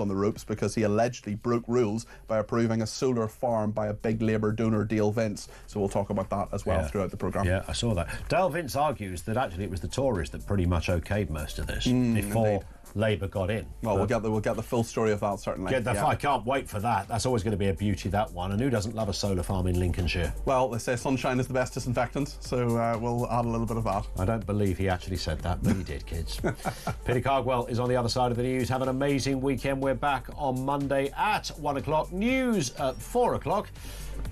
on the ropes because he allegedly broke rules by approving a solar farm by a big Labour donor, Dale Vince. So we'll talk about that as well throughout the programme. Yeah, I saw that. Dale Vince argues that actually it was the Tories that pretty much okayed most of this before Labour got in. Well, we'll get the full story of that, certainly. I can't wait for that. That's always going to be a beauty, that one. And who doesn't love a solar farm in Lincolnshire? Well, they say sunshine is the best disinfectant, so we'll add a little bit of that. I don't believe he actually said that, but he did, kids. Peter Cardwell is on the other side of the news. Have an amazing weekend. We're back on Monday at 1 o'clock. News at 4 o'clock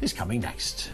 is coming next.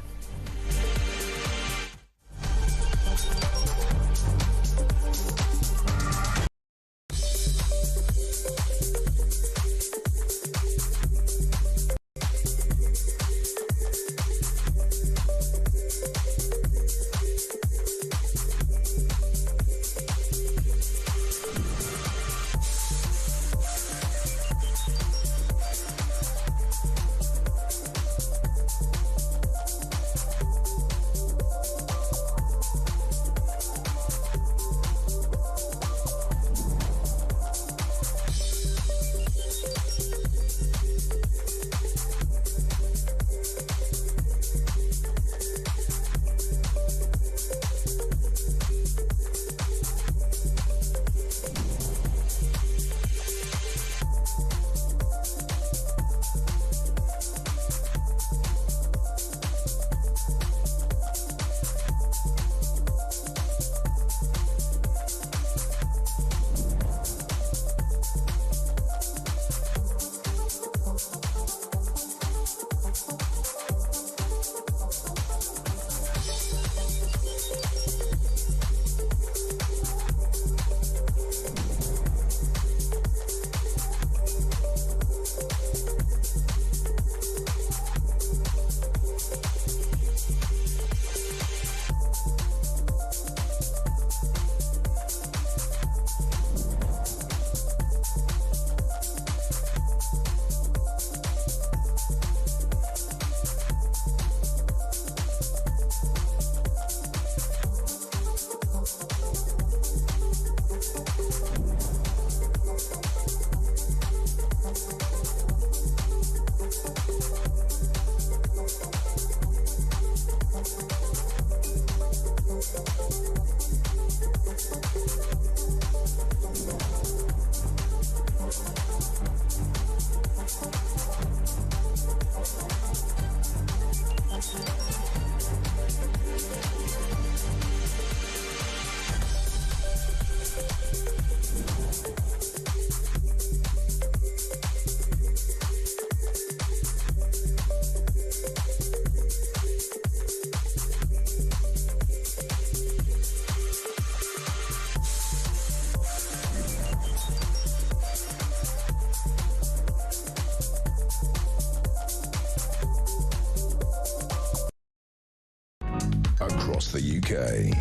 Across the UK,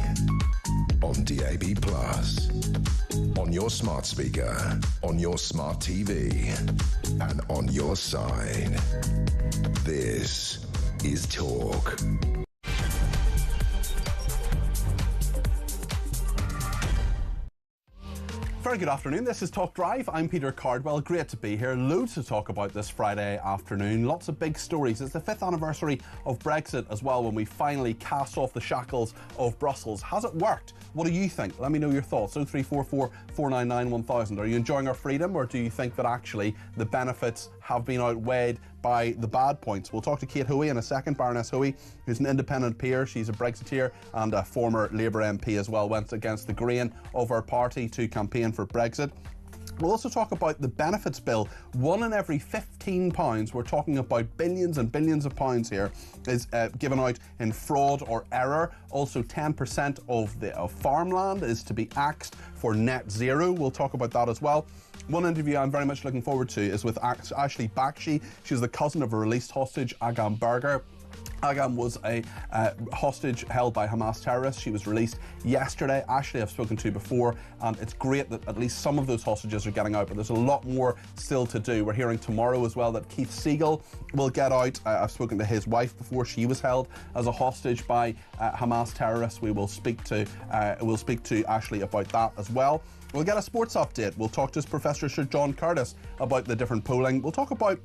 on DAB+, on your smart speaker, on your smart TV, and on your side. This is Talk. Very good afternoon. This is Talk Drive. I'm Peter Cardwell. Great to be here. Loads to talk about this Friday afternoon. Lots of big stories. It's the 5th anniversary of Brexit as well, when we finally cast off the shackles of Brussels. Has it worked? What do you think? Let me know your thoughts. 0344 499 1000. Are you enjoying our freedom, or do you think that actually the benefits have been outweighed by the bad points? We'll talk to Kate Hoey in a second. Baroness Hoey, who's an independent peer. She's a Brexiteer and a former Labour MP as well. Went against the grain of our party to campaign for Brexit. We'll also talk about the benefits bill. 1 in every £15, we're talking about billions and billions of pounds here, is given out in fraud or error. Also 10% of farmland is to be axed for net zero. We'll talk about that as well. One interview I'm very much looking forward to is with Ashley Baki. She's the cousin of a released hostage, Agam Berger. Agam was a hostage held by Hamas terrorists. She was released yesterday. Ashley, I've spoken to before, and it's great that at least some of those hostages are getting out, but there's a lot more still to do. We're hearing tomorrow as well that Keith Siegel will get out. I've spoken to his wife before. She was held as a hostage by Hamas terrorists. We'll speak to Ashley about that as well. We'll get a sports update. We'll talk to Professor Sir John Curtis about the different polling. We'll talk about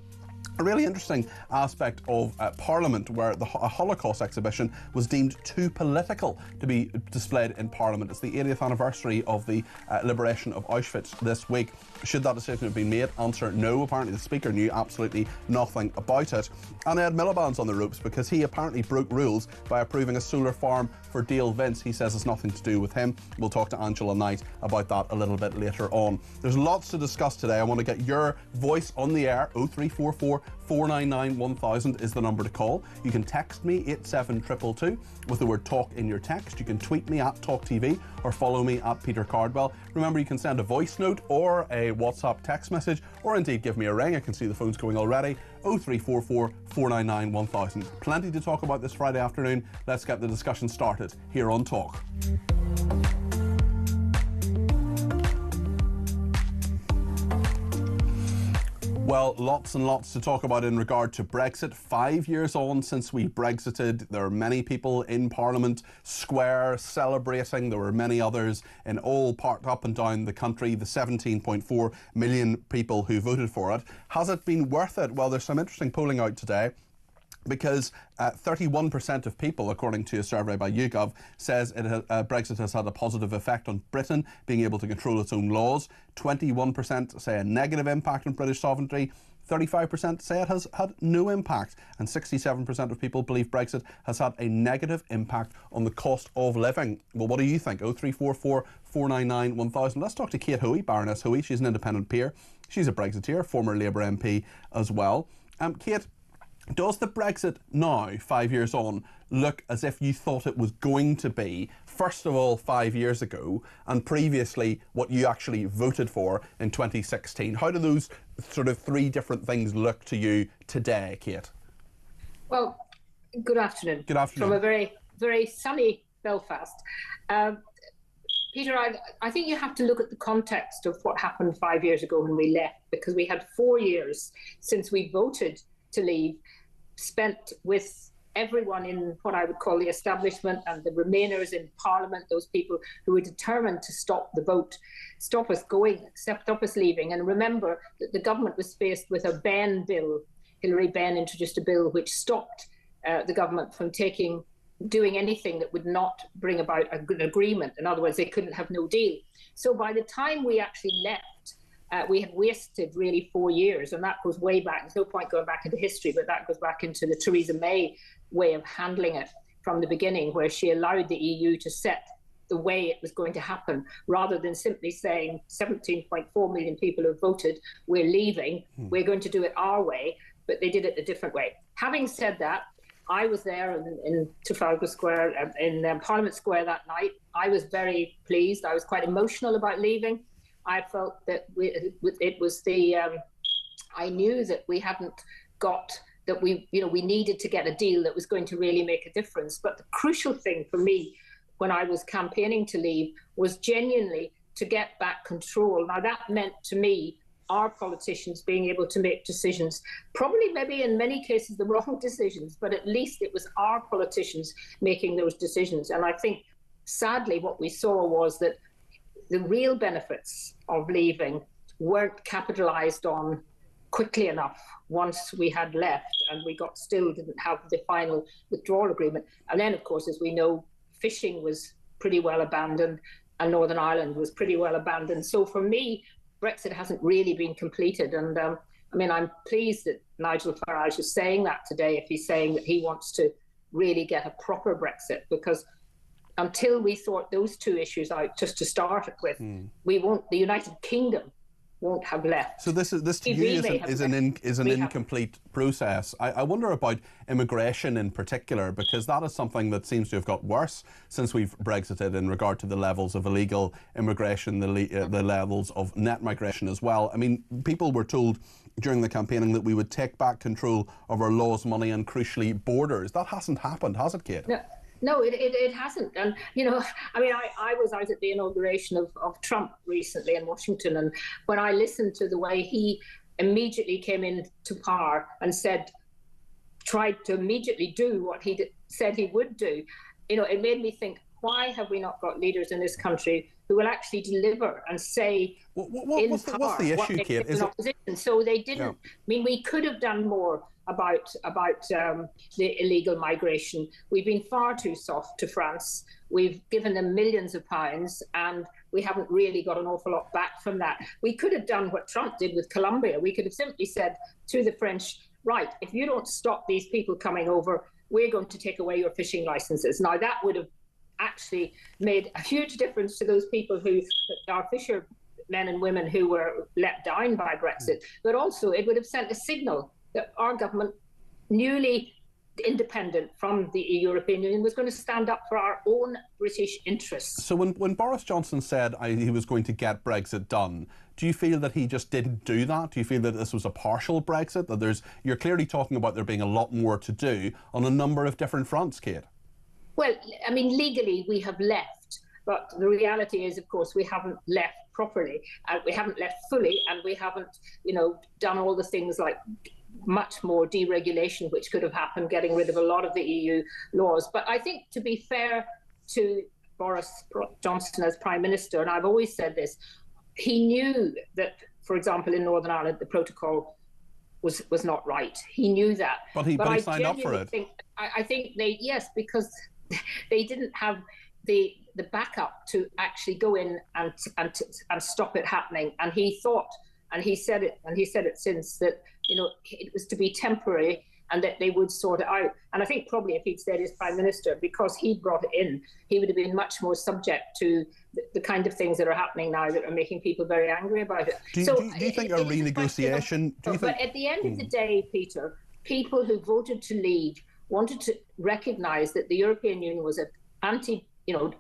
a really interesting aspect of Parliament, where a Holocaust exhibition was deemed too political to be displayed in Parliament. It's the 80th anniversary of the liberation of Auschwitz this week. Should that decision have been made? Answer no. Apparently the Speaker knew absolutely nothing about it. And Ed Miliband's on the ropes because he apparently broke rules by approving a solar farm for Dale Vince. He says it's nothing to do with him. We'll talk to Angela Knight about that a little bit later on. There's lots to discuss today. I want to get your voice on the air. 0344 499 1000 is the number to call. You can text me 87222 with the word talk in your text. You can tweet me at talkTV or follow me at Peter Cardwell. Remember, you can send a voice note or a WhatsApp text message, or indeed give me a ring. I can see the phones going already. 0344 499 1000. Plenty to talk about this Friday afternoon. Let's get the discussion started here on Talk. Well, lots and lots to talk about in regard to Brexit. 5 years on since we Brexited. There are many people in Parliament Square celebrating. There were many others in all parked up and down the country, the 17.4 million people who voted for it. Has it been worth it? Well, there's some interesting polling out today, because 31% of people, according to a survey by YouGov, says Brexit has had a positive effect on Britain being able to control its own laws. 21% say a negative impact on British sovereignty. 35% say it has had no impact, and 67% of people believe Brexit has had a negative impact on the cost of living. Well, what do you think? 0344 499 1000. Let's talk to Kate Hoey, Baroness Hoey. She's an independent peer. She's a Brexiteer, former Labour MP as well. Kate, does the Brexit now, 5 years on, look as if you thought it was going to be, first of all, 5 years ago, and previously what you actually voted for in 2016? How do those sort of three different things look to you today, Kate? Well, good afternoon. Good afternoon. From a very, very sunny Belfast. Peter, I think you have to look at the context of what happened 5 years ago when we left, because we had 4 years since we voted to leave, spent with everyone in what I would call the establishment and the remainers in Parliament, those people who were determined to stop the vote, stop us going, stop us leaving. And remember that the government was faced with a Benn bill. Hilary Benn introduced a bill which stopped the government from doing anything that would not bring about a good agreement. In other words, they couldn't have no deal. So by the time we actually left, we had wasted really 4 years, and that goes way back. There's no point going back into history, but that goes back into the Theresa May way of handling it from the beginning, where she allowed the EU to set the way it was going to happen, rather than simply saying 17.4 million people have voted, we're leaving, we're going to do it our way, but they did it a different way. Having said that, I was there in Trafalgar Square, in Parliament Square that night. I was very pleased. I was quite emotional about leaving. I felt that it was I knew that we hadn't got, that we needed to get a deal that was going to really make a difference. But the crucial thing for me when I was campaigning to leave was genuinely to get back control. Now that meant to me our politicians being able to make decisions, probably maybe in many cases the wrong decisions, but at least it was our politicians making those decisions. And I think sadly what we saw was that the real benefits of leaving weren't capitalised on quickly enough once we had left, and we still didn't have the final withdrawal agreement. And then, of course, as we know, fishing was pretty well abandoned and Northern Ireland was pretty well abandoned. So for me, Brexit hasn't really been completed. And I'm pleased that Nigel Farage is saying that today, if he's saying that he wants to really get a proper Brexit, because until we sort those two issues out, just to start it with, the United Kingdom won't have left. So this to you is an incomplete process. I wonder about immigration in particular, because that is something that seems to have got worse since we've Brexited in regard to the levels of illegal immigration, the levels of net migration as well. I mean, people were told during the campaigning that we would take back control of our laws, money and, crucially, borders. That hasn't happened, has it, Kate? No, it hasn't. And, you know, I mean, I was out at the inauguration of Trump recently in Washington, and when I listened to the way he immediately came into power and tried to immediately do what he said he would do, you know, it made me think, why have we not got leaders in this country who will actually deliver and say what's the issue, Kate? Is opposition? So they didn't. Yeah. I mean, we could have done more about the illegal migration. We've been far too soft to France. We've given them millions of pounds, and we haven't really got an awful lot back from that. We could have done what Trump did with Colombia. We could have simply said to the French, right, if you don't stop these people coming over, we're going to take away your fishing licenses. Now, that would have actually made a huge difference to those people who are fishermen and women who were let down by Brexit. But also, it would have sent a signal that our government, newly independent from the European Union, was going to stand up for our own British interests. So when Boris Johnson said he was going to get Brexit done, do you feel that he just didn't do that? Do you feel that this was a partial Brexit? That you're clearly talking about there being a lot more to do on a number of different fronts, Kate? Well, I mean, legally we have left, but the reality is, of course, we haven't left properly, and we haven't left fully, and we haven't, you know, done all the things like much more deregulation, which could have happened, getting rid of a lot of the EU laws. But I think, to be fair to Boris Johnson as Prime Minister, and I've always said this, he knew that, for example, in Northern Ireland, the protocol was not right. He knew that. But he signed up for it. I think because they didn't have the backup to actually go in and stop it happening. And he thought, and he said it since, that, you know, it was to be temporary and that they would sort it out. And I think probably if he'd stayed as Prime Minister, because he brought it in, he would have been much more subject to the kind of things that are happening now that are making people very angry about it. Do you think a renegotiation... But at the end of the day, Peter, people who voted to leave wanted to recognise that the European Union was an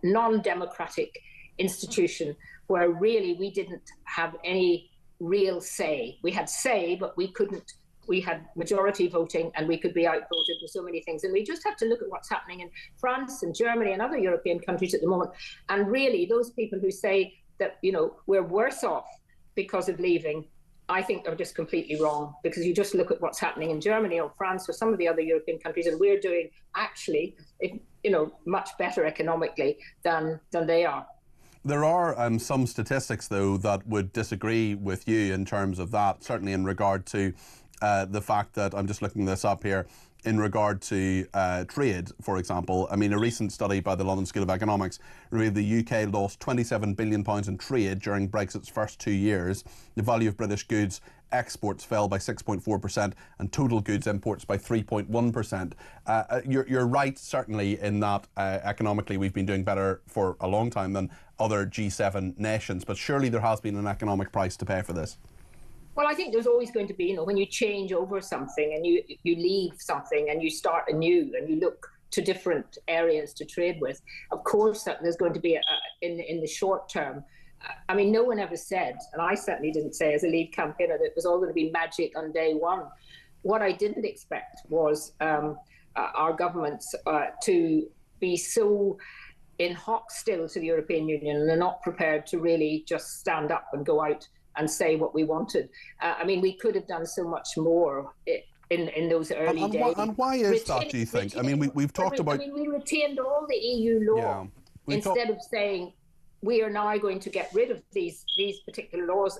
non-democratic institution where really we didn't have any real say. We had say, but we couldn't. We had majority voting, and we could be outvoted for so many things. And we just have to look at what's happening in France and Germany and other European countries at the moment. And really, those people who say that, you know, we're worse off because of leaving, I think are just completely wrong, because you just look at what's happening in Germany or France or some of the other European countries, and we're doing actually, you know, much better economically than they are. There are some statistics, though, that would disagree with you in terms of that, certainly in regard to the fact that, I'm just looking this up here, in regard to trade, for example. I mean, a recent study by the London School of Economics revealed the UK lost £27 billion in trade during Brexit's first 2 years. The value of British goods exports fell by 6.4% and total goods imports by 3.1%. You're right, certainly, in that economically we've been doing better for a long time than other G7 nations, but surely there has been an economic price to pay for this. Well, I think there's always going to be, you know, when you change over something and you leave something and you start anew and you look to different areas to trade with, of course that there's going to be in the short term. I mean, no one ever said, and I certainly didn't say as a lead campaigner, that it was all going to be magic on day one. What I didn't expect was our governments to be so in hock still to the European Union, and they're not prepared to really just stand up and go out and say what we wanted. I mean, we could have done so much more in those early days. And why is that, do you think? I mean, we've talked about... I mean, we retained all the EU law instead of saying we are now going to get rid of these particular laws,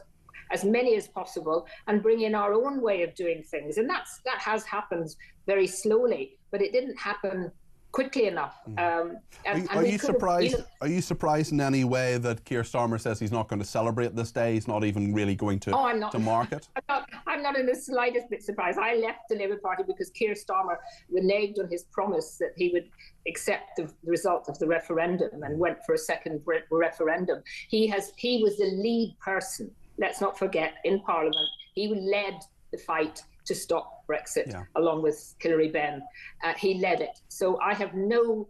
as many as possible, and bring in our own way of doing things. And that has happened very slowly, but it didn't happen quickly enough. Are you surprised? Are you surprised in any way that Keir Starmer says he's not going to celebrate this day? He's not even really going to mark it. I'm not in the slightest bit surprised. I left the Labour Party because Keir Starmer reneged on his promise that he would accept the result of the referendum and went for a second referendum. He was the lead person let's not forget, in Parliament, he led the fight to stop Brexit, along with Hilary Benn. He led it. So I have no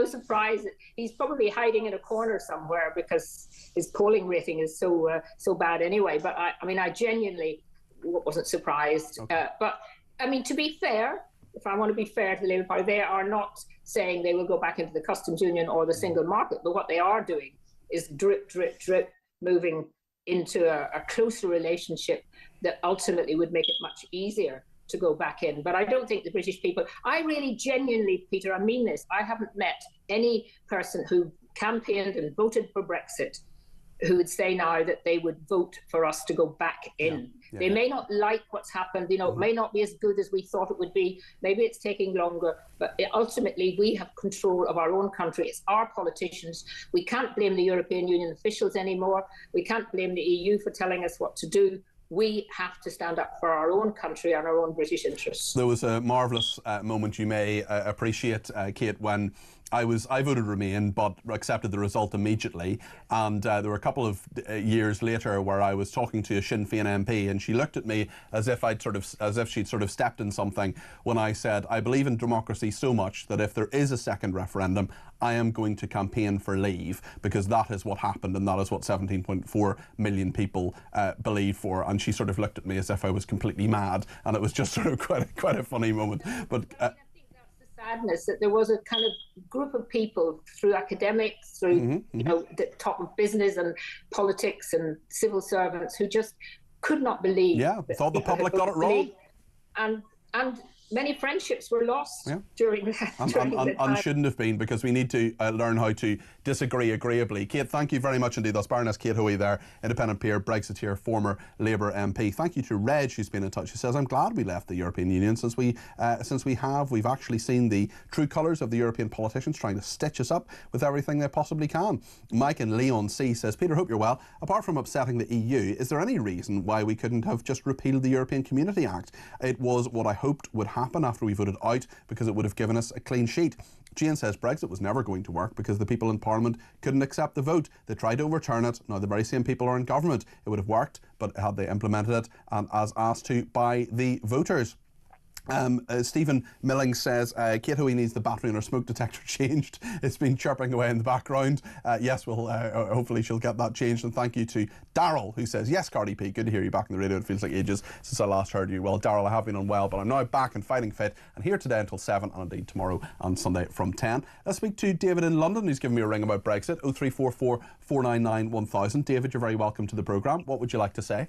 surprise. He's probably hiding in a corner somewhere because his polling rating is so bad anyway. But I genuinely wasn't surprised. Okay. But I mean, to be fair, if I want to be fair to the Labour Party, they are not saying they will go back into the customs union or the single market. But what they are doing is drip, drip, drip, moving into a closer relationship that ultimately would make it much easier to go back in. But I don't think the British people, I really genuinely, Peter, I mean this, I haven't met any person who campaigned and voted for Brexit who would say now that they would vote for us to go back in. They may not like what's happened, it may not be as good as we thought it would be, maybe it's taking longer, but ultimately we have control of our own country. It's our politicians. We can't blame the European Union officials anymore. We can't blame the EU for telling us what to do. We have to stand up for our own country and our own British interests. There was a marvellous moment you may appreciate, Kate, when I voted Remain but accepted the result immediately, and there were a couple of years later where I was talking to a Sinn Féin MP and she looked at me as if she'd sort of stepped in something when I said I believe in democracy so much that if there is a second referendum I am going to campaign for leave, because that is what happened and that is what 17.4 million people believe for. And she sort of looked at me as if I was completely mad, and it was just sort of quite a funny moment. But sadness that there was a kind of group of people, through academics, through the top of business and politics and civil servants, who just could not believe. Thought the public got it wrong. And many friendships were lost during that. And shouldn't have been, because we need to learn how to disagree agreeably. Kate, thank you very much indeed. That's Baroness Kate Hoey there, independent peer, Brexiteer, former Labour MP. Thank you to Reg, who's been in touch. She says, I'm glad we left the European Union since we've actually seen the true colours of the European politicians trying to stitch us up with everything they possibly can. Mike in Leon C says, Peter, hope you're well. Apart from upsetting the EU, is there any reason why we couldn't have just repealed the European Community Act? It was what I hoped would happen after we voted out, because it would have given us a clean sheet. Jane says Brexit was never going to work because the people in Parliament couldn't accept the vote. They tried to overturn it. Now the very same people are in government. It would have worked, but had they implemented it and as asked to by the voters. Stephen Milling says Kate Hoey needs the battery in her smoke detector changed. It's been chirping away in the background. Yes, well, hopefully she'll get that changed. And thank you to Daryl, who says, yes, Cardi P, good to hear you back on the radio. It feels like ages since I last heard you. Well, Daryl, I have been unwell, but I'm now back and fighting fit, and here today until 7, and indeed tomorrow and Sunday from 10. Let's speak to David in London, who's giving me a ring about Brexit. 0344 499 1000. David, you're very welcome to the programme. What would you like to say?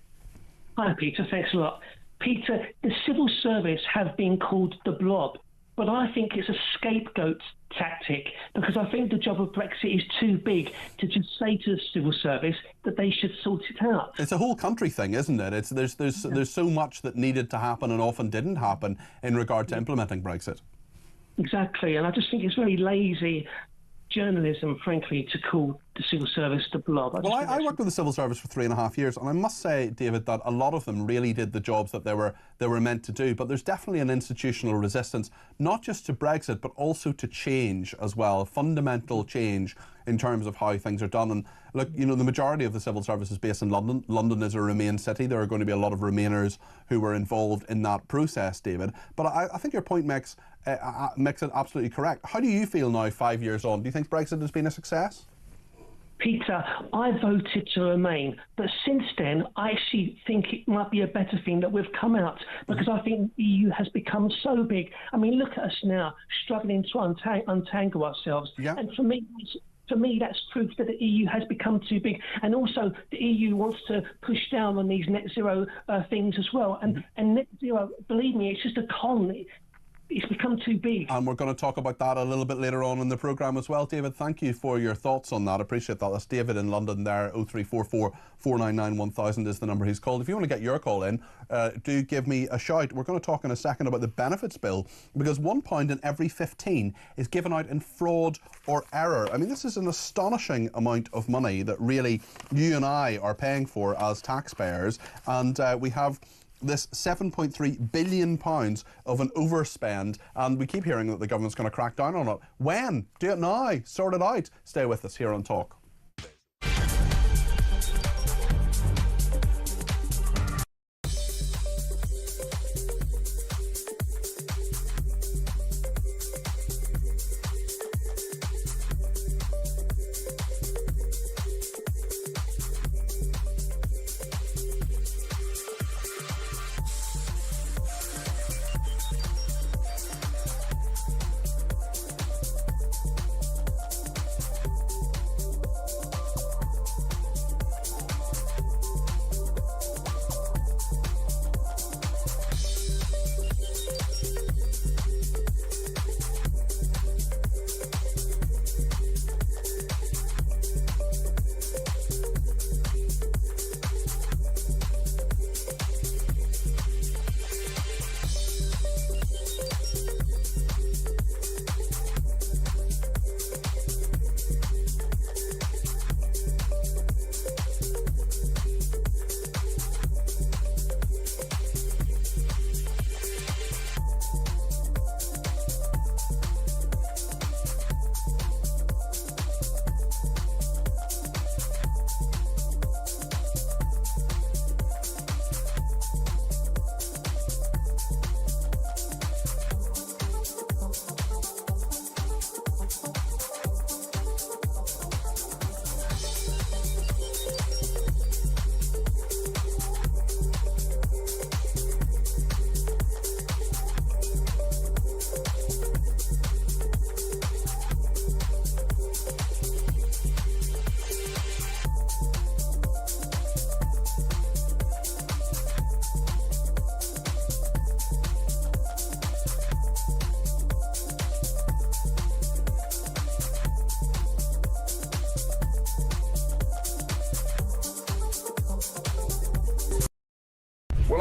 Hi, Peter. Thanks a lot. Peter, the civil service have been called the blob, but I think it's a scapegoat tactic, because I think the job of Brexit is too big to just say to the civil service that they should sort it out. It's a whole country thing, isn't it? There's so much that needed to happen and often didn't happen in regard to implementing Brexit. Exactly, and I just think it's very lazy journalism, frankly, to call the civil service the blob. I worked with the civil service for 3.5 years, and I must say, David, that a lot of them really did the jobs that they were meant to do. But there's definitely an institutional resistance, not just to Brexit, but also to change as well, fundamental change in terms of how things are done. And look, the majority of the civil service is based in London. London is a Remain city. There are going to be a lot of Remainers who were involved in that process, David. But I think your point makes it absolutely correct. How do you feel now, 5 years on? Do you think Brexit has been a success? Peter, I voted to remain, but since then I actually think it might be a better thing that we've come out, because I think the EU has become so big. I mean, look at us now, struggling to untangle ourselves. Yeah. And for me, that's proof that the EU has become too big. And also, the EU wants to push down on these net zero things as well. And net zero, believe me, it's just a con. It's become too big. And we're going to talk about that a little bit later on in the programme as well. David, thank you for your thoughts on that. Appreciate that. That's David in London there. 0344 499 1000 is the number he's called. If you want to get your call in, do give me a shout. We're going to talk in a second about the benefits bill, because £1 in every 15 is given out in fraud or error. I mean, this is an astonishing amount of money that really you and I are paying for as taxpayers, and we have this £7.3 billion of an overspend, and we keep hearing that the government's going to crack down on it. When? Do it now. Sort it out. Stay with us here on Talk.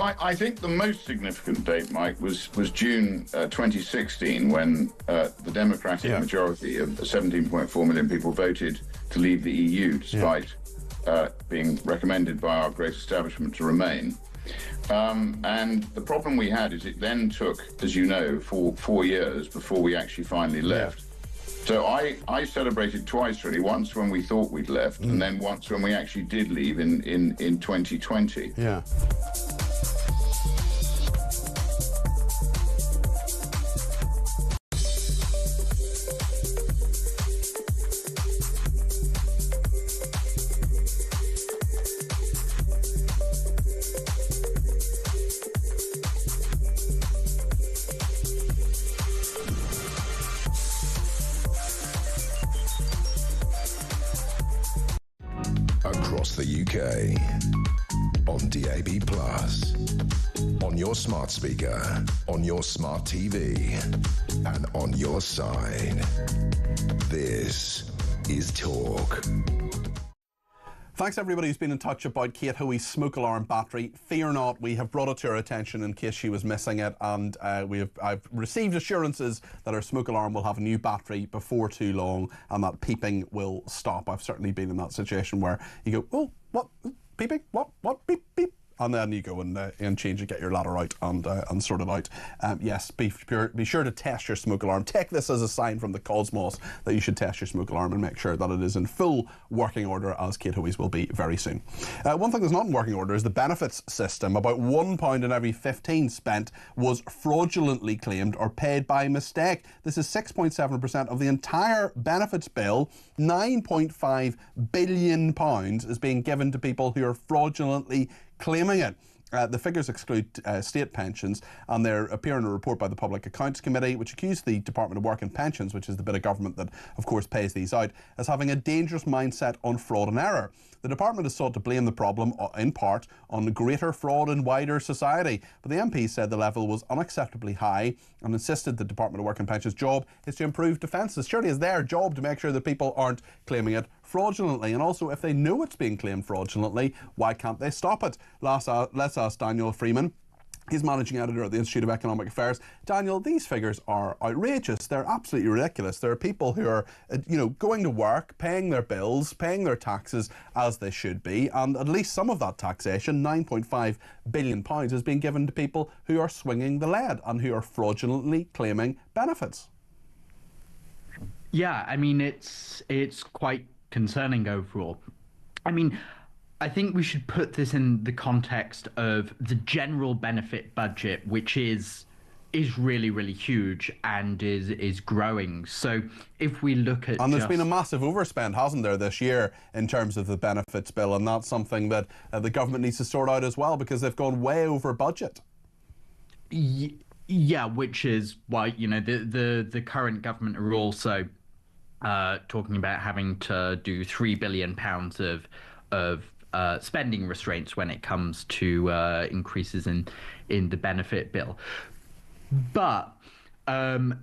Well, I think the most significant date, Mike, was June 2016, when the Democratic majority of 17.4 million people voted to leave the EU, despite being recommended by our great establishment to remain. And the problem we had is it then took, as you know, 4 years before we actually finally left. So I celebrated twice, really. Once when we thought we'd left, and then once when we actually did leave in 2020. Yeah. Across the UK, on DAB+, on your smart speaker, on your smart TV, and on your side. This is Talk. Thanks everybody who's been in touch about Kate Hoey's smoke alarm battery. Fear not, we have brought it to her attention in case she was missing it, and I've received assurances that her smoke alarm will have a new battery before too long, and that peeping will stop. I've certainly been in that situation where you go, oh, what, peeping, what, beep, beep, and then you go and change it, get your ladder out and sort it out. Yes, be sure to test your smoke alarm. Take this as a sign from the cosmos that you should test your smoke alarm and make sure that it is in full working order, as Kate Hoey's will be very soon. One thing that's not in working order is the benefits system. About £1 in every 15 spent was fraudulently claimed or paid by mistake. This is 6.7% of the entire benefits bill. £9.5 billion is being given to people who are fraudulently claiming it. The figures exclude state pensions, and they appear in a report by the Public Accounts Committee, which accused the Department of Work and Pensions, which is the bit of government that, of course, pays these out, as having a dangerous mindset on fraud and error. The department has sought to blame the problem, in part, on greater fraud in wider society, but the MP said the level was unacceptably high and insisted the Department of Work and Pensions' job is to improve defences. Surely it's their job to make sure that people aren't claiming it fraudulently, and also if they know it's being claimed fraudulently, why can't they stop it? Let's ask Daniel Freeman. He's managing editor at the Institute of Economic Affairs. Daniel, these figures are outrageous. They're absolutely ridiculous. There are people who are, going to work, paying their bills, paying their taxes as they should be, and at least some of that taxation, £9.5 billion, is being given to people who are swinging the lead and who are fraudulently claiming benefits. Yeah, I mean, it's quite concerning overall. I mean, I think we should put this in the context of the general benefit budget, which is really, really huge and is growing. So if we look at... And there's been a massive overspend, hasn't there, this year in terms of the benefits bill, and that's something that the government needs to sort out as well, because they've gone way over budget. Yeah, which is why, the current government are also talking about having to do £3 billion of spending restraints when it comes to increases in the benefit bill. But, the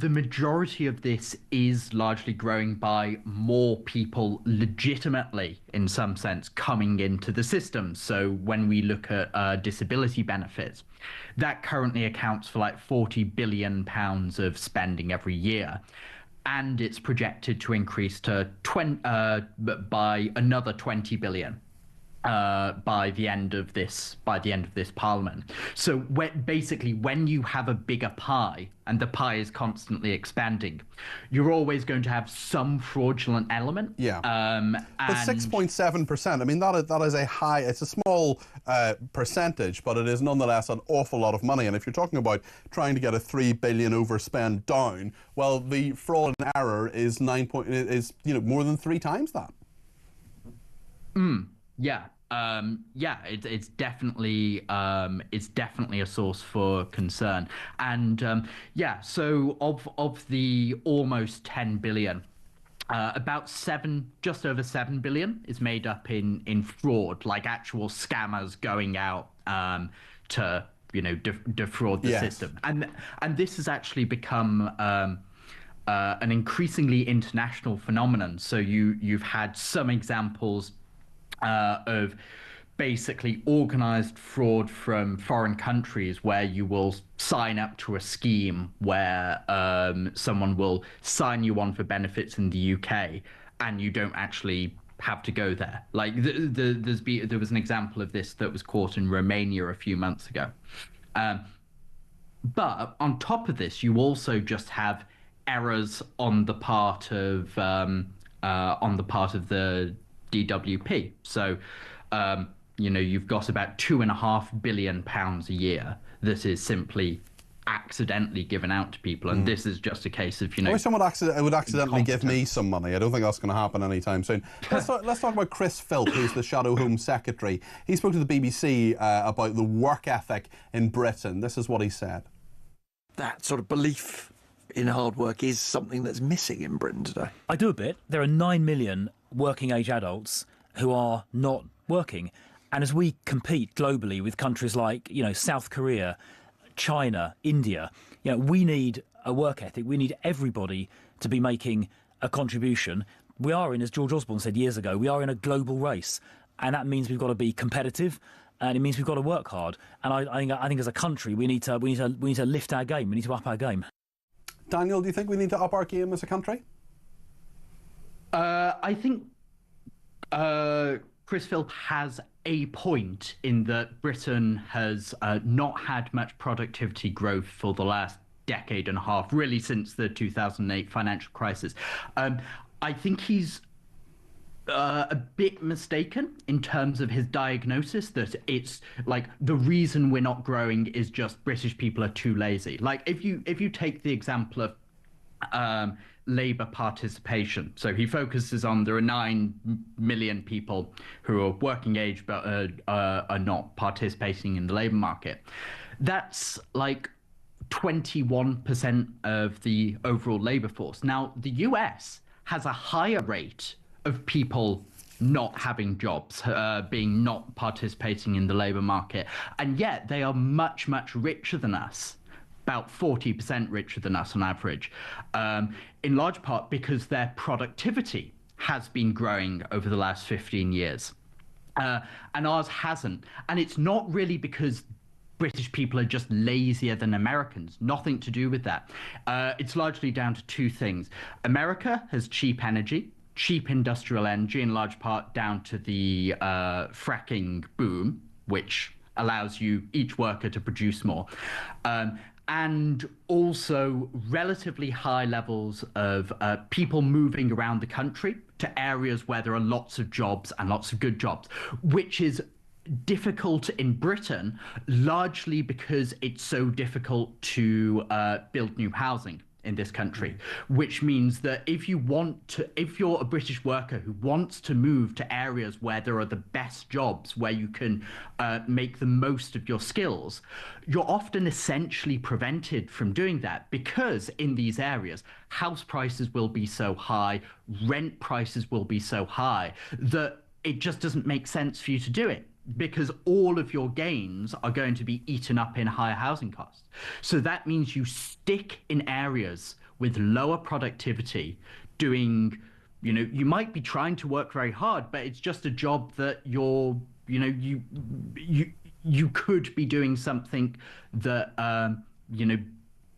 majority of this is largely growing by more people legitimately, in some sense, coming into the system. So when we look at disability benefits, that currently accounts for like £40 billion of spending every year. And it's projected to increase to by another 20 billion by the end of this parliament. So when you have a bigger pie and the pie is constantly expanding, you're always going to have some fraudulent element. Yeah. But 6.7%. I mean, that is a high. It's a small percentage, but it is nonetheless an awful lot of money. And if you're talking about trying to get a $3 billion overspend down, well, the fraud and error is more than 3 times that. Yeah. It's definitely a source for concern. And so of the almost 10 billion, just over 7 billion is made up in fraud, like actual scammers going out to defraud the system. And this has actually become an increasingly international phenomenon. So you've had some examples of basically organised fraud from foreign countries where you will sign up to a scheme where someone will sign you on for benefits in the UK and you don't actually have to go there. Like there was an example of this that was caught in Romania a few months ago. But on top of this, you also just have errors on the part of the DWP. So, you've got about £2.5 billion a year that is simply accidentally given out to people, and this is just a case of I wish someone would accidentally give me some money. I don't think that's going to happen anytime soon. Let's talk about Chris Philp, who's the Shadow Home Secretary. He spoke to the BBC about the work ethic in Britain. This is what he said. That sort of belief in hard work is something that's missing in Britain today. I do a bit. There are 9 million working age adults who are not working, and as we compete globally with countries like South Korea, China, India, we need a work ethic. We need everybody to be making a contribution. We are in, as George Osborne said years ago, we are in a global race, and that means we've got to be competitive, and it means we've got to work hard. And I think as a country we need to lift our game. We need to up our game. Daniel, do you think we need to up our game as a country? I think Chris Philp has a point in that Britain has not had much productivity growth for the last decade and a half, really since the 2008 financial crisis. I think he's a bit mistaken in terms of his diagnosis that it's like the reason we're not growing is just British people are too lazy. Like if you take the example of Labour participation. So he focuses on there are 9 million people who are working age but are not participating in the labour market. That's like 21% of the overall labour force. Now, the US has a higher rate of people not having jobs, being not participating in the labour market, and yet they are much, much richer than us. About 40% richer than us on average, in large part because their productivity has been growing over the last 15 years. And ours hasn't. And it's not really because British people are just lazier than Americans. Nothing to do with that. It's largely down to 2 things. America has cheap energy, cheap industrial energy, in large part down to the fracking boom, which allows each worker to produce more. And also relatively high levels of people moving around the country to areas where there are lots of jobs and lots of good jobs, which is difficult in Britain, largely because it's so difficult to build new housing in this country, which means that if you're a British worker who wants to move to areas where there are the best jobs, where you can make the most of your skills, you're often essentially prevented from doing that because in these areas, house prices will be so high, rent prices will be so high that it just doesn't make sense for you to do it, because all of your gains are going to be eaten up in higher housing costs. So that means you stick in areas with lower productivity, doing, you might be trying to work very hard, but it's just a job that you could be doing something that,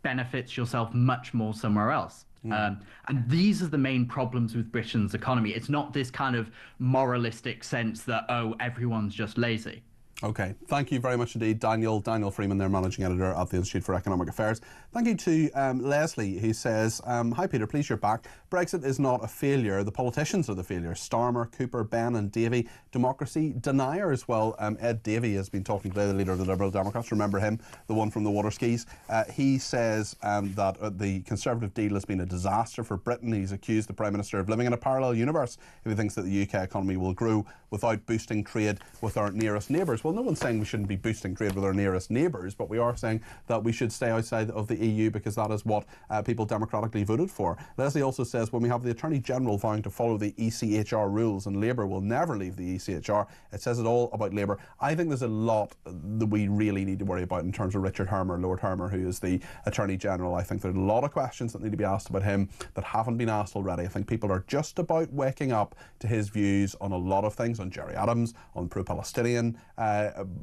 benefits yourself much more somewhere else. And these are the main problems with Britain's economy. It's not this kind of moralistic sense that, everyone's just lazy. OK, thank you very much indeed, Daniel Freeman, their Managing Editor at the Institute for Economic Affairs. Thank you to Leslie, who says, hi Peter, please you're back. Brexit is not a failure, the politicians are the failure. Starmer, Cooper, Ben and Davey, democracy deniers. Well, Ed Davey has been talking today, the leader of the Liberal Democrats, remember him, the one from the water skis. He says that the Conservative deal has been a disaster for Britain. He's accused the Prime Minister of living in a parallel universe if he thinks that the UK economy will grow without boosting trade with our nearest neighbours. Well, Well, no one's saying we shouldn't be boosting trade with our nearest neighbours, but we are saying that we should stay outside of the EU because that is what people democratically voted for. Leslie also says when we have the Attorney General vowing to follow the ECHR rules and Labour will never leave the ECHR, it says it all about Labour. I think there's a lot that we really need to worry about in terms of Richard Hermer, Lord Hermer, who is the Attorney General. I think there's a lot of questions that need to be asked about him that haven't been asked already. I think people are just about waking up to his views on a lot of things, on Jerry Adams, on pro-Palestinian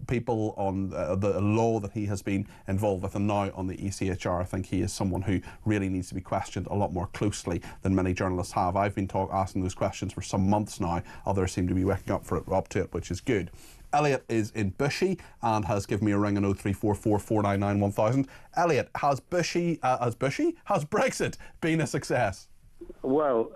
people, on the law that he has been involved with, and now on the ECHR. I think he is someone who really needs to be questioned a lot more closely than many journalists have. I've been asking those questions for some months now. Others seem to be waking up to it, which is good. Elliot is in Bushy and has given me a ring on 0344 499 1000. Elliot, has Brexit been a success? Well,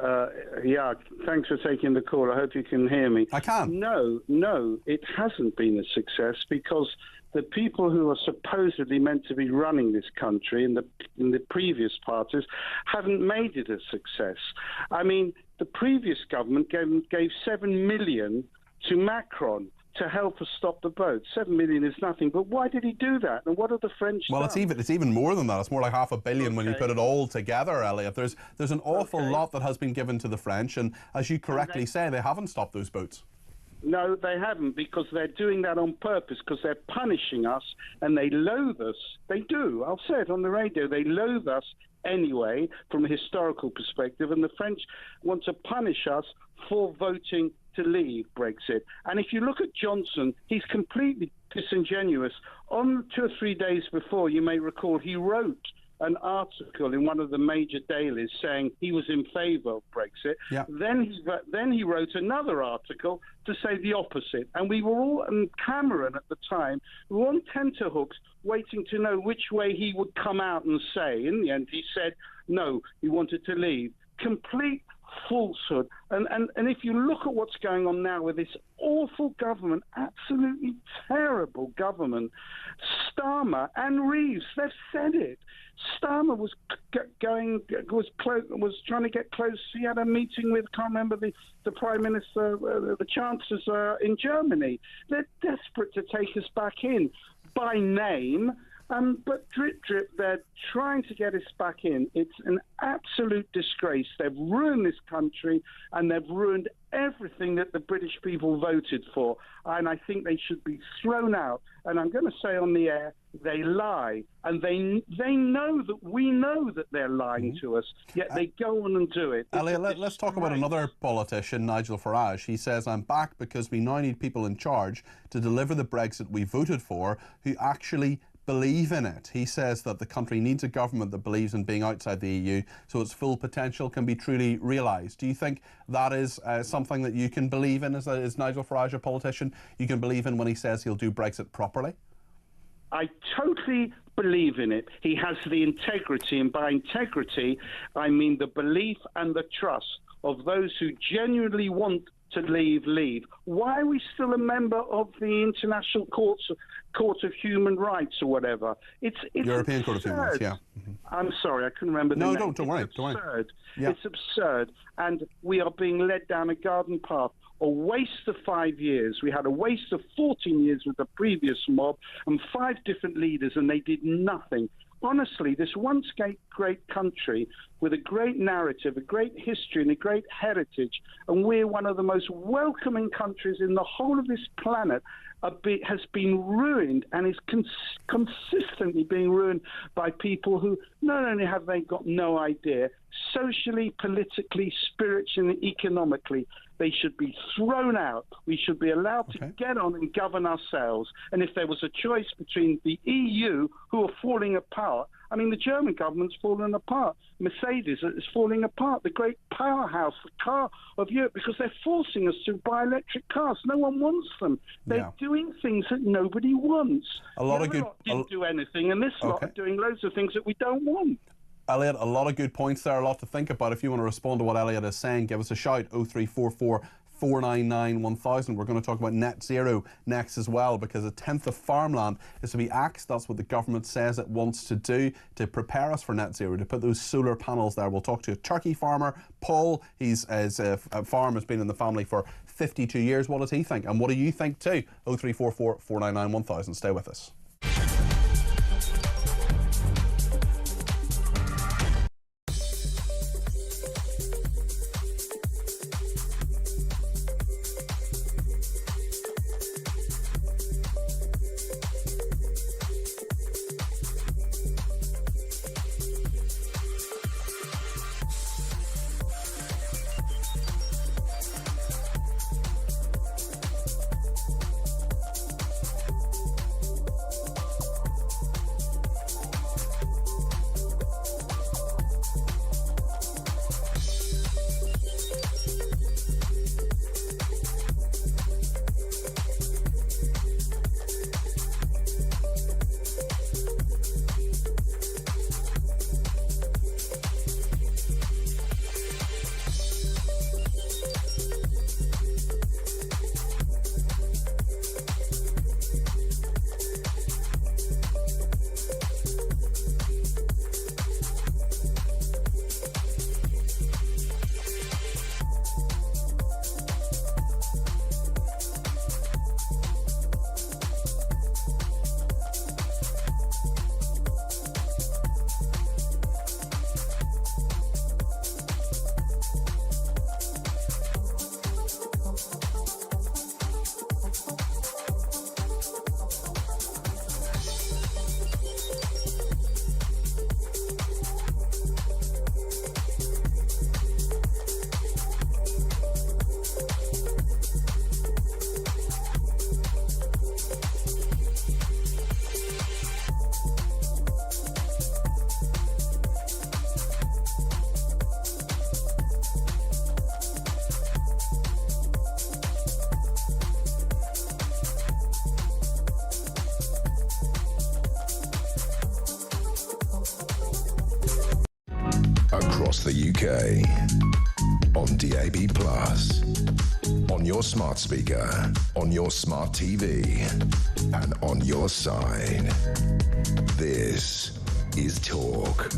yeah, thanks for taking the call. I hope you can hear me. I can. No, it hasn't been a success because the people who are supposedly meant to be running this country in the previous parties haven't made it a success. I mean, the previous government gave 7 million to Macron to help us stop the boat. 7 million is nothing, but why did he do that? And what are the French Well, done? it's even more than that. It's more like $500 million when you put it all together, Elliot. There's an awful lot that has been given to the French, and as you correctly say, they haven't stopped those boats. No, they haven't, because they're doing that on purpose, because they're punishing us and they loathe us. They do. I'll say it on the radio. They loathe us anyway, from a historical perspective, and the French want to punish us for voting to leave Brexit. And if you look at Johnson, he's completely disingenuous. On 2 or 3 days before, you may recall, he wrote an article in one of the major dailies saying he was in favour of Brexit. Yeah. Then he wrote another article to say the opposite. And we were all, and Cameron at the time, we were on tenterhooks waiting to know which way he would come out and say. In the end, he said, no, he wanted to leave. Complete falsehood. And if you look at what's going on now with this awful government, absolutely terrible government, Starmer and Reeves, they've said it. Starmer was trying to get close. He had a meeting with, can't remember, the Prime Minister, the Chancellor in Germany. They're desperate to take us back in by name. But drip, drip, they're trying to get us back in. It's an absolute disgrace. They've ruined this country and they've ruined everything that the British people voted for. And I think they should be thrown out. And I'm going to say on the air, they lie. And they know that we know that they're lying to us, yet they go on and do it. Elliot, let's talk about another politician, Nigel Farage. He says, I'm back because we now need people in charge to deliver the Brexit we voted for who actually believe in it. He says that the country needs a government that believes in being outside the EU so its full potential can be truly realised. Do you think that is something that you can believe in as Nigel Farage, a politician, you can believe in when he says he'll do Brexit properly? I totally believe in it. He has the integrity, and by integrity, I mean the belief and the trust of those who genuinely want to leave. Why are we still a member of the International Court of Human Rights or whatever? It's European absurd. Court of Human Rights, yeah. I'm sorry, I couldn't remember the name. No, don't worry. Yeah. It's absurd, and we are being led down a garden path. A waste of 5 years. We had a waste of 14 years with the previous mob and 5 different leaders, and they did nothing. Honestly, this once great country with a great narrative, a great history and a great heritage, and we're one of the most welcoming countries in the whole of this planet, has been ruined and is consistently being ruined by people who not only have they got no idea, socially, politically, spiritually, and economically, they should be thrown out. We should be allowed to get on and govern ourselves. And if there was a choice between the EU, who are falling apart, I mean, the German government's fallen apart. Mercedes is falling apart. The great powerhouse, the car of Europe, because they're forcing us to buy electric cars. No one wants them. They're doing things that nobody wants. A lot of good. Didn't do anything, and this lot are doing loads of things that we don't want. Elliot, a lot of good points there, a lot to think about. If you want to respond to what Elliot is saying, give us a shout, 0344 499 1000. We're going to talk about net zero next as well, because a tenth of farmland is to be axed. That's what the government says it wants to do to prepare us for net zero, to put those solar panels there. We'll talk to a turkey farmer, Paul. His farm has been in the family for 52 years. What does he think? And what do you think too? 0344 499 1000. Stay with us. Across the UK, on DAB+, on your smart speaker, on your smart TV, and on your side. This is Talk.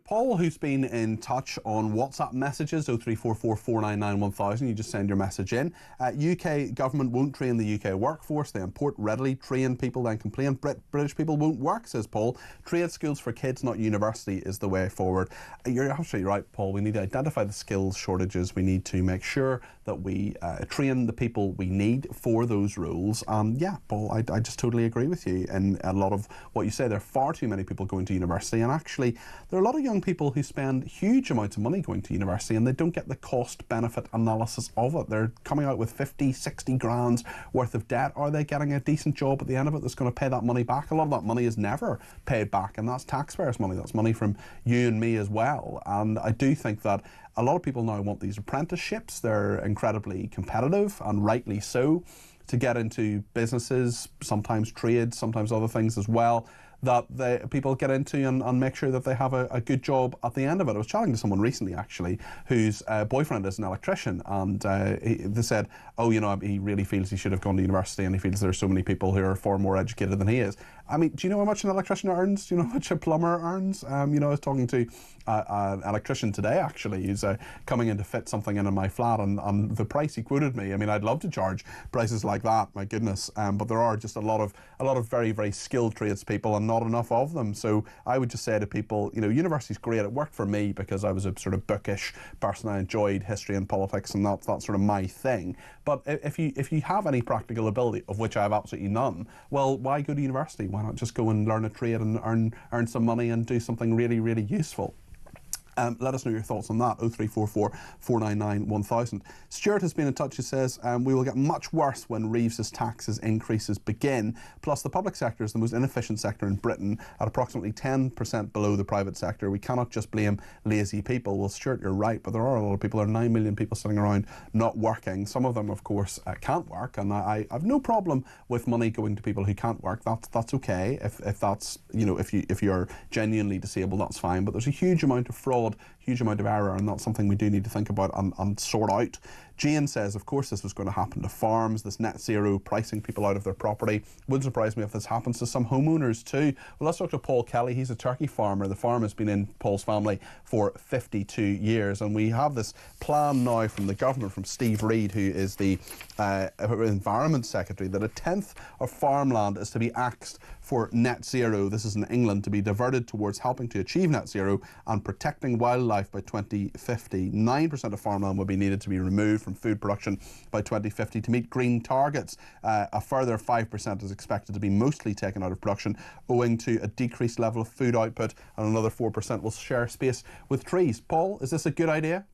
Paul, who's been in touch on WhatsApp messages, 0344 499 1000. You just send your message in. UK government won't train the UK workforce. They import readily trained people, then complain British people won't work, says Paul. Trade schools for kids, not university, is the way forward. You're absolutely right, Paul. We need to identify the skills shortages. We need to make sure that we train the people we need for those roles. Yeah, Paul, I just totally agree with you. And a lot of what you say, there are far too many people going to university. And actually, there are a lot of young people who spend huge amounts of money going to university and they don't get the cost benefit analysis of it. They're coming out with 50, 60 grand worth of debt. Are they getting a decent job at the end of it that's going to pay that money back? A lot of that money is never paid back, and that's taxpayers' money. That's money from you and me as well. And I do think that a lot of people now want these apprenticeships. They're incredibly competitive, and rightly so, to get into businesses, sometimes trades, sometimes other things as well, that people get into and make sure that they have a good job at the end of it. I was chatting to someone recently, actually, whose boyfriend is an electrician, and they said, oh, you know, he really feels he should have gone to university, and he feels there are so many people who are far more educated than he is. I mean, do you know how much an electrician earns? Do you know how much a plumber earns? You know, I was talking to an electrician today, actually, who's coming in to fit something in my flat, and the price he quoted me, I mean, I'd love to charge prices like that, my goodness, but there are just a lot of very, very skilled tradespeople and not enough of them. So I would just say to people, you know, university's great. It worked for me because I was a sort of bookish person. I enjoyed history and politics, and that's sort of my thing. But if you have any practical ability, of which I have absolutely none, well, why go to university? Why not just go and learn a trade and earn some money and do something really, really useful? Let us know your thoughts on that, 0344 499 1000. Stuart has been in touch. He says, we will get much worse when Reeves's taxes increases begin. Plus, the public sector is the most inefficient sector in Britain, at approximately 10% below the private sector. We cannot just blame lazy people. Well, Stuart, you're right, but there are a lot of people. There are 9 million people sitting around not working. Some of them, of course, can't work, and I have no problem with money going to people who can't work. That's okay. If that's, you know, if you're genuinely disabled, that's fine. But there's a huge amount of fraud flawed, huge amount of error, and that's something we do need to think about and sort out. Jane says, of course, this was going to happen to farms, this net zero pricing people out of their property. Wouldn't surprise me if this happens to some homeowners too. Well, let's talk to Paul Kelly. He's a turkey farmer. The farm has been in Paul's family for 52 years. And we have this plan now from the government, from Steve Reid, who is the Environment Secretary, that a tenth of farmland is to be axed for net zero. This is in England, to be diverted towards helping to achieve net zero and protecting wildlife by 2050. 9% of farmland would be needed to be removed from food production by 2050 to meet green targets. A further 5% is expected to be mostly taken out of production owing to a decreased level of food output, and another 4% will share space with trees. Paul, is this a good idea?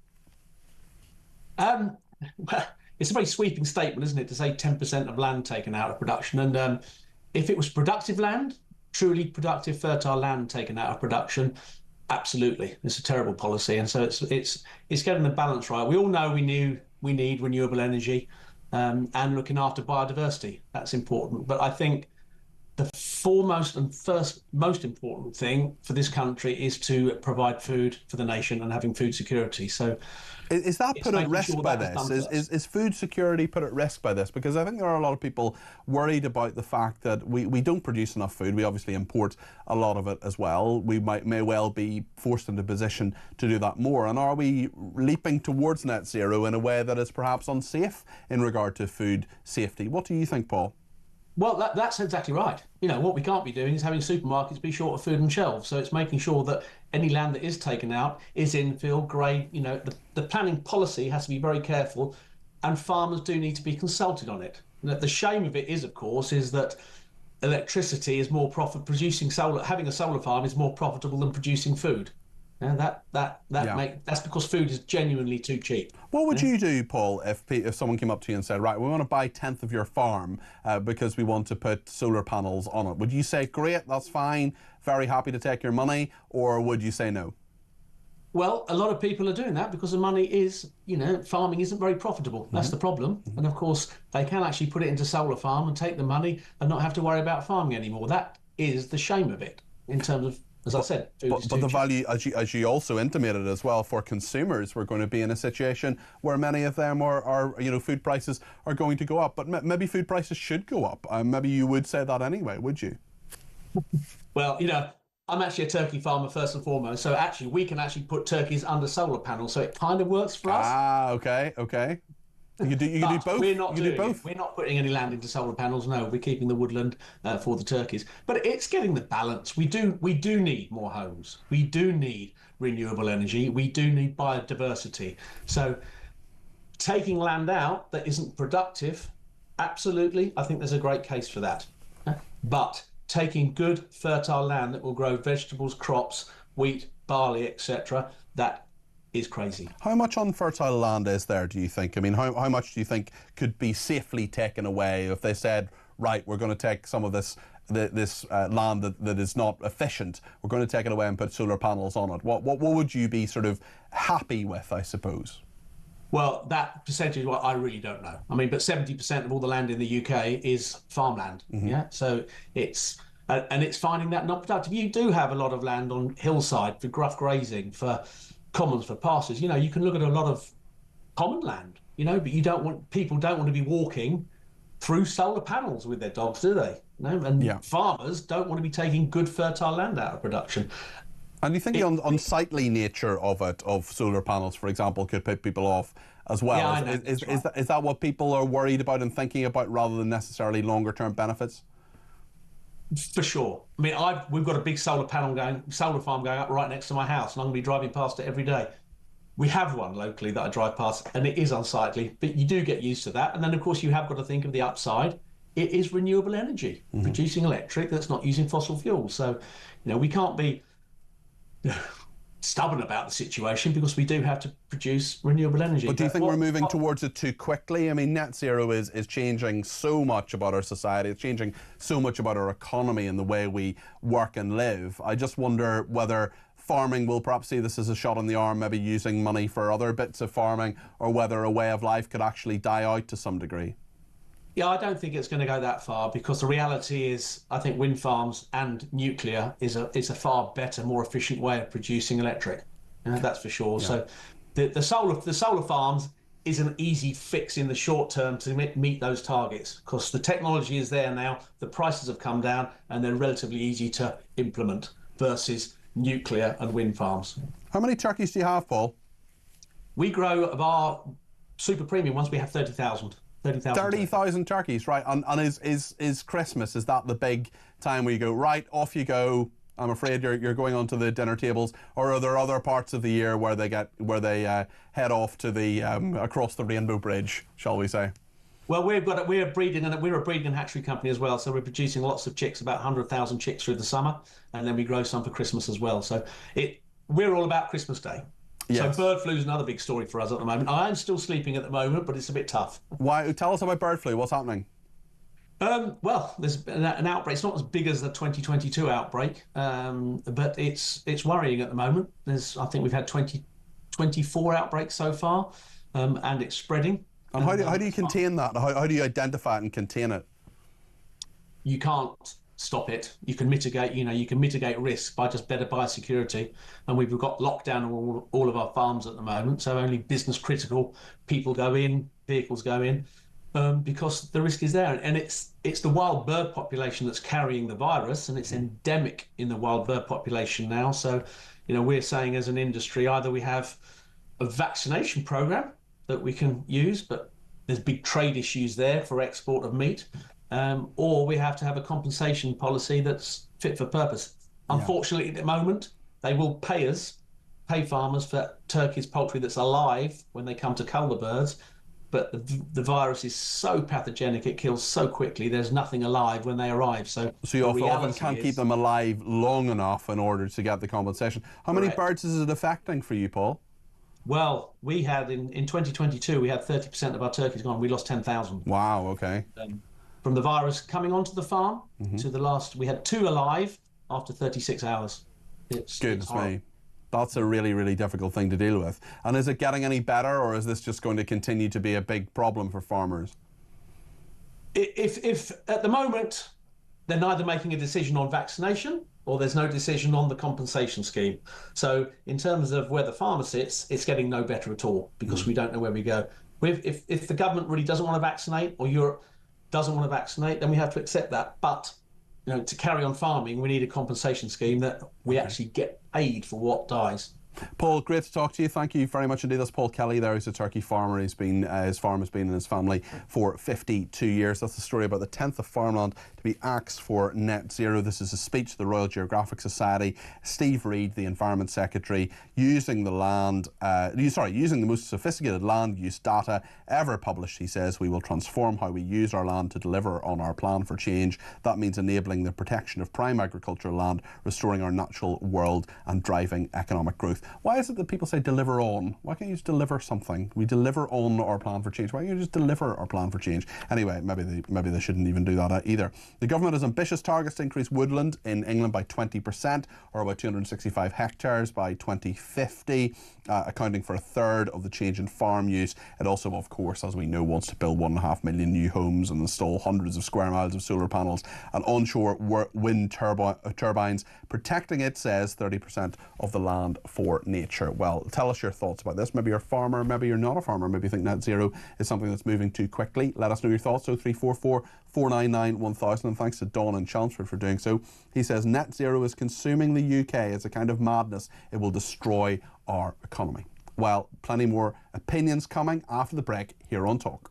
It's a very sweeping statement, isn't it, to say 10% of land taken out of production. And if it was productive land, truly productive, fertile land taken out of production, absolutely, it's a terrible policy. And so it's getting the balance right. We all know we need renewable energy and looking after biodiversity. That's important. But I think the foremost and first most important thing for this country is to provide food for the nation and having food security. So is that put at risk by this? Is food security put at risk by this? Because I think there are a lot of people worried about the fact that we don't produce enough food. We obviously import a lot of it as well. We may well be forced into a position to do that more. And are we leaping towards net zero in a way that is perhaps unsafe in regard to food safety? What do you think, Paul? Well, that's exactly right. You know, what we can't be doing is having supermarkets be short of food on shelves. So it's making sure that any land that is taken out is infill, grade. You know, the planning policy has to be very careful, and farmers do need to be consulted on it. The shame of it is, of course, is that electricity is more having a solar farm is more profitable than producing food. That's because food is genuinely too cheap. What would you do, Paul, if someone came up to you and said, right, we want to buy a tenth of your farm because we want to put solar panels on it? Would you say, great, that's fine, very happy to take your money, or would you say no? Well, a lot of people are doing that because the money is, farming isn't very profitable. That's the problem. And of course, they can actually put it into solar farm and take the money and not have to worry about farming anymore. That is the shame of it in terms of, as I said, but the value, as you also intimated as well, for consumers, we're going to be in a situation where many of them are food prices are going to go up. But maybe food prices should go up. Maybe you would say that anyway, would you? Well, I'm actually a turkey farmer first and foremost, so actually we can actually put turkeys under solar panels, so it kind of works for us. Okay. You do both. We're not doing both. We're not putting any land into solar panels. No, we're keeping the woodland for the turkeys. But it's getting the balance. We do need more homes. We do need renewable energy. We do need biodiversity. So taking land out that isn't productive, absolutely, I think there's a great case for that. But taking good fertile land that will grow vegetables, crops, wheat, barley, etc., that is crazy. How much unfertile land is there, do you think? I mean, how much do you think could be safely taken away if they said, right, we're going to take some of this land that is not efficient, we're going to take it away and put solar panels on it? What would you be sort of happy with, I suppose? Well, that percentage, I really don't know. I mean, but 70% of all the land in the UK is farmland. Yeah, so it's finding that not productive. You do have a lot of land on hillside for gruff grazing, for commons, for pastures. You can look at a lot of common land. But people don't want to be walking through solar panels with their dogs, do they? Farmers don't want to be taking good fertile land out of production. And you think the unsightly nature of solar panels, for example, could put people off as well? Yeah, I know, is that what people are worried about and thinking about rather than necessarily longer term benefits? For sure. I mean, we've got a big solar farm going up right next to my house, and I'm going to be driving past it every day. We have one locally that I drive past, and it is unsightly, but you do get used to that. And then, of course, you have got to think of the upside. It is renewable energy, producing electric that's not using fossil fuels. So, we can't be stubborn about the situation because we do have to produce renewable energy. But do you think we're moving towards it too quickly? I mean, net zero is changing so much about our society. It's changing so much about our economy and the way we work and live. I just wonder whether farming will perhaps see this as a shot in the arm, maybe using money for other bits of farming, or whether a way of life could actually die out to some degree. Yeah, I don't think it's going to go that far because the reality is, I think wind farms and nuclear is a far better, more efficient way of producing electric. That's for sure. Yeah. So the solar farms is an easy fix in the short term to meet those targets, because the technology is there now, the prices have come down, and they're relatively easy to implement versus nuclear and wind farms. How many turkeys do you have, Paul? We grow of our super premium ones, we have 30,000. 30,000 turkeys, right? And is Christmas, is that the big time where you go, right, off you go? I'm afraid you're going onto the dinner tables, or are there other parts of the year where they head off to the across the Rainbow Bridge, shall we say? Well, we're a breeding and hatchery company as well, so we're producing lots of chicks, about 100,000 chicks through the summer, and then we grow some for Christmas as well. So we're all about Christmas Day. Yes. So bird flu is another big story for us at the moment. I am still sleeping at the moment, but it's a bit tough. Why? Tell us about bird flu. What's happening? Well, there's an outbreak. It's not as big as the 2022 outbreak, but it's worrying at the moment. I think we've had 24 outbreaks so far, and it's spreading. And how do you contain that? How do you identify it and contain it? You can't stop it. You can mitigate risk by just better biosecurity. And we've got lockdown on all of our farms at the moment, so only business critical people go in, vehicles go in. Because the risk is there, and it's the wild bird population that's carrying the virus, and it's endemic in the wild bird population now. So, we're saying as an industry, either we have a vaccination program that we can use, but there's big trade issues there for export of meat, or we have to have a compensation policy that's fit for purpose. Yeah. Unfortunately, at the moment, they will pay farmers for turkeys, poultry that's alive when they come to cull the birds. But the virus is so pathogenic, it kills so quickly, there's nothing alive when they arrive. So you often can't keep them alive long enough in order to get the compensation. How many birds is it affecting for you, Paul? Well, we had, in 2022, we had 30% of our turkeys gone. We lost 10,000. Wow, okay. From the virus coming onto the farm to the last, we had 2 alive after 36 hours. Goodness me. That's a really, really difficult thing to deal with. And is it getting any better, or is this just going to continue to be a big problem for farmers? If at the moment they're neither making a decision on vaccination or there's no decision on the compensation scheme. So in terms of where the farmer sits, it's getting no better at all, because we don't know where we go. If the government really doesn't want to vaccinate, or Europe doesn't want to vaccinate, then we have to accept that. But to carry on farming, we need a compensation scheme that we actually get paid for what dies. Paul, great to talk to you. Thank you very much indeed. That's Paul Kelly there. He's a turkey farmer. His farm has been in his family for 52 years. That's the story about the 10th of farmland to be axed for net zero. This is a speech to the Royal Geographic Society. Steve Reid, the Environment Secretary, using the most sophisticated land use data ever published. He says we will transform how we use our land to deliver on our plan for change. That means enabling the protection of prime agricultural land, restoring our natural world, and driving economic growth. Why is it that people say deliver on? Why can't you just deliver something? We deliver on our plan for change. Why can't you just deliver our plan for change? Anyway, maybe they shouldn't even do that either. The government has ambitious targets to increase woodland in England by 20%, or about 265 hectares by 2050, accounting for a third of the change in farm use. It also, of course, as we know, wants to build 1.5 million new homes and install hundreds of square miles of solar panels and onshore wind turbines, protecting, it says, 30% of the land for nature. Well, tell us your thoughts about this. Maybe you're a farmer, maybe you're not a farmer, maybe you think net zero is something that's moving too quickly. Let us know your thoughts. 0344 499 1000, and thanks to Dawn in Chelmsford for doing so. He says net zero is consuming the UK. It's a kind of madness. It will destroy our economy. Well, plenty more opinions coming after the break here on Talk.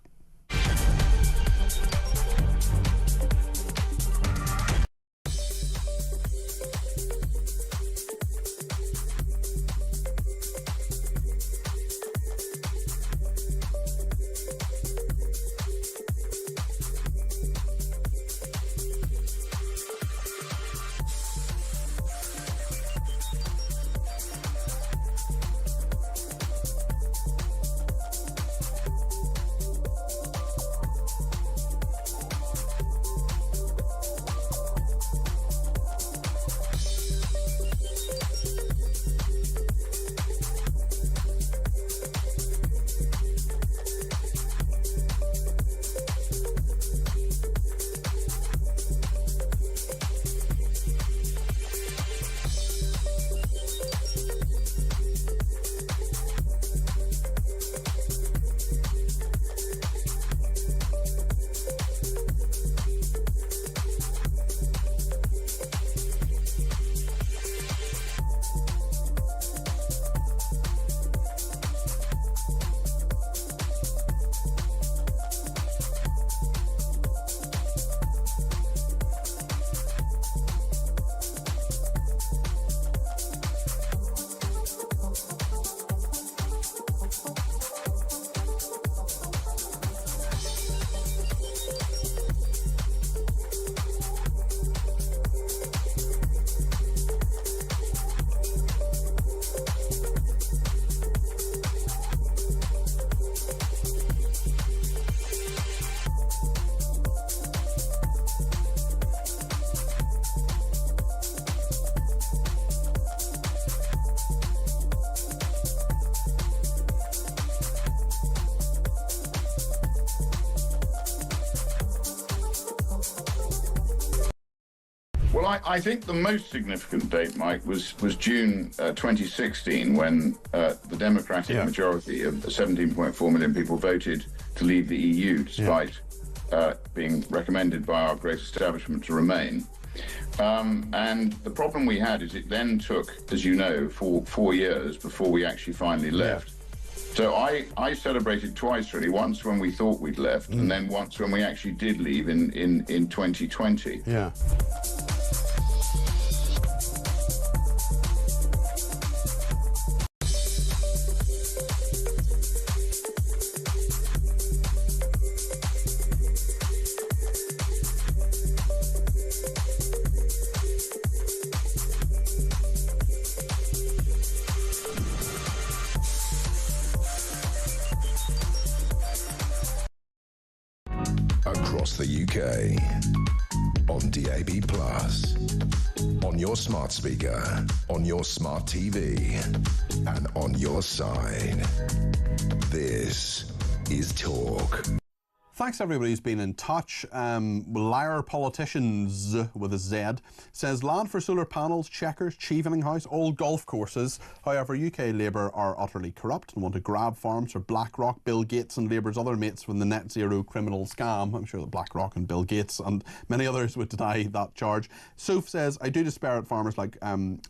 I think the most significant date, Mike, was June 2016, when the Democratic majority of 17.4 million people voted to leave the EU, despite being recommended by our great establishment to remain. And the problem we had is it then took, as you know, 4 years before we actually finally left. So I celebrated twice, really. Once when we thought we'd left, and then once when we actually did leave in 2020. Yeah. Across the UK, on DAB+, on your smart speaker, on your smart TV, and on your side. This is Talk. Thanks everybody who's been in touch. Liar Politicians with a Z says land for solar panels, Chequers, Chevening House, all golf courses. However, UK Labour are utterly corrupt and want to grab farms for BlackRock, Bill Gates and Labour's other mates from the net zero criminal scam. I'm sure that BlackRock and Bill Gates and many others would deny that charge. Soph says, I do despair at farmers like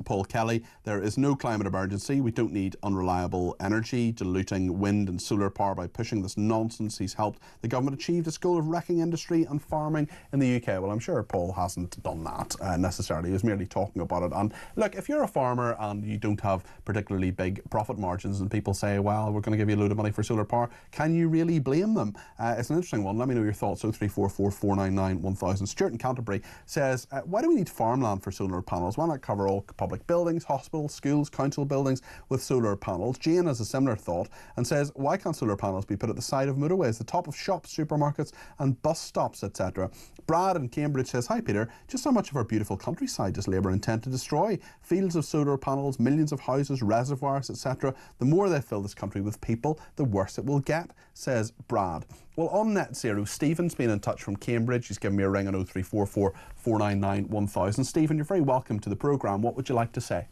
Paul Kelly. There is no climate emergency. We don't need unreliable energy, diluting wind and solar power by pushing this nonsense. He's helped the government achieved a goal of wrecking industry and farming in the UK. Well, I'm sure Paul hasn't done that necessarily. He was merely talking about it. And look, if you're a farmer and you don't have particularly big profit margins and people say, well, we're going to give you a load of money for solar power, can you really blame them? It's an interesting one. Let me know your thoughts. 0344 499 1000. Stuart in Canterbury says, why do we need farmland for solar panels? Why not cover all public buildings, hospitals, schools, council buildings with solar panels? Jane has a similar thought and says, why can't solar panels be put at the side of motorways, the top of shops, supermarkets and bus stops, etc. Brad in Cambridge says, hi Peter, just how much of our beautiful countryside does Labour intend to destroy? Fields of solar panels, millions of houses, reservoirs, etc. The more they fill this country with people, the worse it will get, says Brad. Well, on net zero, Stephen's been in touch from Cambridge. He's given me a ring on 0344 499 1000. Stephen, you're very welcome to the programme. What would you like to say?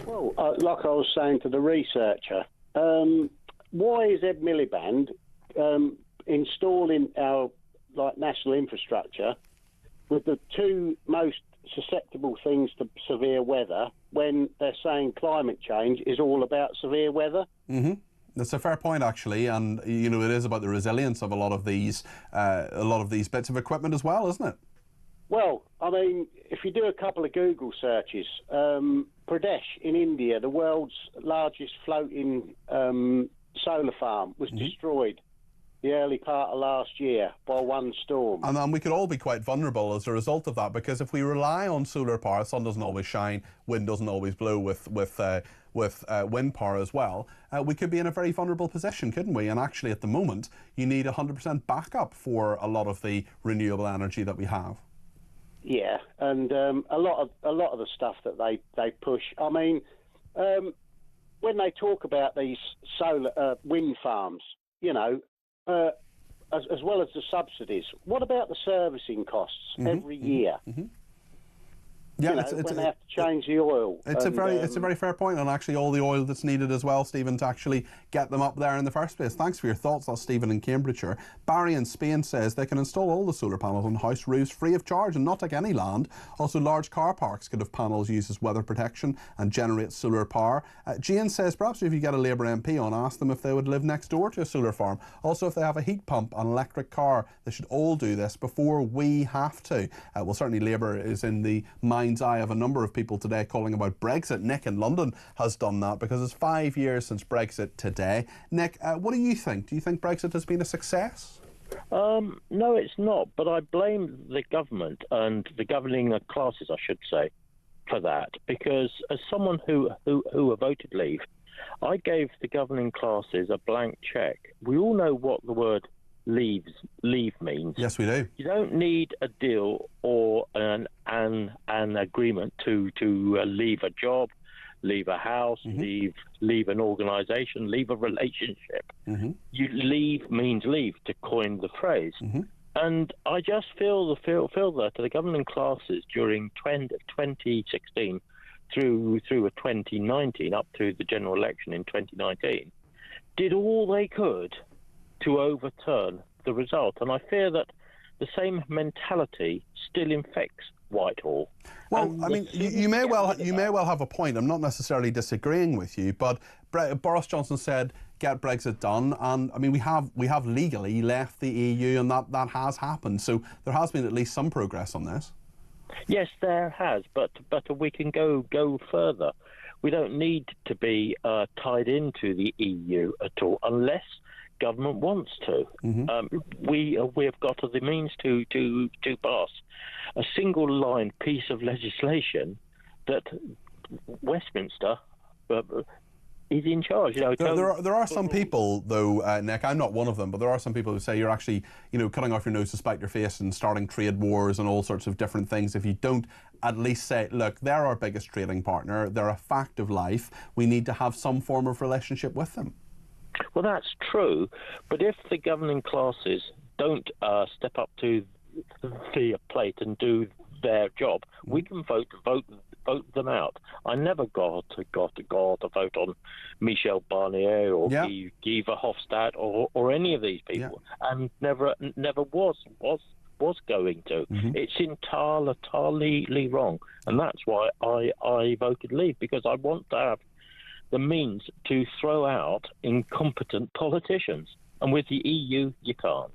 Well, like I was saying to the researcher, why is Ed Miliband installing our national infrastructure with the two most susceptible things to severe weather when they're saying climate change is all about severe weather? Mm-hmm. That's a fair point, actually, and you know it is about the resilience of a lot of these bits of equipment as well, isn't it? Well, I mean, if you do a couple of Google searches, Pradesh in India, the world's largest floating solar farm, was destroyed the early part of last year by one storm. And then we could all be quite vulnerable as a result of that, because if we rely on solar power, sun doesn't always shine, wind doesn't always blow with wind power as well, we could be in a very vulnerable position, couldn't we? And actually at the moment, you need 100% backup for a lot of the renewable energy that we have. Yeah, and a lot of the stuff that they push. I mean, when they talk about these solar wind farms, you know, as well as the subsidies, what about the servicing costs every year? Mm-hmm. Yeah, when they have to change the oil. It's a very fair point, and actually all the oil that's needed as well, Stephen, to actually get them up there in the first place. Thanks for your thoughts. That's Stephen in Cambridgeshire. Barry in Spain says they can install all the solar panels on house roofs free of charge and not take any land. Also, large car parks could have panels used as weather protection and generate solar power. Jane says perhaps if you get a Labour MP on, ask them if they would live next door to a solar farm. Also, if they have a heat pump and electric car, they should all do this before we have to. Well, certainly Labour is in the mind's eye of a number of people today calling about Brexit. Nick in London has done that because it's 5 years since Brexit today. Nick, what do you think? Do you think Brexit has been a success? No, it's not, but I blame the government and the governing classes, I should say, for that, because as someone who voted leave, I gave the governing classes a blank check. We all know what the word leave means. Yes, we do. You don't need a deal or an agreement to leave a job, leave a house, leave an organisation, leave a relationship. You leave means leave, to coin the phrase. And I just feel that the governing classes during 2016 through 2019, up to the general election in 2019, did all they could to overturn the result. And I fear that the same mentality still infects Whitehall. Well, I mean, you may well have a point. I'm not necessarily disagreeing with you, but Boris Johnson said get Brexit done, and I mean we have legally left the EU, and that has happened. So there has been at least some progress on this. Yes, there has, but we can go further. We don't need to be tied into the EU at all, unless government wants to. We have got the means to pass a single line piece of legislation that Westminster is in charge. You know, there are some people, though, Nick, I'm not one of them, but there are some people who say you're actually, cutting off your nose to spite your face and starting trade wars and all sorts of different things if you don't at least say, look, they're our biggest trading partner, they're a fact of life, we need to have some form of relationship with them. Well, that's true, but if the governing classes don't step up to the plate and do their job, we can vote them out. I never got a vote on Michel Barnier or Guy Verhofstadt or any of these people, and never was going to. It's entirely wrong, and that's why I voted Leave, because I want to have the means to throw out incompetent politicians, and with the EU you can't.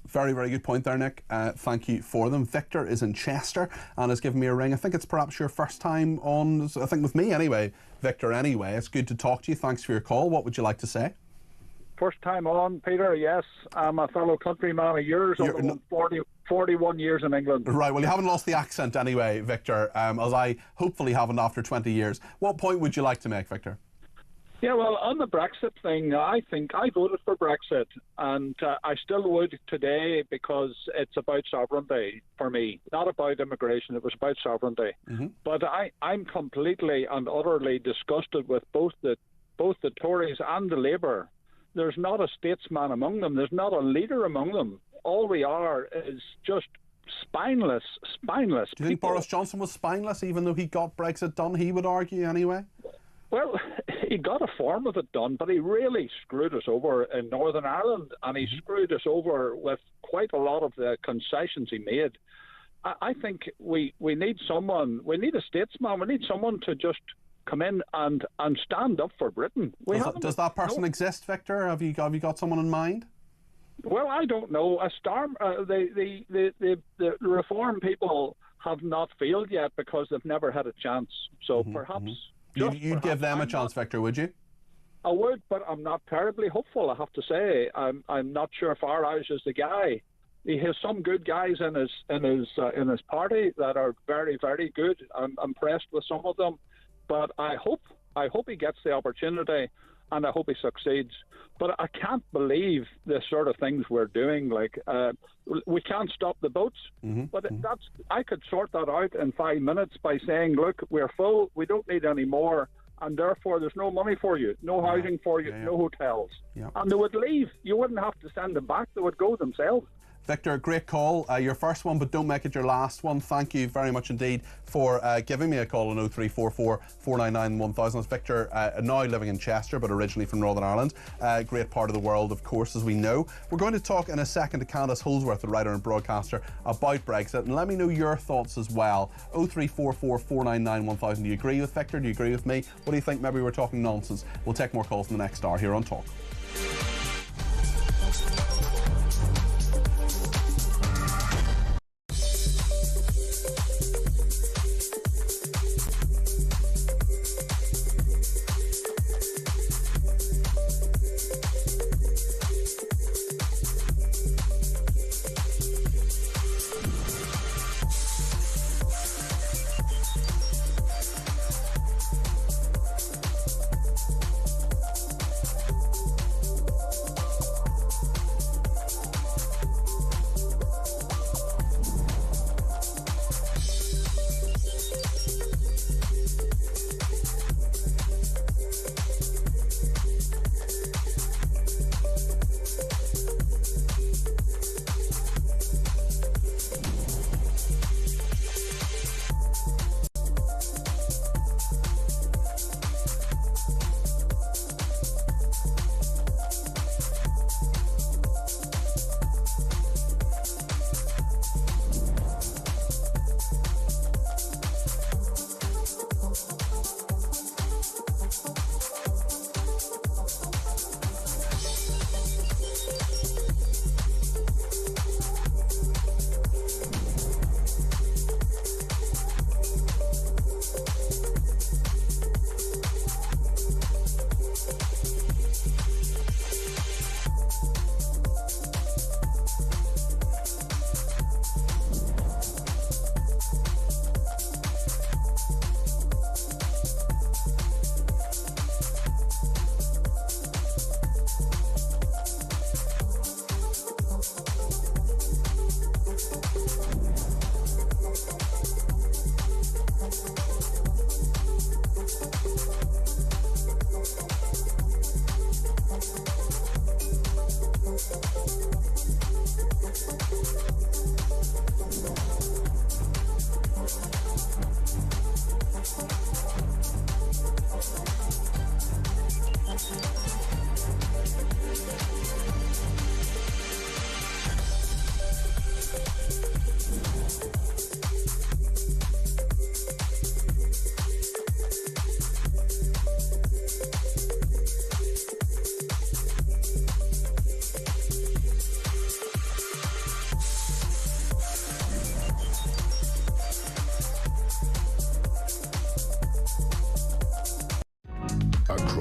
Very, very good point there, Nick. Thank you for them. Victor is in Chester and has given me a ring. I think it's perhaps your first time on, I think with me anyway, Victor, anyway. It's good to talk to you. Thanks for your call. What would you like to say? First time on, Peter, yes. I'm a fellow countryman of yours. I'm 41 years in England. Right, well, you haven't lost the accent anyway, Victor, as I hopefully haven't after 20 years. What point would you like to make, Victor? Yeah, well, on the Brexit thing, I think I voted for Brexit, and I still would today, because it's about sovereignty for me, not about immigration. It was about sovereignty. But I'm completely and utterly disgusted with both the Tories and the Labour. There's not a statesman among them. There's not a leader among them. All we are is just spineless Do you think people. Boris Johnson was spineless, even though he got Brexit done, he would argue anyway? Well, he got a form of it done, but he really screwed us over in Northern Ireland, and he screwed us over with quite a lot of the concessions he made. I think we need someone, we need a statesman, we need someone to just come in and stand up for Britain. Does that person exist, Victor? Have you got someone in mind? Well, I don't know. The Reform people have not failed yet because they've never had a chance. So perhaps... You'd give them a chance, Victor, would you? I would, but I'm not terribly hopeful, I have to say. I'm not sure Farage is the guy. He has some good guys in his party that are very, very good. I'm impressed with some of them, but I hope he gets the opportunity, and I hope he succeeds. But I can't believe the sort of things we're doing. Like we can't stop the boats, but I could sort that out in 5 minutes by saying, look, we're full, we don't need any more, and therefore there's no money for you, no housing for you, no hotels. And they would leave. You wouldn't have to send them back. They would go themselves. Victor, great call. Your first one, but don't make it your last one. Thank you very much indeed for giving me a call on 0344 499 1000. It's Victor, now living in Chester, but originally from Northern Ireland. Great part of the world, of course, as we know. We're going to talk in a second to Candace Holsworth, the writer and broadcaster, about Brexit. And let me know your thoughts as well. 0344 499 1000. Do you agree with Victor? Do you agree with me? What do you think? Maybe we're talking nonsense. We'll take more calls in the next hour here on Talk.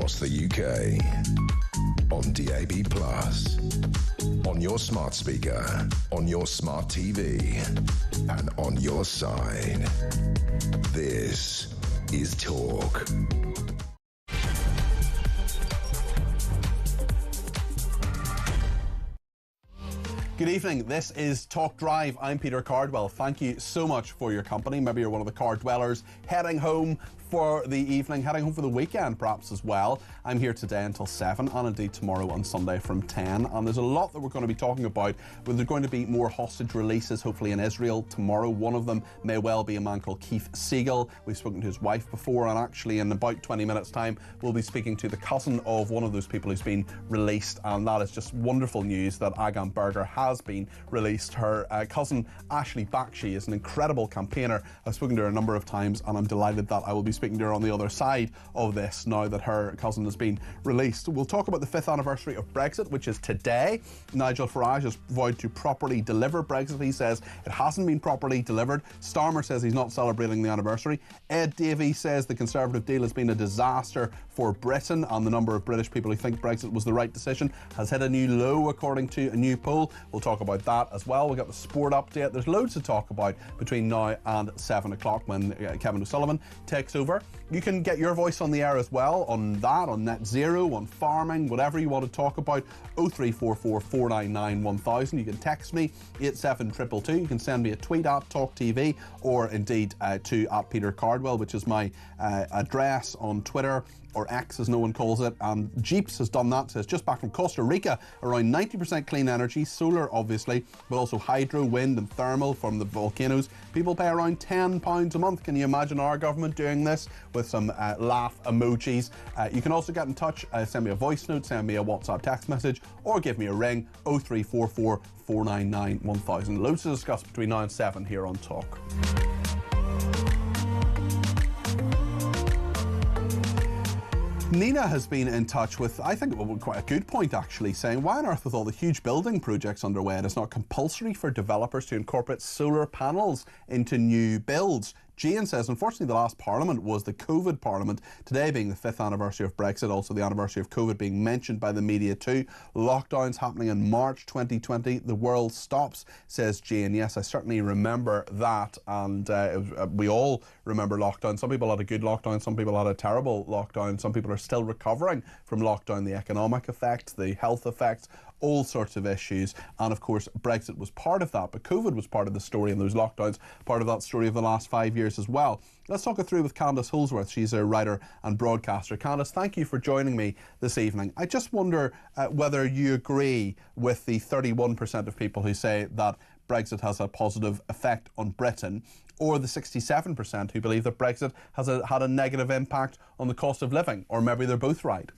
across the UK. On DAB+, on your smart speaker, on your smart TV, and on your side. This is Talk. Good evening, this is Talk Drive. I'm Peter Cardwell. Thank you so much for your company. Maybe you're one of the car dwellers heading home for the evening, heading home for the weekend perhaps as well. I'm here today until 7 and indeed tomorrow on Sunday from 10, and there's a lot that we're going to be talking about. There's going to be more hostage releases hopefully in Israel tomorrow. One of them may well be a man called Keith Siegel. We've spoken to his wife before, and actually in about 20 minutes time we'll be speaking to the cousin of one of those people who's been released, and that is just wonderful news that Agam Berger has been released. Her cousin Ashley Baki is an incredible campaigner. I've spoken to her a number of times and I'm delighted that I will be speaking to her on the other side of this now that her cousin has been released. We'll talk about the 5th anniversary of Brexit, which is today. Nigel Farage has vowed to properly deliver Brexit. He says it hasn't been properly delivered. Starmer says he's not celebrating the anniversary. Ed Davey says the Conservative deal has been a disaster for Britain, and the number of British people who think Brexit was the right decision has hit a new low according to a new poll. We'll talk about that as well. We'll get the sport update. There's loads to talk about between now and 7 o'clock when Kevin O'Sullivan takes over. You can get your voice on the air as well on that, on net zero, on farming, whatever you want to talk about. 0344 499 1000. You can text me 87222. You can send me a tweet at talkTV, or indeed to at Peter Cardwell, which is my address on Twitter, or X as no one calls it. And Jeeps has done that, says just back from Costa Rica, around 90% clean energy, solar obviously, but also hydro, wind and thermal from the volcanoes. People pay around £10 a month. Can you imagine our government doing this with some laugh emojis? You can also get in touch, send me a voice note, send me a WhatsApp text message, or give me a ring, 0344 499 1000. Loads to discuss between now and 7 here on Talk. Nina has been in touch with, I think, quite a good point actually, saying why on earth with all the huge building projects underway it's not compulsory for developers to incorporate solar panels into new builds. Jane says, unfortunately, the last Parliament was the COVID Parliament. Today being the 5th anniversary of Brexit, also the anniversary of COVID being mentioned by the media too. Lockdowns happening in March 2020. The world stops, says Jane. Yes, I certainly remember that, and we all remember lockdown. Some people had a good lockdown, some people had a terrible lockdown, some people are still recovering from lockdown, the economic effects, the health effects, all sorts of issues, and of course Brexit was part of that, but COVID was part of the story, and those lockdowns part of that story of the last 5 years as well. Let's talk it through with Candice Holsworth. She's a writer and broadcaster. Candice, thank you for joining me this evening. I just wonder whether you agree with the 31% of people who say that Brexit has a positive effect on Britain, or the 67% who believe that Brexit has had a negative impact on the cost of living, or maybe they're both right.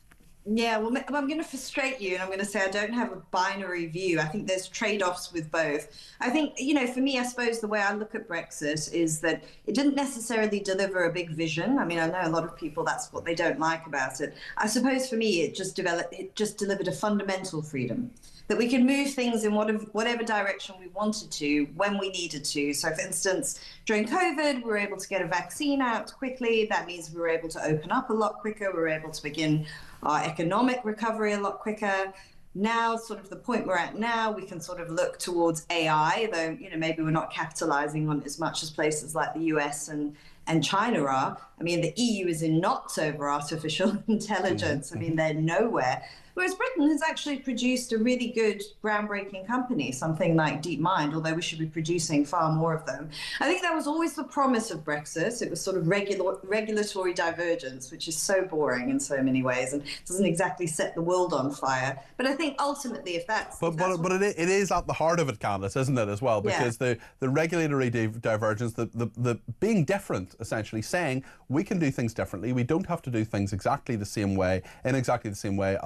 Yeah, well, I'm going to frustrate you, and I'm going to say I don't have a binary view. I think there's trade-offs with both. I think, for me, I suppose the way I look at Brexit is that it didn't necessarily deliver a big vision. I mean, I know a lot of people, that's what they don't like about it. I suppose for me, it just delivered a fundamental freedom, that we can move things in whatever direction we wanted to, when we needed to. So, for instance, during COVID, we were able to get a vaccine out quickly. That means we were able to open up a lot quicker. We were able to begin our economic recovery a lot quicker. Now, sort of the point we're at now, we can sort of look towards AI, though, maybe we're not capitalizing on it as much as places like the US and China are. I mean, the EU is in knots over artificial intelligence. I mean, they're nowhere. Whereas Britain has actually produced a really good, groundbreaking company, something like DeepMind, although we should be producing far more of them. I think that was always the promise of Brexit. It was sort of regulatory divergence, which is so boring in so many ways and doesn't exactly set the world on fire. But I think ultimately, if that's... But it is at the heart of it, Candice, isn't it, as well? Because the regulatory divergence, the being different, essentially, saying we can do things differently. We don't have to do things exactly the same way, in exactly the same way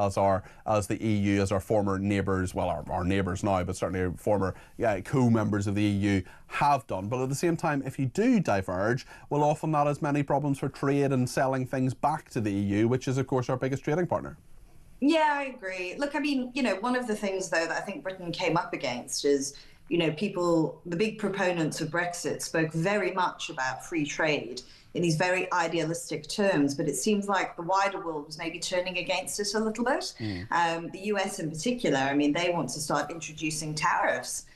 as the EU, as our former neighbours, well, our neighbours now, but certainly former co-members of the EU have done. But at the same time, if you do diverge, well, often that has many problems for trade and selling things back to the EU, which is, of course, our biggest trading partner. Yeah, I agree. Look, I mean, one of the things, though, that I think Britain came up against is, the big proponents of Brexit spoke very much about free trade in these very idealistic terms, but it seems like the wider world was maybe turning against it a little bit. The US in particular, I mean, they want to start introducing tariffs.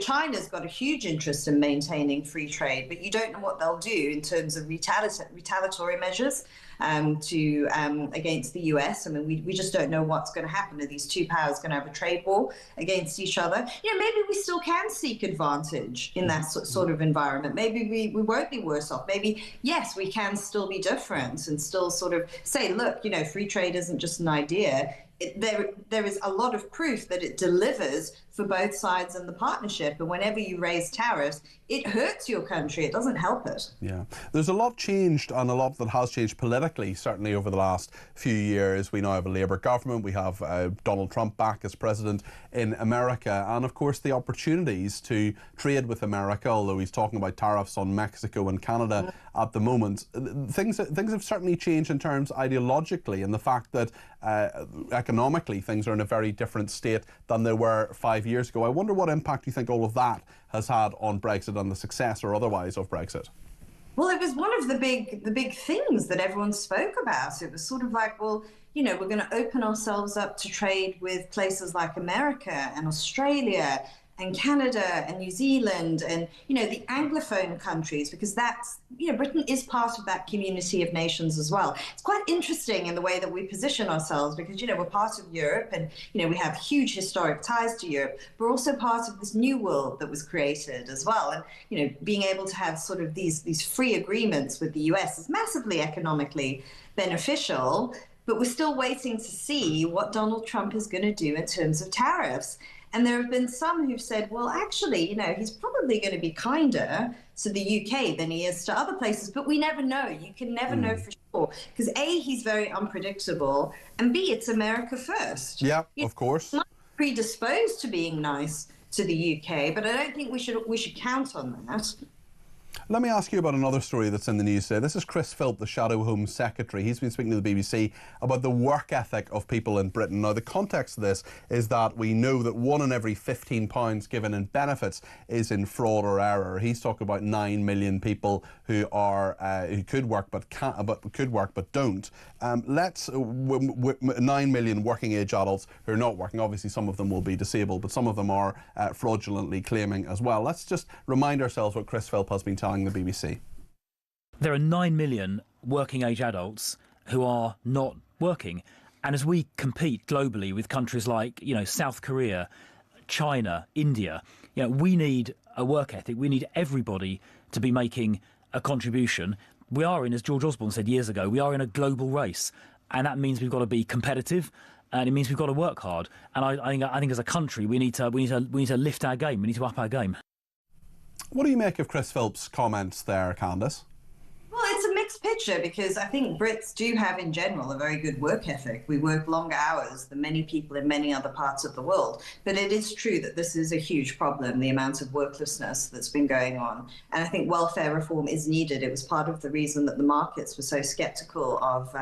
China's got a huge interest in maintaining free trade, but you don't know what they'll do in terms of retaliatory measures against the US. I mean, we just don't know what's going to happen. Are these two powers going to have a trade war against each other? Maybe we still can seek advantage in that sort of environment. Maybe we won't be worse off. Maybe, yes, we can still be different and still sort of say, look, free trade isn't just an idea. There is a lot of proof that it delivers for both sides in the partnership. And whenever you raise tariffs, it hurts your country. It doesn't help it. Yeah. There's a lot changed, and a lot that has changed politically, certainly over the last few years. We now have a Labour government. We have Donald Trump back as president in America. And, of course, the opportunities to trade with America, although he's talking about tariffs on Mexico and Canada at the moment. Things have certainly changed in terms ideologically, and the fact that economically things are in a very different state than they were 5 years ago. I wonder what impact you think all of that has had on Brexit and the success or otherwise of Brexit. Well, it was one of the big things that everyone spoke about. It was sort of like, well, we're going to open ourselves up to trade with places like America and Australia and Canada and New Zealand and, the Anglophone countries, because that's, Britain is part of that community of nations as well. It's quite interesting in the way that we position ourselves because, we're part of Europe and, we have huge historic ties to Europe. We're also part of this new world that was created as well. And, being able to have sort of these free agreements with the US is massively economically beneficial, but we're still waiting to see what Donald Trump is going to do in terms of tariffs. And there have been some who've said, well, actually, he's probably going to be kinder to the UK than he is to other places. But we never know. You can never know for sure. Because A, he's very unpredictable. And B, it's America first. Yeah, of course. Not predisposed to being nice to the UK, but I don't think we should count on that. Let me ask you about another story that's in the news today. This is Chris Philp, the Shadow Home Secretary. He's been speaking to the BBC about the work ethic of people in Britain. Now, the context of this is that we know that 1 in every 15 pounds given in benefits is in fraud or error. He's talking about 9 million people who could work but don't. 9 million working age adults who are not working. Obviously, some of them will be disabled, but some of them are fraudulently claiming as well. Let's just remind ourselves what Chris Philp has been telling the BBC. There are 9 million working age adults who are not working. And as we compete globally with countries like, South Korea, China, India, we need a work ethic. We need everybody to be making a contribution. We are in, as George Osborne said years ago, we are in a global race. And that means we've got to be competitive. And it means we've got to work hard. And I think as a country, we need to lift our game. We need to up our game. What do you make of Chris Philp's comments there, Candice? Well, it's a mixed picture because I think Brits do have in general a very good work ethic. We work longer hours than many people in many other parts of the world. But it is true that this is a huge problem, the amount of worklessness that's been going on. And I think welfare reform is needed. It was part of the reason that the markets were so sceptical of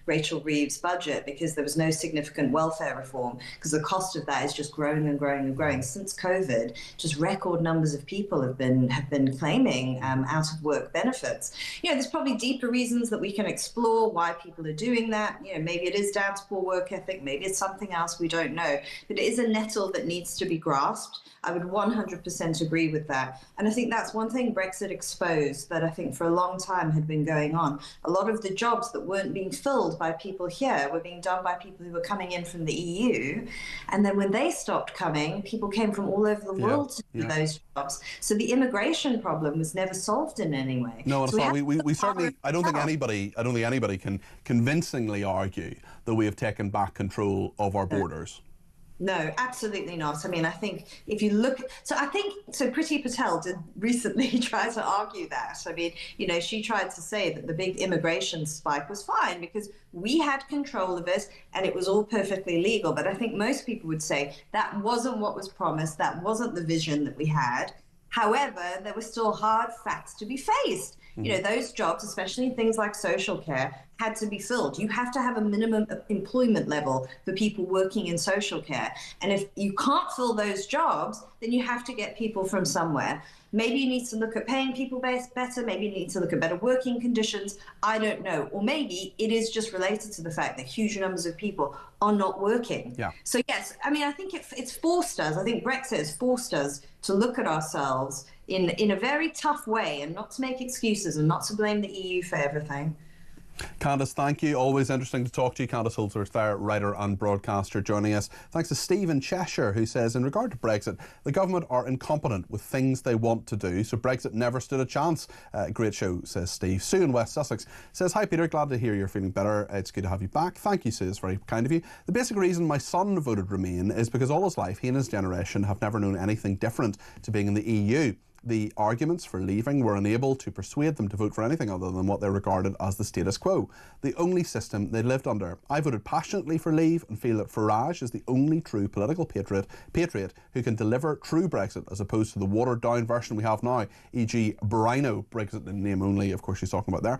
Rachel Reeves' budget, because there was no significant welfare reform, because the cost of that is just growing and growing and growing. Since COVID, just record numbers of people have been claiming out of work benefits. There's probably deeper reasons that we can explore why people are doing that. Maybe it is down to poor work ethic, maybe it's something else, we don't know. But it is a nettle that needs to be grasped. I would 100% agree with that. And I think that's one thing Brexit exposed that I think for a long time had been going on. A lot of the jobs that weren't being filled by people here were being done by people who were coming in from the EU. And then when they stopped coming, people came from all over the world to do those jobs. So the immigration problem was never solved in any way. No, so it's not. We certainly, I don't think anybody can convincingly argue that we have taken back control of our borders. No, absolutely not. I mean, I think if you look, so Priti Patel did recently try to argue that. I mean, she tried to say that the big immigration spike was fine because we had control of it and it was all perfectly legal. But I think most people would say that wasn't what was promised. That wasn't the vision that we had. However, there were still hard facts to be faced. You know, those jobs, especially in things like social care, had to be filled. You have to have a minimum employment level for people working in social care. And if you can't fill those jobs, then you have to get people from somewhere. Maybe you need to look at paying people better. Maybe you need to look at better working conditions. I don't know. Or maybe it is just related to the fact that huge numbers of people are not working. Yeah. So, yes, I mean, I think it's forced us. I think Brexit has forced us to look at ourselves in a very tough way and not to make excuses and not to blame the EU for everything. Candice, thank you. Always interesting to talk to you. Candice Holdsworth there, writer and broadcaster, joining us. Thanks to Steve in Cheshire, who says, in regard to Brexit, the government are incompetent with things they want to do, so Brexit never stood a chance. Great show, says Steve. Sue in West Sussex says, hi Peter, glad to hear you're feeling better. It's good to have you back. Thank you, Sue. It's very kind of you. The basic reason my son voted Remain is because all his life he and his generation have never known anything different to being in the EU. The arguments for leaving were unable to persuade them to vote for anything other than what they regarded as the status quo, the only system they lived under. I voted passionately for Leave and feel that Farage is the only true political patriot who can deliver true Brexit as opposed to the watered down version we have now, e.g. Brino, Brexit in name only, of course she's talking about there.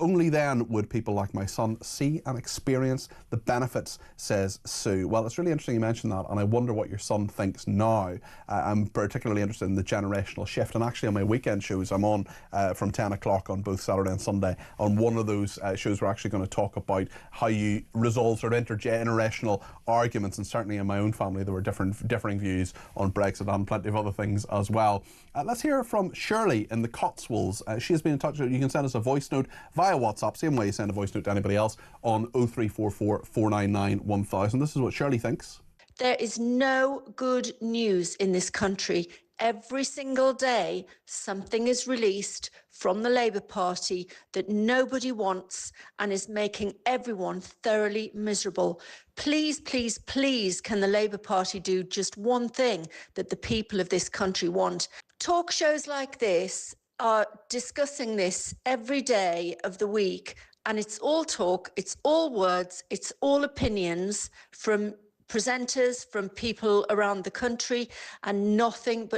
Only then would people like my son see and experience the benefits, says Sue. Well, it's really interesting you mentioned that, and I wonder what your son thinks now. I'm particularly interested in the generational shift. And actually on my weekend shows I'm on from 10 o'clock on both Saturday and Sunday. On one of those shows we're actually going to talk about how you resolve sort of intergenerational arguments, and certainly in my own family there were differing views on Brexit and plenty of other things as well. Let's hear from Shirley in the Cotswolds. She has been in touch. You can send us a voice note via WhatsApp, same way you send a voice note to anybody else, on 0344 499 1000. This is what Shirley thinks. There is no good news in this country. Every single day, something is released from the Labour Party that nobody wants and is making everyone thoroughly miserable. Please, please, please, can the Labour Party do just one thing that the people of this country want? Talk shows like this are discussing this every day of the week, and it's all talk, it's all words, it's all opinions from presenters, from people around the country, and nothing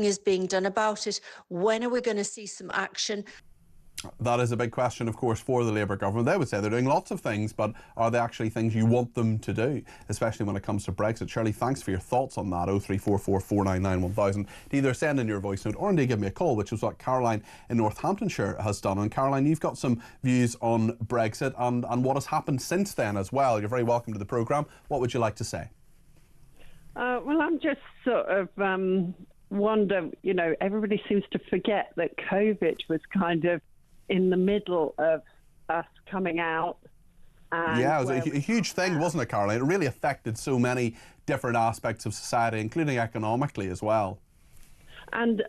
is being done about it. When are we going to see some action? That is a big question, of course, for the Labour government. They would say they're doing lots of things, but are they actually things you want them to do, especially when it comes to Brexit? Shirley, thanks for your thoughts on that. 0344 499 1000. To either send in your voice note or indeed give me a call, which is what Caroline in Northamptonshire has done. And Caroline, you've got some views on Brexit and what has happened since then as well. You're very welcome to the programme. What would you like to say? Well, I'm just sort of wonder, everybody seems to forget that COVID was kind of in the middle of us coming out. And yeah, it was a huge thing, wasn't it, Caroline? It really affected so many different aspects of society, including economically as well. And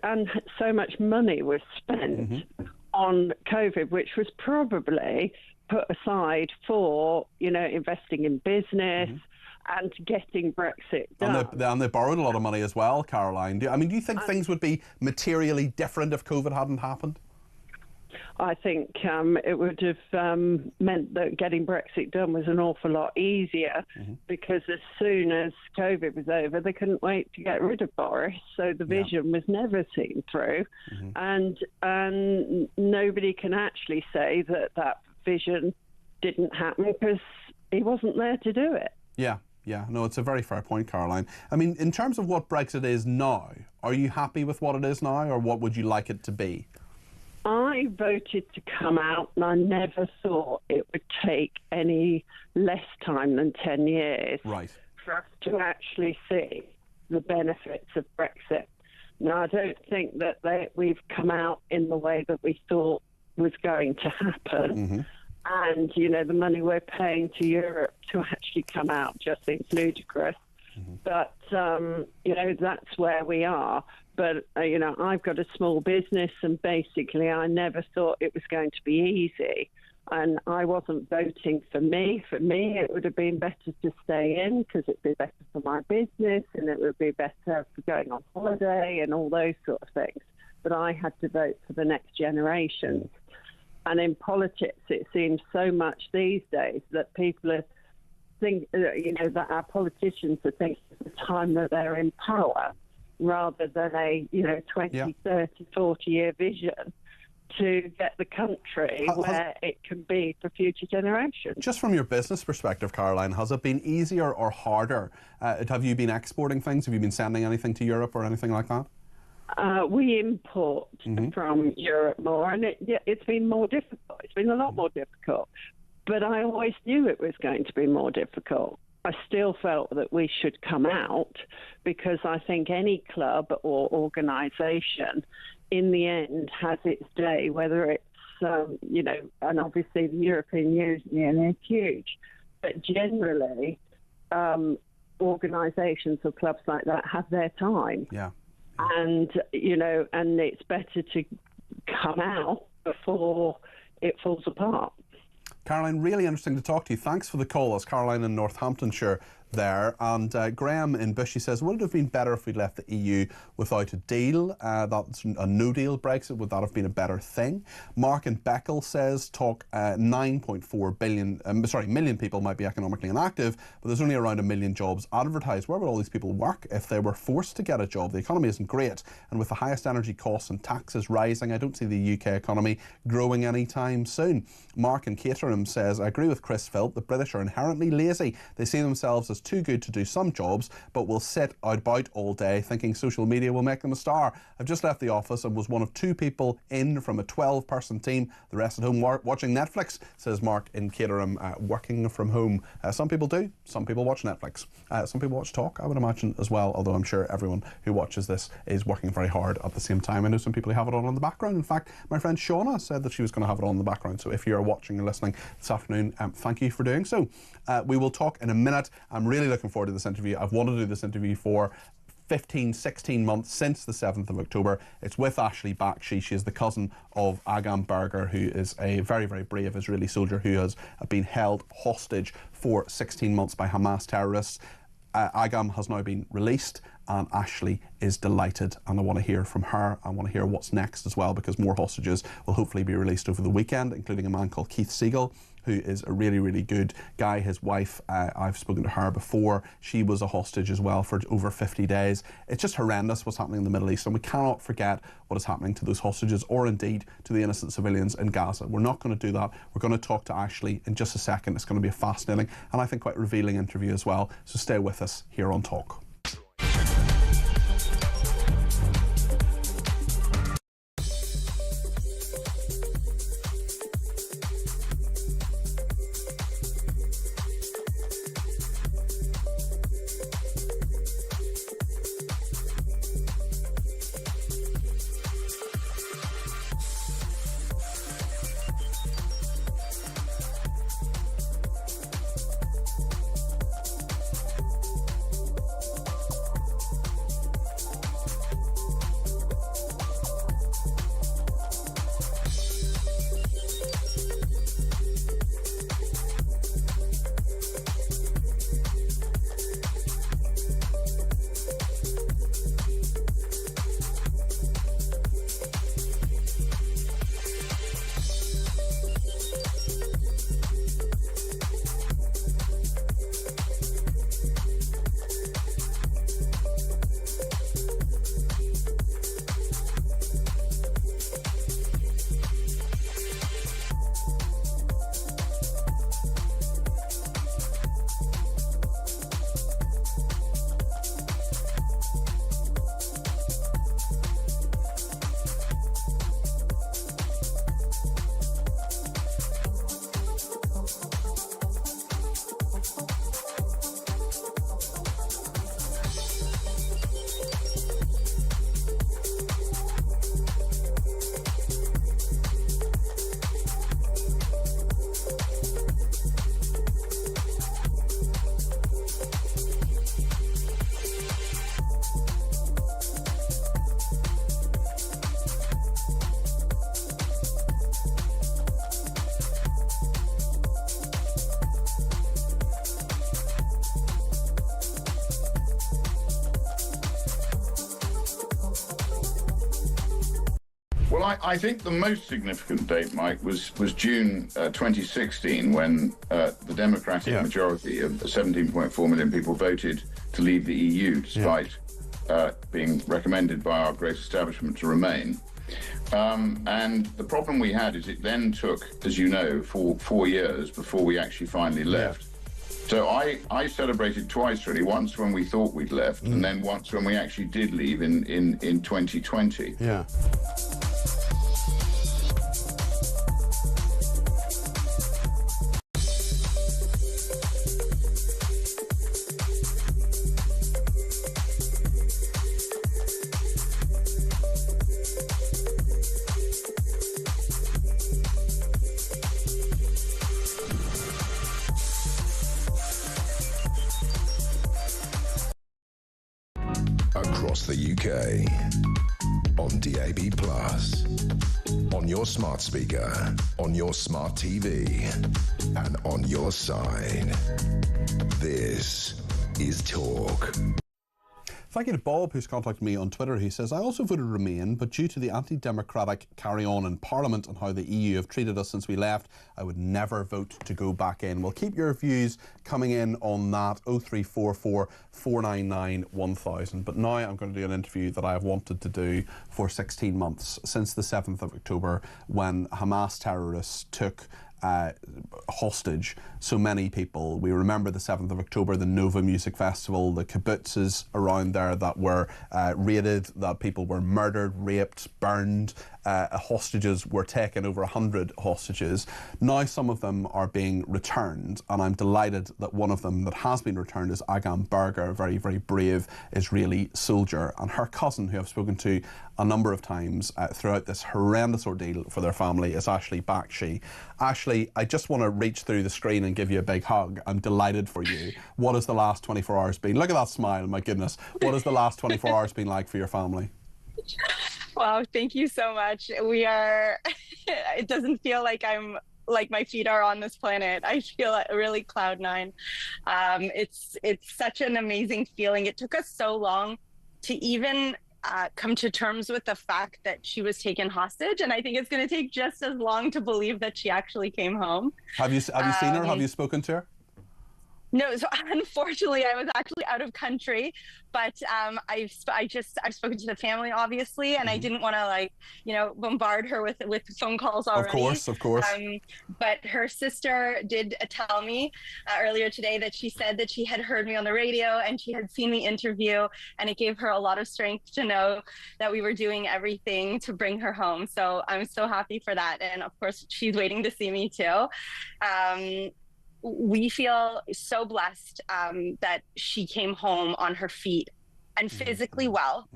so much money was spent on COVID, which was probably put aside for, investing in business and getting Brexit done. And they borrowed a lot of money as well, Caroline. Do you think things would be materially different if COVID hadn't happened? I think it would have meant that getting Brexit done was an awful lot easier because as soon as COVID was over, they couldn't wait to get rid of Boris. So the vision was never seen through. And nobody can actually say that vision didn't happen because he wasn't there to do it. Yeah, no, it's a very fair point, Caroline. In terms of what Brexit is now, are you happy with what it is now, or what would you like it to be? I voted to come out, and I never thought it would take any less time than 10 years for us to actually see the benefits of Brexit. Now, I don't think that we've come out in the way that we thought was going to happen. And, the money we're paying to Europe to actually come out just seems ludicrous. But, that's where we are. But, I've got a small business, and basically I never thought it was going to be easy. And I wasn't voting for me. For me, it would have been better to stay in because it would be better for my business and it would be better for going on holiday and all those sort of things. But I had to vote for the next generation. And in politics, it seems so much these days that people are that our politicians are thinking at the time that they're in power rather than a 20, 30, 40-year vision to get the country where it can be for future generations. Just from your business perspective, Caroline, has it been easier or harder? Have you been exporting things? Have you been sending anything to Europe or anything like that? We import from Europe more, and it's been more difficult. It's been a lot more difficult. But I always knew it was going to be more difficult. I still felt that we should come out, because I think any club or organisation in the end has its day, whether it's, and obviously the European Union is huge. But generally, organisations or clubs like that have their time. Yeah. And, and it's better to come out before it falls apart. Caroline, really interesting to talk to you. Thanks for the call. That's Caroline in Northamptonshire there. And Graham in Bushy says, would it have been better if we'd left the EU without a deal? That's a no-deal Brexit. Would that have been a better thing? Mark in Beckel says, 9.4 million people might be economically inactive, but there's only around 1 million jobs advertised. Where would all these people work if they were forced to get a job? The economy isn't great, and with the highest energy costs and taxes rising, I don't see the UK economy growing anytime soon. Mark in Caterham says, I agree with Chris Philp, the British are inherently lazy. They see themselves as too good to do some jobs, but will sit about all day thinking social media will make them a star. I've just left the office and was one of 2 people in from a 12-person team, the rest at home watching Netflix, says Mark in Caterham, working from home. Some people do, some people watch Netflix. Some people watch Talk, I would imagine, as well, although I'm sure everyone who watches this is working very hard at the same time. I know some people who have it on in the background. In fact, my friend Shauna said that she was going to have it on in the background, so if you're watching or listening this afternoon, thank you for doing so. We will talk in a minute. I'm really looking forward to this interview. I've wanted to do this interview for 15, 16 months, since the 7th of October. It's with Ashley Baki. She is the cousin of Agam Berger, who is a very, very brave Israeli soldier who has been held hostage for 16 months by Hamas terrorists. Agam has now been released, and Ashley is delighted, and I want to hear from her. I want to hear what's next as well, because more hostages will hopefully be released over the weekend, including a man called Keith Siegel, who is a really, really good guy. His wife, I've spoken to her before. She was a hostage as well for over 50 days. It's just horrendous what's happening in the Middle East, and we cannot forget what is happening to those hostages, or indeed to the innocent civilians in Gaza. We're not going to do that. We're going to talk to Ashley in just a second. It's going to be a fascinating and I think quite revealing interview as well. So stay with us here on Talk. Well, I think the most significant date, Mike, was June 2016, when the Democratic majority of 17.4 million people voted to leave the EU, despite being recommended by our great establishment to remain. And the problem we had is it then took, as you know, 4 years before we actually finally left. So I celebrated twice, really. Once when we thought we'd left, and then once when we actually did leave in 2020. Yeah. Across the UK, on DAB+, on your smart speaker, on your smart TV, and on your side. This is Talk. Thank you to Bob, who's contacted me on Twitter. He says, I also voted Remain, but due to the anti-democratic carry-on in Parliament and how the EU have treated us since we left, I would never vote to go back in. We'll keep your views coming in on that, 0344 499 1000. But now I'm going to do an interview that I have wanted to do for 16 months, since the 7th of October, when Hamas terrorists took hostage so many people. We remember the 7th of October, the Nova Music Festival, the kibbutzes around there that were raided, that people were murdered, raped, burned. Hostages were taken, over 100 hostages. Now some of them are being returned, and I'm delighted that one of them that has been returned is Agam Berger, a very, very brave Israeli soldier, and her cousin, who I've spoken to a number of times throughout this horrendous ordeal for their family, is Ashley Baki. Ashley, I just want to reach through the screen and give you a big hug. I'm delighted for you. What has the last 24 hours been? Look at that smile, my goodness. What has the last 24 hours been like for your family? Wow, thank you so much. We are, it doesn't feel like my feet are on this planet. I feel really cloud nine. It's such an amazing feeling. It took us so long to even come to terms with the fact that she was taken hostage, and I think it's going to take just as long to believe that she actually came home. Have you seen her? Have you spoken to her? No, so unfortunately I was actually out of country, but I've spoken to the family, obviously, and I didn't want to bombard her with phone calls already. Of course. But her sister did tell me earlier today that she said that she had heard me on the radio and she had seen the interview, and it gave her a lot of strength to know that we were doing everything to bring her home. So I'm so happy for that, and of course she's waiting to see me too. We feel so blessed that she came home on her feet and physically well.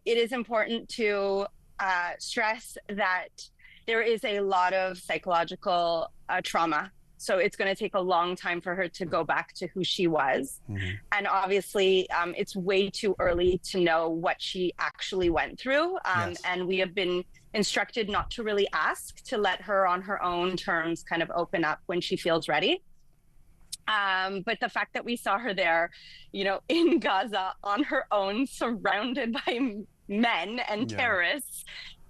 It is important to stress that there is a lot of psychological trauma. So it's going to take a long time for her to go back to who she was. And obviously, it's way too early to know what she actually went through. And we have been instructed not to really ask, to let her on her own terms kind of open up when she feels ready. But the fact that we saw her there, in Gaza on her own, surrounded by men and terrorists,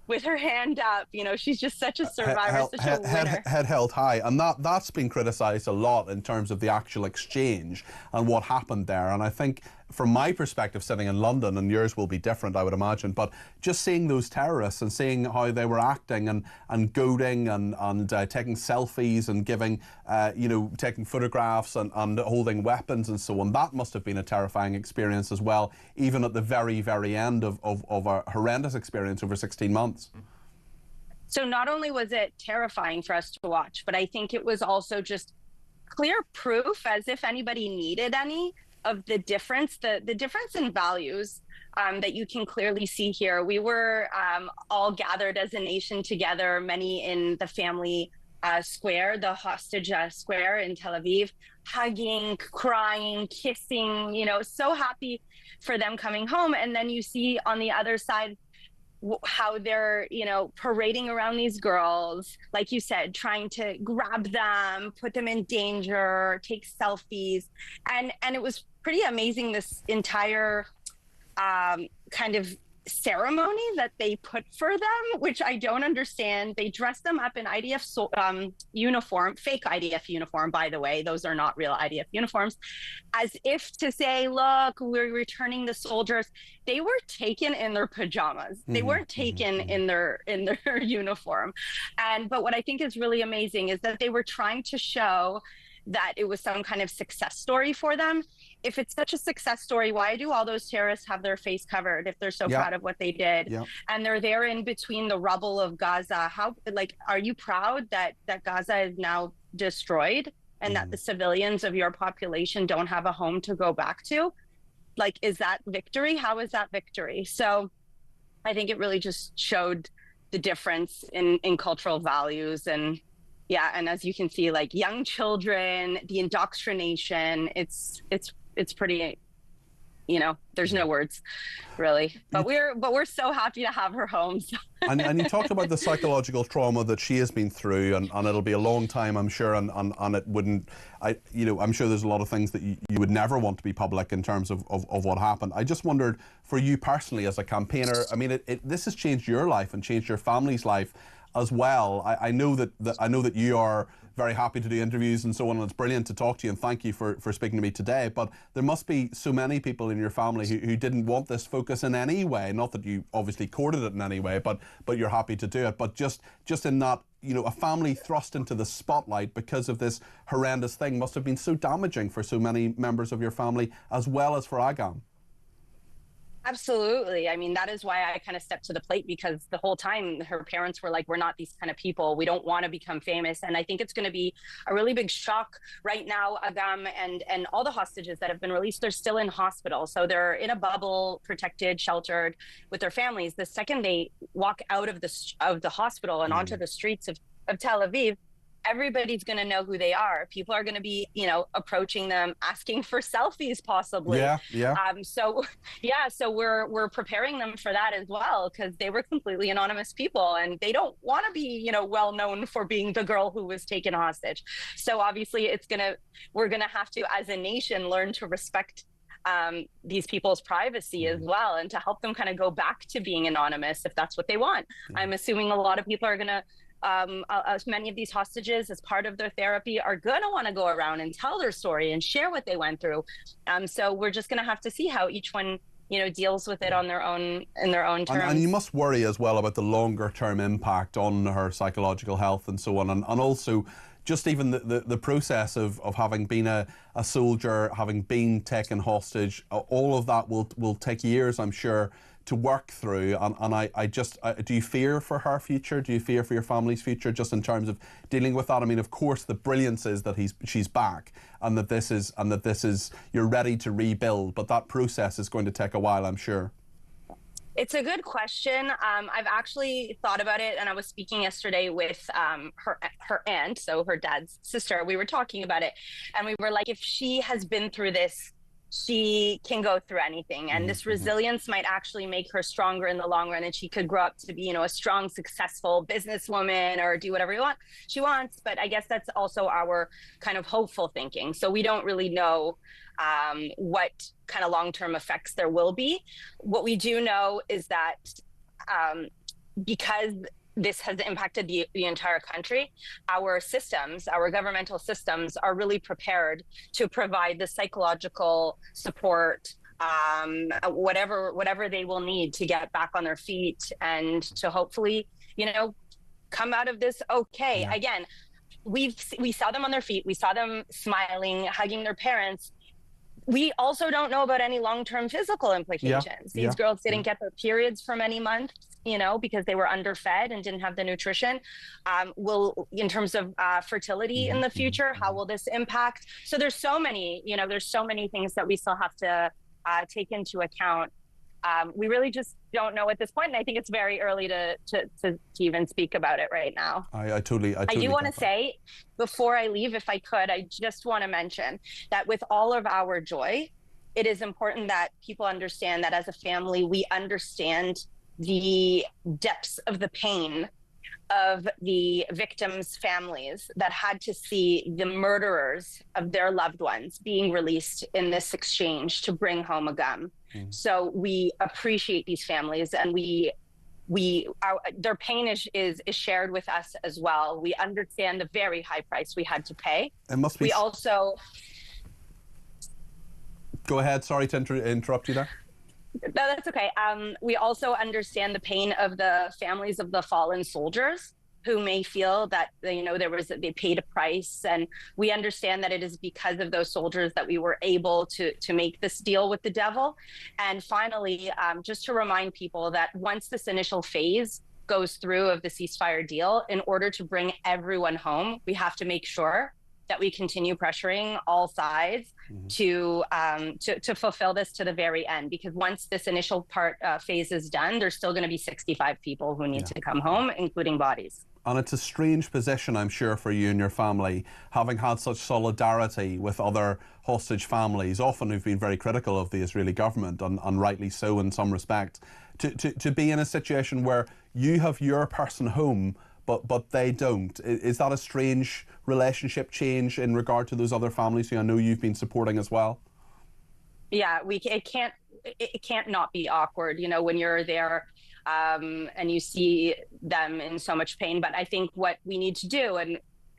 with her hand up, she's just such a survivor, such a winner. Head held high. And that's been criticised a lot in terms of the actual exchange and what happened there. And I think from my perspective, sitting in London, and yours will be different, I would imagine, but just seeing those terrorists and seeing how they were acting and goading and taking selfies and giving, taking photographs and holding weapons and so on, that must have been a terrifying experience as well, even at the very, very end of a horrendous experience over 16 months. So not only was it terrifying for us to watch, but I think it was also just clear proof, as if anybody needed any, of the difference, the difference in values that you can clearly see here. We were all gathered as a nation together, many in the family square, the hostage square in Tel Aviv, hugging, crying, kissing, so happy for them coming home. And then you see on the other side how they're, parading around these girls, like you said, trying to grab them, put them in danger, take selfies. And it was pretty amazing, this entire kind of ceremony that they put for them, which I don't understand. They dress them up in IDF uniform, fake IDF uniform, by the way. Those are not real IDF uniforms, as if to say, look, we're returning the soldiers. They were taken in their pajamas. They weren't taken in their uniform. But what I think is really amazing is that they were trying to show that it was some kind of success story for them. If it's such a success story, why do all those terrorists have their face covered if they're so proud of what they did? And they're there in between the rubble of Gaza. Are you proud that Gaza is now destroyed and that the civilians of your population don't have a home to go back to? Like, is that victory? How is that victory? So I think it really just showed the difference in cultural values. And as you can see, like young children, the indoctrination, it's pretty, there's no words really, but we're so happy to have her home. and you talked about the psychological trauma that she has been through, and it'll be a long time, I'm sure, and it wouldn't, I'm sure there's a lot of things that you would never want to be public in terms of what happened. I just wondered, for you personally as a campaigner, I mean, this has changed your life and changed your family's life as well. I know that you are very happy to do interviews and so on, and it's brilliant to talk to you, and thank you for speaking to me today. But there must be so many people in your family who didn't want this focus in any way. Not that you obviously courted it in any way, but you're happy to do it. But just in that, a family thrust into the spotlight because of this horrendous thing must have been so damaging for so many members of your family, as well as for Agam. Absolutely. I mean, that is why I kind of stepped to the plate, because the whole time her parents were like, we're not these kind of people. We don't want to become famous. And I think it's going to be a really big shock. Right now, Agam and all the hostages that have been released, they're still in hospital. So they're in a bubble, protected, sheltered with their families. The second they walk out of the hospital and onto the streets of Tel Aviv, everybody's going to know who they are. People are going to be, approaching them, asking for selfies, possibly. So we're preparing them for that as well, because they were completely anonymous people, and they don't want to be, well known for being the girl who was taken hostage. So obviously, we're gonna have to, as a nation, learn to respect these people's privacy as well, and to help them kind of go back to being anonymous if that's what they want. I'm assuming a lot of people are gonna. Many of these hostages, as part of their therapy, are going to want to go around and tell their story and share what they went through. So we're just going to have to see how each one, deals with it in their own terms. And you must worry as well about the longer term impact on her psychological health and so on, and also just even the process of having been a soldier, having been taken hostage. All of that will take years, I'm sure, to work through, and I do you fear for her future? Do you fear for your family's future, just in terms of dealing with that? I mean, of course, the brilliance is that she's back, and that this is you're ready to rebuild, but that process is going to take a while, I'm sure. It's a good question. I've actually thought about it, and I was speaking yesterday with her aunt, so her dad's sister. We were talking about it, and we were like, if she has been through this, she can go through anything, and this resilience might actually make her stronger in the long run, and she could grow up to be, a strong, successful businesswoman, or do whatever she wants. But I guess that's also our kind of hopeful thinking. So we don't really know what kind of long-term effects there will be. What we do know is that because this has impacted the entire country, our governmental systems are really prepared to provide the psychological support, whatever they will need to get back on their feet and to hopefully, come out of this okay. Yeah. Again, we saw them on their feet. We saw them smiling, hugging their parents. We also don't know about any long-term physical implications. These girls didn't get their periods for many months, because they were underfed and didn't have the nutrition. In terms of fertility in the future, how will this impact? So there's so many things that we still have to take into account. We really just don't know at this point, and I think it's very early to even speak about it right now. I totally do want to say, before I leave, if I could, I just want to mention that with all of our joy, it is important that people understand that as a family, we understand the depths of the pain of the victims' families that had to see the murderers of their loved ones being released in this exchange to bring home Agam. So we appreciate these families, and their pain is shared with us as well. We understand the very high price we had to pay. It must be. We also. Go ahead. Sorry to interrupt you there. No, that's okay. We also understand the pain of the families of the fallen soldiers who may feel that, you know, they paid a price, and we understand that it is because of those soldiers that we were able to make this deal with the devil. And finally, just to remind people that once this initial phase goes through of the ceasefire deal, in order to bring everyone home, we have to make sure that we continue pressuring all sides to fulfill this to the very end, because once this initial phase is done, there's still going to be 65 people who need to come home, including bodies. And it's a strange position, I'm sure, for you and your family, having had such solidarity with other hostage families, often who've been very critical of the Israeli government, and rightly so in some respect, to be in a situation where you have your person home, but they don't. Is that a strange relationship change in regard to those other families who I know you've been supporting as well? Yeah, it can't not be awkward, you know, when you're there and you see them in so much pain. But I think what we need to do, and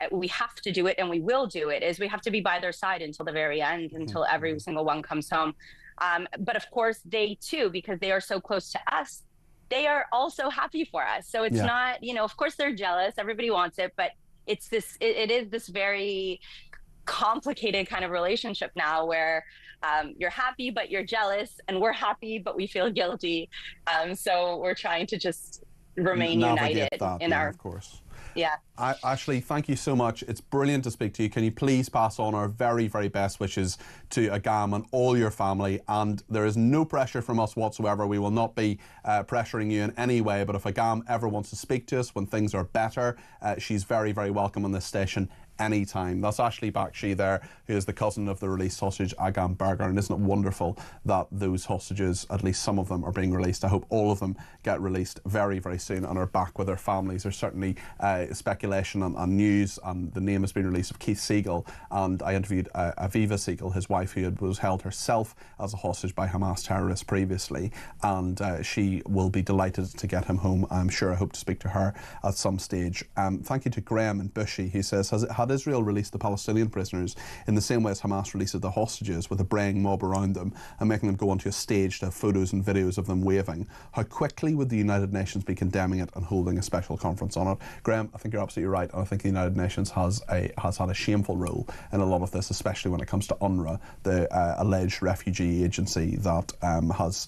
we have to do it, and we will do it, is we have to be by their side until the very end, until every single one comes home. But of course, they too, because they are so close to us, they are also happy for us. So it's not, you know, of course they're jealous, everybody wants it, but it is this very complicated kind of relationship now where you're happy, but you're jealous, and we're happy, but we feel guilty. So we're trying to just remain united in our, of course. Yeah. Ashley, thank you so much. It's brilliant to speak to you. Can you please pass on our very, very best wishes to Agam and all your family? And there is no pressure from us whatsoever. We will not be pressuring you in any way. But if Agam ever wants to speak to us when things are better, she's very, very welcome on this station anytime. That's Ashley Baki there, who is the cousin of the released hostage Agam Berger. And isn't it wonderful that those hostages, at least some of them, are being released? I hope all of them get released very, very soon and are back with their families. There's certainly speculation and news, and the name has been released of Keith Siegel, and I interviewed Aviva Siegel, his wife, who was held herself as a hostage by Hamas terrorists previously, and she will be delighted to get him home. I'm sure. I hope to speak to her at some stage. Thank you to Graham in Bushy, who says, had Israel released the Palestinian prisoners in the same way as Hamas releases the hostages, with a braying mob around them and making them go onto a stage to have photos and videos of them waving, how quickly would the United Nations be condemning it and holding a special conference on it? Graham, I think you're absolutely right, and I think the United Nations has had a shameful role in a lot of this, especially when it comes to UNRWA, the alleged refugee agency that has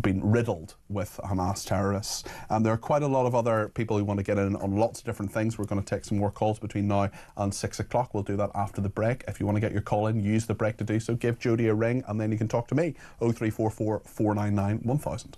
been riddled with Hamas terrorists. And there are quite a lot of other people who want to get in on lots of different things. We're going to take some more calls between now and 6 o'clock. We'll do that after the break. If you want to get your call in, use the break to do so. Give Jodie a ring, and then you can talk to me. 0344 499 1000.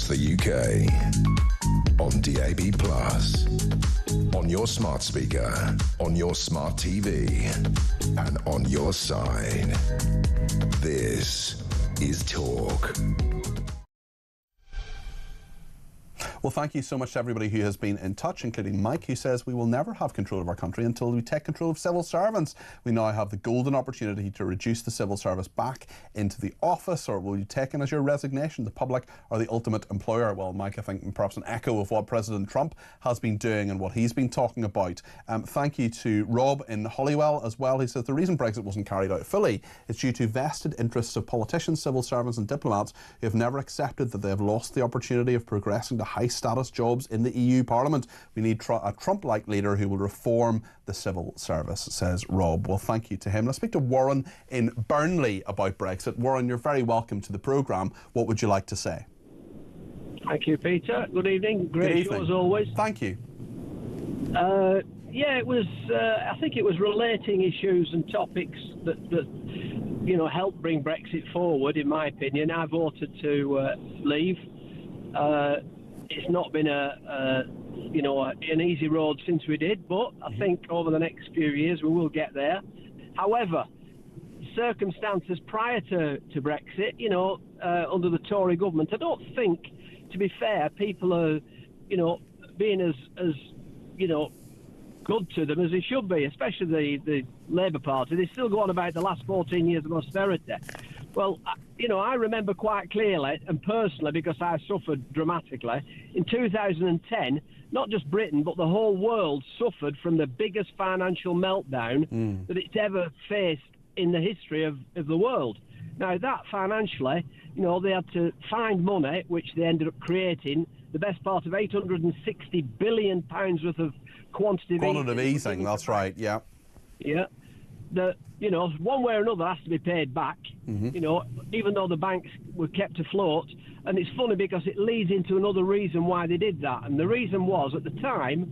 across the UK. On DAB+, on your smart speaker, on your smart TV, and on your side. This is Talk. Well, thank you so much to everybody who has been in touch, including Mike, who says we will never have control of our country until we take control of civil servants. We now have the golden opportunity to reduce the civil service back into the office, or will you take in as your resignation the public or the ultimate employer? Well, Mike, I think perhaps an echo of what President Trump has been doing and what he's been talking about. Thank you to Rob in Holywell as well. He says the reason Brexit wasn't carried out fully is due to vested interests of politicians, civil servants and diplomats who have never accepted that they have lost the opportunity of progressing to high status jobs in the EU Parliament. We need a Trump-like leader who will reform the civil service, says Rob. Well, thank you to him. Let's speak to Warren in Burnley about Brexit. Warren, you're very welcome to the programme. What would you like to say? Thank you, Peter. Good evening. Great show as always. Thank you. Yeah, it was. I think it was relating issues and topics that helped bring Brexit forward. In my opinion, I voted to leave. It's not been an easy road since we did, but I think over the next few years we will get there. However, circumstances prior to Brexit, under the Tory government, I don't think, to be fair, people are, being as good to them as they should be, especially the Labour Party. They still go on about the last 14 years of austerity. Well, I remember quite clearly and personally, because I suffered dramatically, in 2010, not just Britain, but the whole world suffered from the biggest financial meltdown that it's ever faced in the history of the world. Now, that financially, they had to find money, which they ended up creating, the best part of £860 billion worth of quantitative easing, that's right, yeah. Yeah. One way or another has to be paid back, even though the banks were kept afloat. And it's funny because it leads into another reason why they did that. And the reason was, at the time,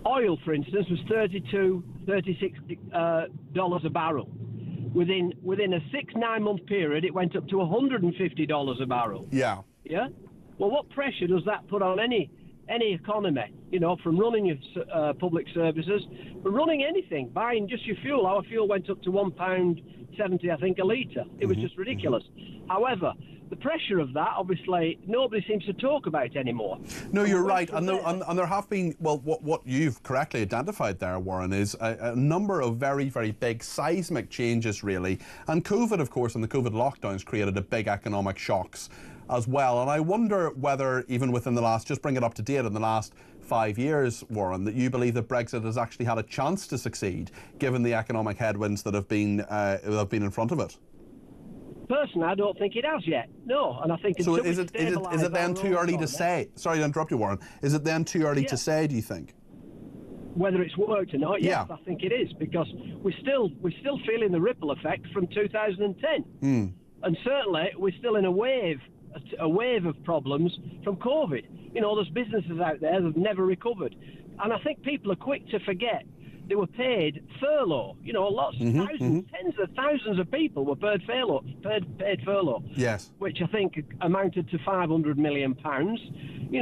oil, for instance, was $36 a barrel. Within a 6-9 month period, it went up to $150 a barrel. Yeah. Yeah? Well, what pressure does that put on any economy, from running your public services, from running anything, buying just your fuel? Our fuel went up to £1.70, I think, a litre. It was just ridiculous. However, the pressure of that, obviously, nobody seems to talk about anymore. No, you're right. And there have been, well, what you've correctly identified there, Warren, is a number of very, very big seismic changes, really. And COVID, of course, and the COVID lockdowns created a big economic shocks as well. And I wonder whether, even within the last, just bring it up to date, in the last 5 years, Warren, that you believe that Brexit has actually had a chance to succeed, given the economic headwinds that have been in front of it. Personally, I don't think it has yet. No, and I think so. Is it then too early to say? Sorry to interrupt you, Warren. Is it then too early to say? Do you think? Whether it's worked or not, yes, I think it is, because we're still feeling the ripple effect from 2010, and certainly we're still in a wave of problems from COVID. There's businesses out there that have never recovered, and I think people are quick to forget they were paid furlough. Thousands, tens of thousands of people were paid furlough. Yes. Which I think amounted to £500 million.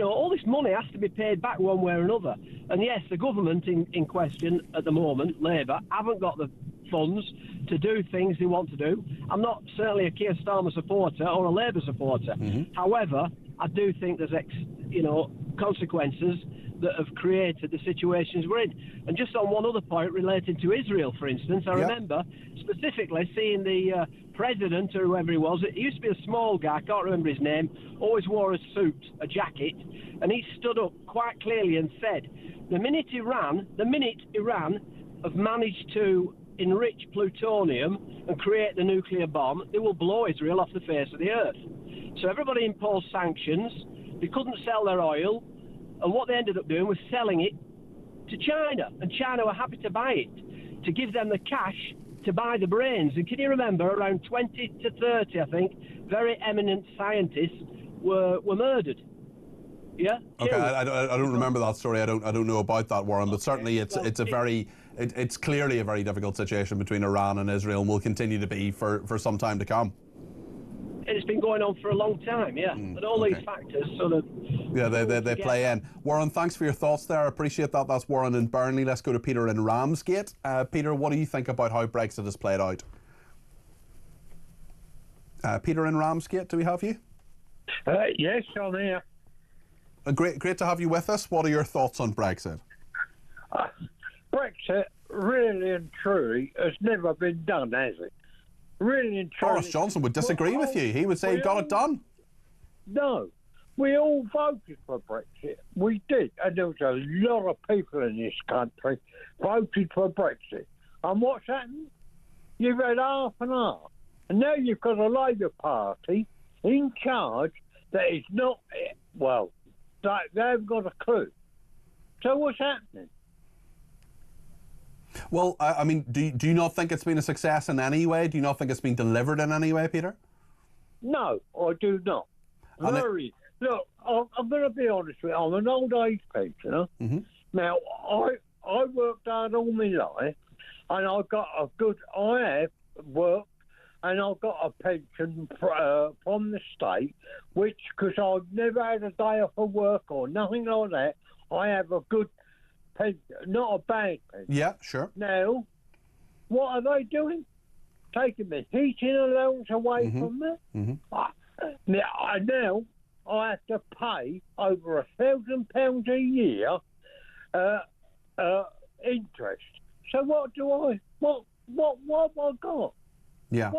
All this money has to be paid back one way or another. And yes, the government in question at the moment, Labour, haven't got the funds to do things they want to do. I'm not certainly a Keir Starmer supporter or a Labour supporter. However, I do think there's consequences that have created the situations we're in. And just on one other point relating to Israel, for instance, I remember specifically seeing the president, or whoever he was, it used to be a small guy, I can't remember his name, always wore a suit, a jacket, and he stood up quite clearly and said, the minute Iran have managed to enrich plutonium and create the nuclear bomb, they will blow Israel off the face of the earth. So everybody imposed sanctions, they couldn't sell their oil, and what they ended up doing was selling it to China, and China were happy to buy it, to give them the cash to buy the brains. And can you remember, around 20 to 30, I think, very eminent scientists were murdered. Yeah. Okay, I don't remember that story. I don't know about that, Warren. But certainly, it's clearly a very difficult situation between Iran and Israel, and will continue to be for some time to come. It's been going on for a long time, yeah. And all these factors sort of... Yeah, they play in. Warren, thanks for your thoughts there. I appreciate that. That's Warren in Burnley. Let's go to Peter in Ramsgate. Peter, what do you think about how Brexit has played out? Peter in Ramsgate, do we have you? Yes, I'm here. Great to have you with us. What are your thoughts on Brexit? Brexit, really and truly, has never been done, has it? Really and truly. Boris Johnson would disagree with you. He would say he got it done. No. We all voted for Brexit. We did. And there was a lot of people in this country voted for Brexit. And what's happened? You've had half and half. And now you've got a Labour Party in charge that is not, well, they haven't got a clue. So what's happening? Well, I mean, do you not think it's been a success in any way? Do you not think it's been delivered in any way, Peter? No, I do not. Look, I'm going to be honest with you. I'm an old age pensioner. Now, I worked hard all my life, and I have worked, and I've got a pension from the state, which, because I've never had a day off of work or nothing like that, I have a good pension, not a bad pension. Yeah, sure. Now, what are they doing? Taking the heating allowance away from me? Now, I have to pay over £1,000 a year interest. So what have I got? Yeah.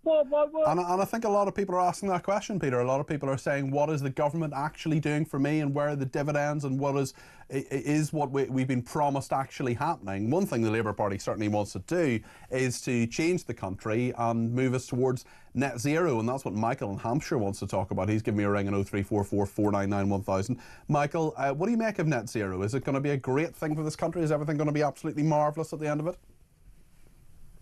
And I think a lot of people are asking that question, Peter. A lot of people are saying, what is the government actually doing for me, and where are the dividends, and what is what we've been promised actually happening? One thing the Labour Party certainly wants to do is to change the country and move us towards net zero, and that's what Michael in Hampshire wants to talk about. He's given me a ring on 0344 499 1000. Michael, what do you make of net zero? Is it going to be a great thing for this country? Is everything going to be absolutely marvellous at the end of it?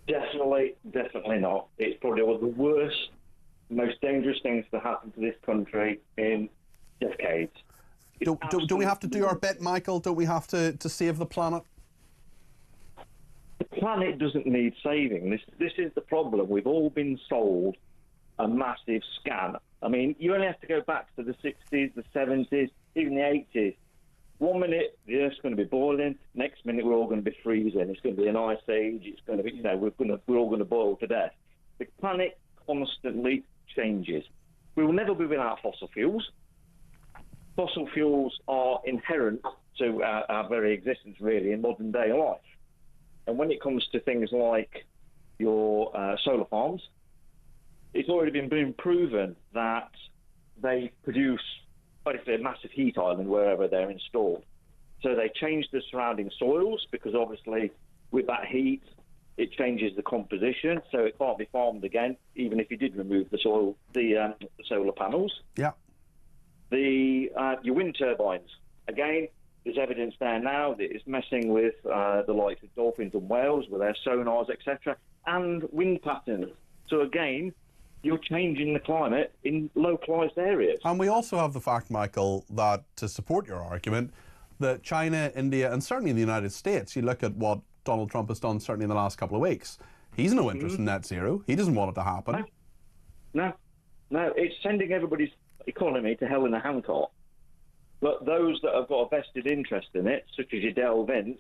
Definitely not. It's probably one of the worst, most dangerous things to happen to this country in decades. Do we have to do our bit, Michael? Don't we have to save the planet? The planet doesn't need saving. This is the problem. We've all been sold a massive scam. I mean, you only have to go back to the 60s, the 70s, even the 80s. 1 minute the Earth's going to be boiling, next minute we're all going to be freezing. It's going to be an ice age. It's going to be, we're all going to boil to death. The planet constantly changes. We will never be without fossil fuels. Fossil fuels are inherent to our very existence, really, in modern day life. And when it comes to things like your solar farms, it's already been proven that they produce basically a massive heat island wherever they're installed. So they change the surrounding soils, because obviously with that heat it changes the composition, so it can't be farmed again, even if you did remove the solar panels. Yeah. Your wind turbines, again, there's evidence there now that it's messing with the likes of dolphins and whales with their sonars, etc., and wind patterns. So again, you're changing the climate in localised areas. And we also have the fact, Michael, that to support your argument, that China, India, and certainly the United States, you look at what Donald Trump has done certainly in the last couple of weeks, he's no interest in net zero. He doesn't want it to happen. No, it's sending everybody's economy to hell in a handcart. But those that have got a vested interest in it, such as your Dale Vince,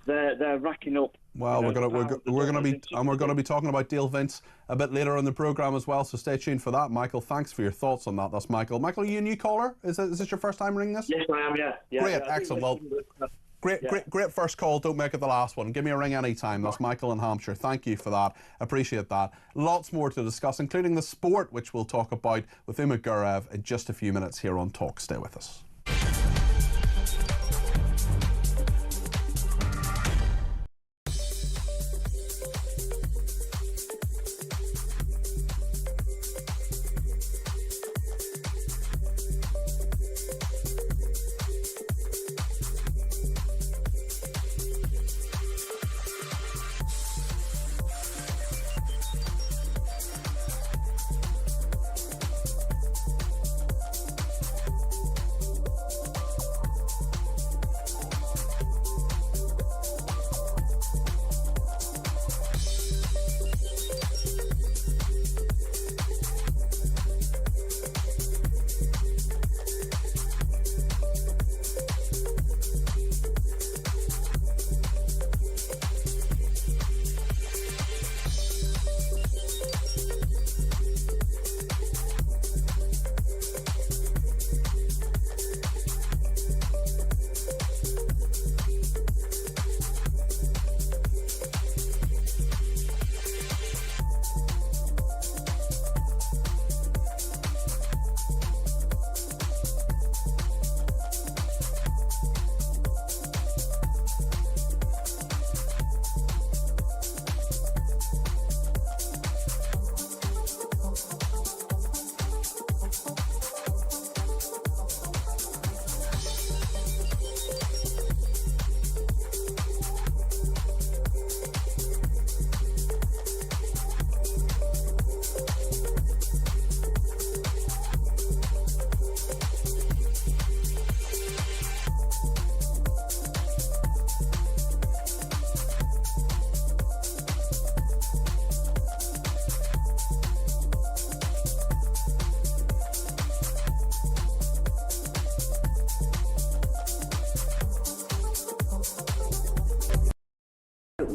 they're racking up. Well, we're going to be talking about Dale Vince a bit later in the programme as well, so stay tuned for that. Michael, thanks for your thoughts on that. That's Michael. Michael, are you a new caller? Is this your first time ringing this? Yes, I am. Yeah. Great, excellent. Well, great first call. Don't make it the last one. Give me a ring anytime. That's Michael in Hampshire. Thank you for that. Appreciate that. Lots more to discuss, including the sport, which we'll talk about with Uma Gurev in just a few minutes here on Talk. Stay with us.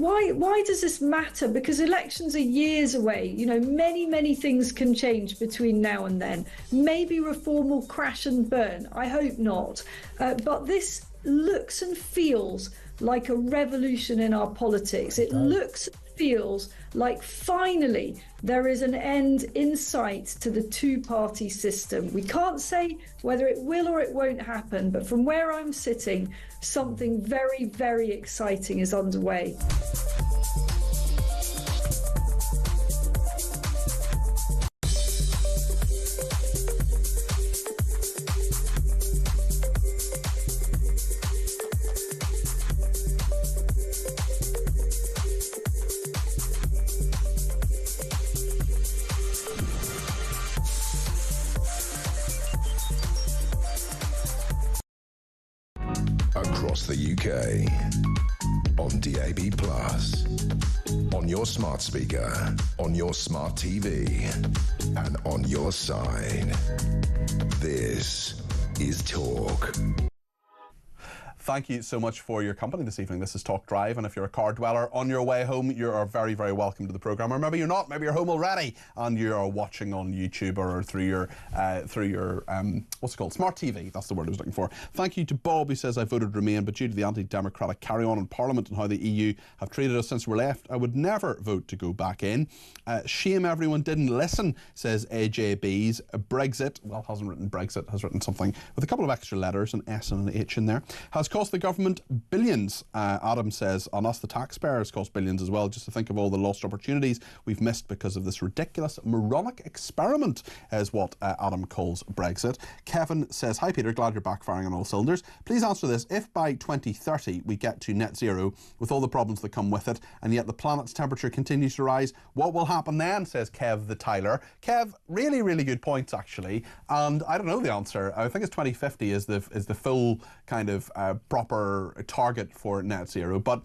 why does this matter? Because elections are years away. You know, many things can change between now and then. Maybe reform will crash and burn. I hope not. But this looks and feels like a revolution in our politics. It looks and feels like finally there is an end in sight to the two-party system. We can't say whether it will or it won't happen, but from where I'm sitting, something very, very exciting is underway. Across the UK, on DAB+, on your smart speaker, on your smart TV, and on your side. This is Talk. Thank you so much for your company this evening. This is Talk Drive, and if you're a car dweller on your way home, you are very, very welcome to the programme. Or maybe you're not, maybe you're home already and you are watching on YouTube or through your what's it called, smart TV. That's the word I was looking for. Thank you to Bob, who says I voted Remain, but due to the anti-democratic carry-on in Parliament and how the EU have treated us since we left, I would never vote to go back in. Shame everyone didn't listen, says AJB's. Brexit, well, hasn't written Brexit, has written something with a couple of extra letters, an S and an H in there, has cost the government billions. Adam says, on us the taxpayers cost billions as well, just to think of all the lost opportunities we've missed because of this ridiculous moronic experiment, is what Adam calls Brexit. Kevin says, hi Peter, glad you're back firing on all cylinders. Please answer this. If by 2030 we get to net zero with all the problems that come with it, and yet the planet's temperature continues to rise, what will happen then, says Kev the Tyler. Kev, really, really good points actually, and I don't know the answer. I think it's 2050 is the full kind of proper target for net zero. But,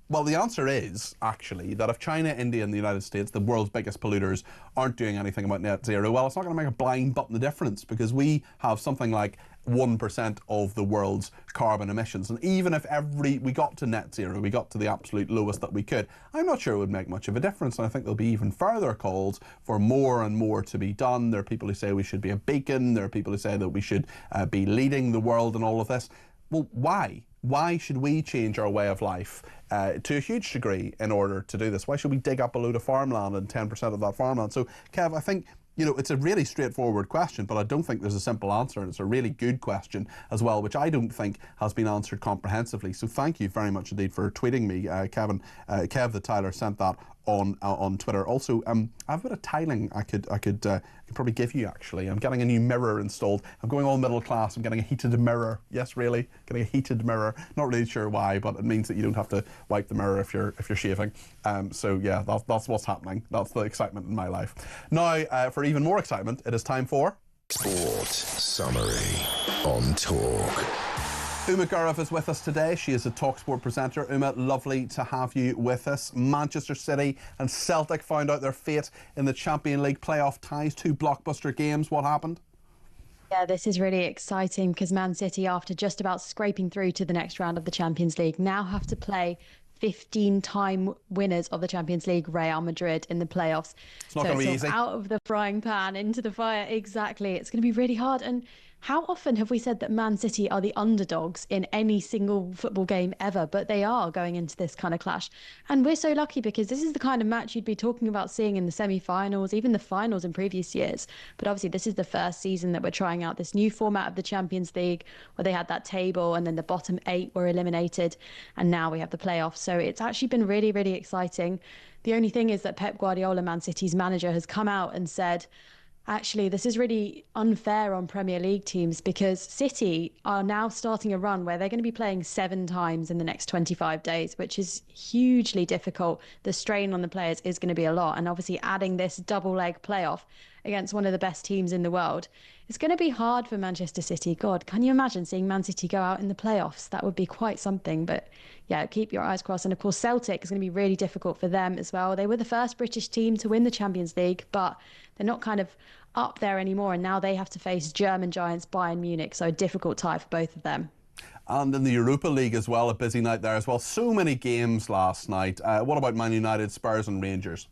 well, the answer is actually that if China, India and the United States, the world's biggest polluters, aren't doing anything about net zero, well, it's not going to make a blind button of difference, because we have something like 1% of the world's carbon emissions. And even if we got to net zero, we got to the absolute lowest that we could, I'm not sure it would make much of a difference. And I think there'll be even further calls for more and more to be done. There are people who say we should be a beacon. There are people who say that we should be leading the world in all of this. Well, why? Why should we change our way of life to a huge degree in order to do this? Why should we dig up a load of farmland and 10% of that farmland? So, Kev, I think, you know, it's a really straightforward question, but I don't think there's a simple answer, and it's a really good question as well, which I don't think has been answered comprehensively. So thank you very much indeed for tweeting me, Kevin. Kev the Tyler sent that on Twitter. Also, I've got a tiling I could probably give you actually. I'm getting a new mirror installed. I'm going all middle class. I'm getting a heated mirror. Yes, really, getting a heated mirror. Not really sure why, but it means that you don't have to wipe the mirror if you're shaving. So yeah, that's what's happening. That's the excitement in my life. Now, for even more excitement, it is time for Sport Summary on Talk. Uma Gaurav is with us today. She is a TalkSport presenter. Uma, lovely to have you with us. Manchester City and Celtic found out their fate in the Champions League playoff ties. 2 blockbuster games. What happened? Yeah, this is really exciting because Man City, after just about scraping through to the next round of the Champions League, now have to play 15-time winners of the Champions League, Real Madrid, in the playoffs. It's not going to be easy. Out of the frying pan into the fire. Exactly. It's going to be really hard. And how often have we said that Man City are the underdogs in any single football game ever? But they are going into this kind of clash. And we're so lucky because this is the kind of match you'd be talking about seeing in the semi-finals, even the finals in previous years. But obviously this is the first season that we're trying out this new format of the Champions League, where they had that table and then the bottom 8 were eliminated. And now we have the playoffs. So it's actually been really, really exciting. The only thing is that Pep Guardiola, Man City's manager, has come out and said, actually, this is really unfair on Premier League teams because City are now starting a run where they're going to be playing 7 times in the next 25 days, which is hugely difficult. The strain on the players is going to be a lot. And obviously adding this double leg playoff against one of the best teams in the world, it's going to be hard for Manchester City. God, can you imagine seeing Man City go out in the playoffs? That would be quite something. But yeah, keep your eyes crossed. And of course, Celtic is going to be really difficult for them as well. They were the first British team to win the Champions League, but they're not kind of up there anymore. And now they have to face German giants Bayern Munich. So a difficult tie for both of them. And in the Europa League as well, a busy night there as well. So many games last night. What about Man United, Spurs and Rangers?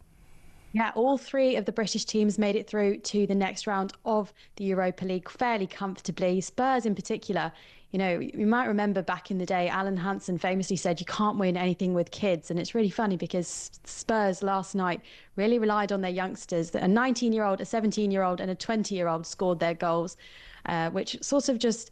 Yeah, all three of the British teams made it through to the next round of the Europa League fairly comfortably. Spurs in particular, you know, you might remember back in the day, Alan Hansen famously said you can't win anything with kids. And it's really funny because Spurs last night really relied on their youngsters. A 19-year-old, a 17-year-old and a 20-year-old scored their goals, which sort of just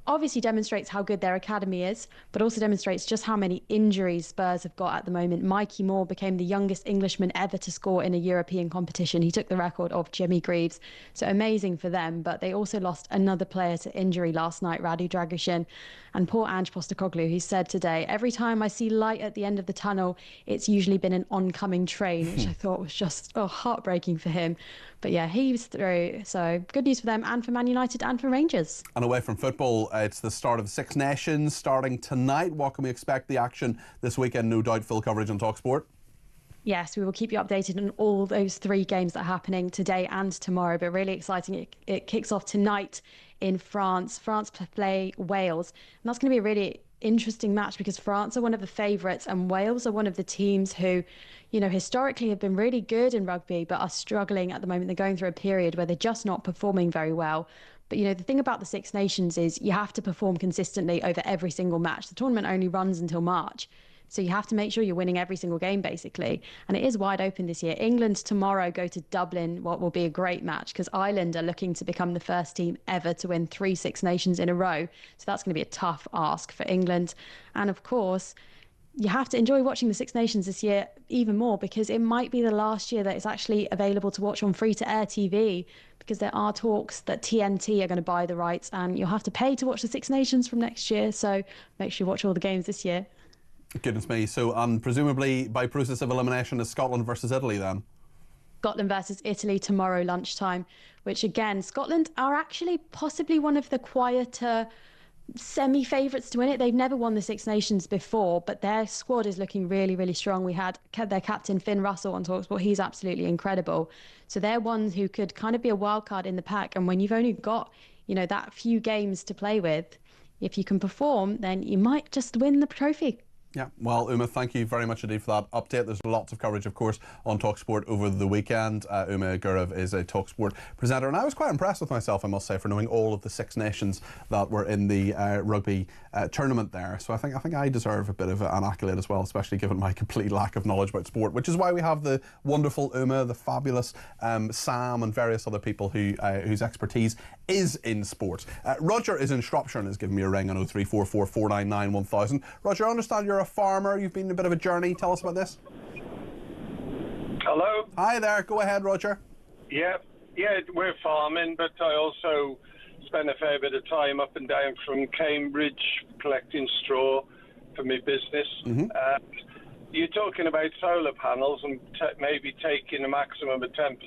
obviously demonstrates how good their academy is, but also demonstrates just how many injuries Spurs have got at the moment. Mikey Moore became the youngest Englishman ever to score in a European competition. He took the record of Jimmy Greaves. So amazing for them. But they also lost another player to injury last night, Radu Dragusin. And poor Ange Postecoglou, he said today, every time I see light at the end of the tunnel, it's usually been an oncoming train, which I thought was just heartbreaking for him. But yeah, he's through. So good news for them and for Man United and for Rangers. And away from football, it's the start of the Six Nations starting tonight. What can we expect the action this weekend? No doubt full coverage on talkSPORT. Yes, we will keep you updated on all those three games that are happening today and tomorrow. But really exciting. It kicks off tonight in France. France play Wales. And that's going to be a really interesting match because France are one of the favourites and Wales are one of the teams who, you know, historically have been really good in rugby but are struggling at the moment. They're going through a period where they're just not performing very well. But, you know, the thing about the Six Nations is you have to perform consistently over every single match. The tournament only runs until March. So you have to make sure you're winning every single game, basically. And it is wide open this year. England tomorrow go to Dublin, what will be a great match, because Ireland are looking to become the first team ever to win 3 Six Nations in a row. So that's going to be a tough ask for England. And of course, you have to enjoy watching the Six Nations this year even more because it might be the last year that it's actually available to watch on free-to-air TV because there are talks that TNT are going to buy the rights and you'll have to pay to watch the Six Nations from next year. So make sure you watch all the games this year. Goodness me. So, presumably by process of elimination is Scotland versus Italy then? Scotland versus Italy tomorrow lunchtime, which again, Scotland are actually possibly one of the quieter semi-favourites to win it. They've never won the Six Nations before, but their squad is looking really, really strong. We had their captain Finn Russell on talkSPORT. He's absolutely incredible. So they're ones who could kind of be a wild card in the pack. And when you've only got, you know, that few games to play with, if you can perform, then you might just win the trophy. Yeah, well, Uma, thank you very much indeed for that update. There's lots of coverage, of course, on talkSPORT over the weekend. Uma Gurav is a talkSPORT presenter, and I was quite impressed with myself, I must say, for knowing all of the Six Nations that were in the rugby tournament there. So I think I deserve a bit of an accolade as well, especially given my complete lack of knowledge about sport, which is why we have the wonderful Uma, the fabulous Sam, and various other people whose expertise is in sport. Roger is in Shropshire and has given me a ring on 0344 499 1000. Roger, I understand you're a farmer. You've been a bit of a journey. Tell us about this. Hello. Hi there. Go ahead, Roger. Yeah, we're farming, but I also spend a fair bit of time up and down from Cambridge collecting straw for my business. Mm-hmm. You're talking about solar panels and maybe taking a maximum of 10%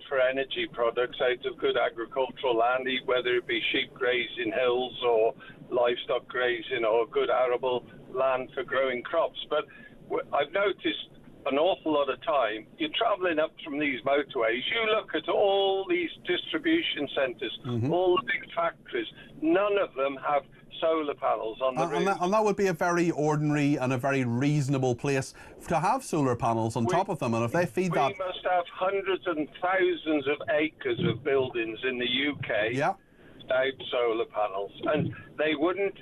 for energy products out of good agricultural land, whether it be sheep grazing hills or livestock grazing or good arable land for growing crops. But I've noticed an awful lot of time, you're travelling up from these motorways, you look at all these distribution centres, all the big factories, none of them have solar panels on the roof. And that would be a very ordinary and a very reasonable place to have solar panels on top of them, and if they feed that... We must have hundreds and thousands of acres of buildings in the UK without solar panels, and they wouldn't...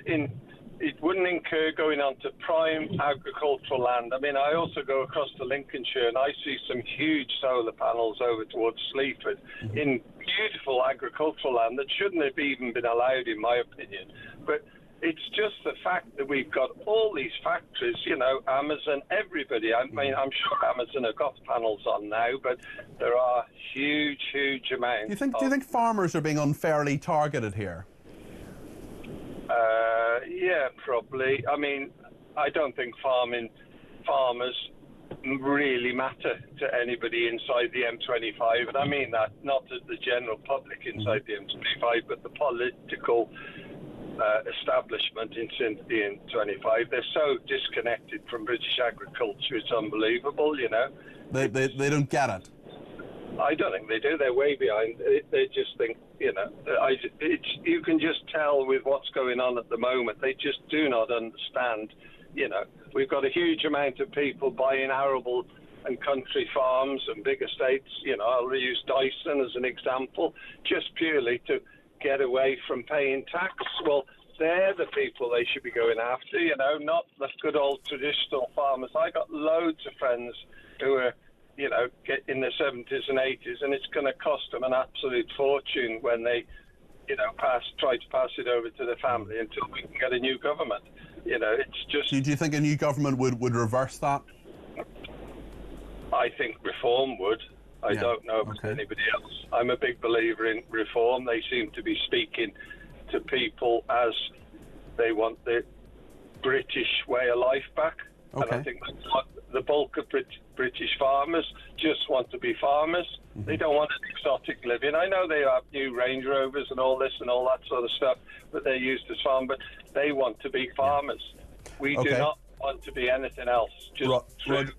It wouldn't incur going onto prime agricultural land. I mean, I also go across to Lincolnshire and I see some huge solar panels over towards Sleaford in beautiful agricultural land that shouldn't have even been allowed, in my opinion. But it's just the fact that we've got all these factories, you know, Amazon, everybody. I mean, I'm sure Amazon have got panels on now, but there are huge, huge amounts. Do you think farmers are being unfairly targeted here? Yeah, probably. I mean, I don't think farmers really matter to anybody inside the M25, and I mean that not to the general public inside the M25, but the political establishment inside the M25. They're so disconnected from British agriculture, it's unbelievable, you know. They don't get it. I don't think they do. They're way behind. They just think, You know, you can just tell with what's going on at the moment. They just do not understand. You know, we've got a huge amount of people buying arable and country farms and big estates. You know, I'll use Dyson as an example, just purely to get away from paying tax. Well, they're the people they should be going after, you know, not the good old traditional farmers. I got loads of friends who are, you know, get in their 70s and 80s, and it's going to cost them an absolute fortune when they, you know, try to pass it over to the family until we can get a new government. You know, it's just... Do you think a new government would reverse that? I think reform would. I don't know about anybody else. I'm a big believer in reform. They seem to be speaking to people as they want the British way of life back. And I think that's what the bulk of British farmers just want to be farmers. They don't want an exotic living. I know they have new Range Rovers and all this and all that sort of stuff, but they're used as farmers, but they want to be farmers. We do not want to be anything else.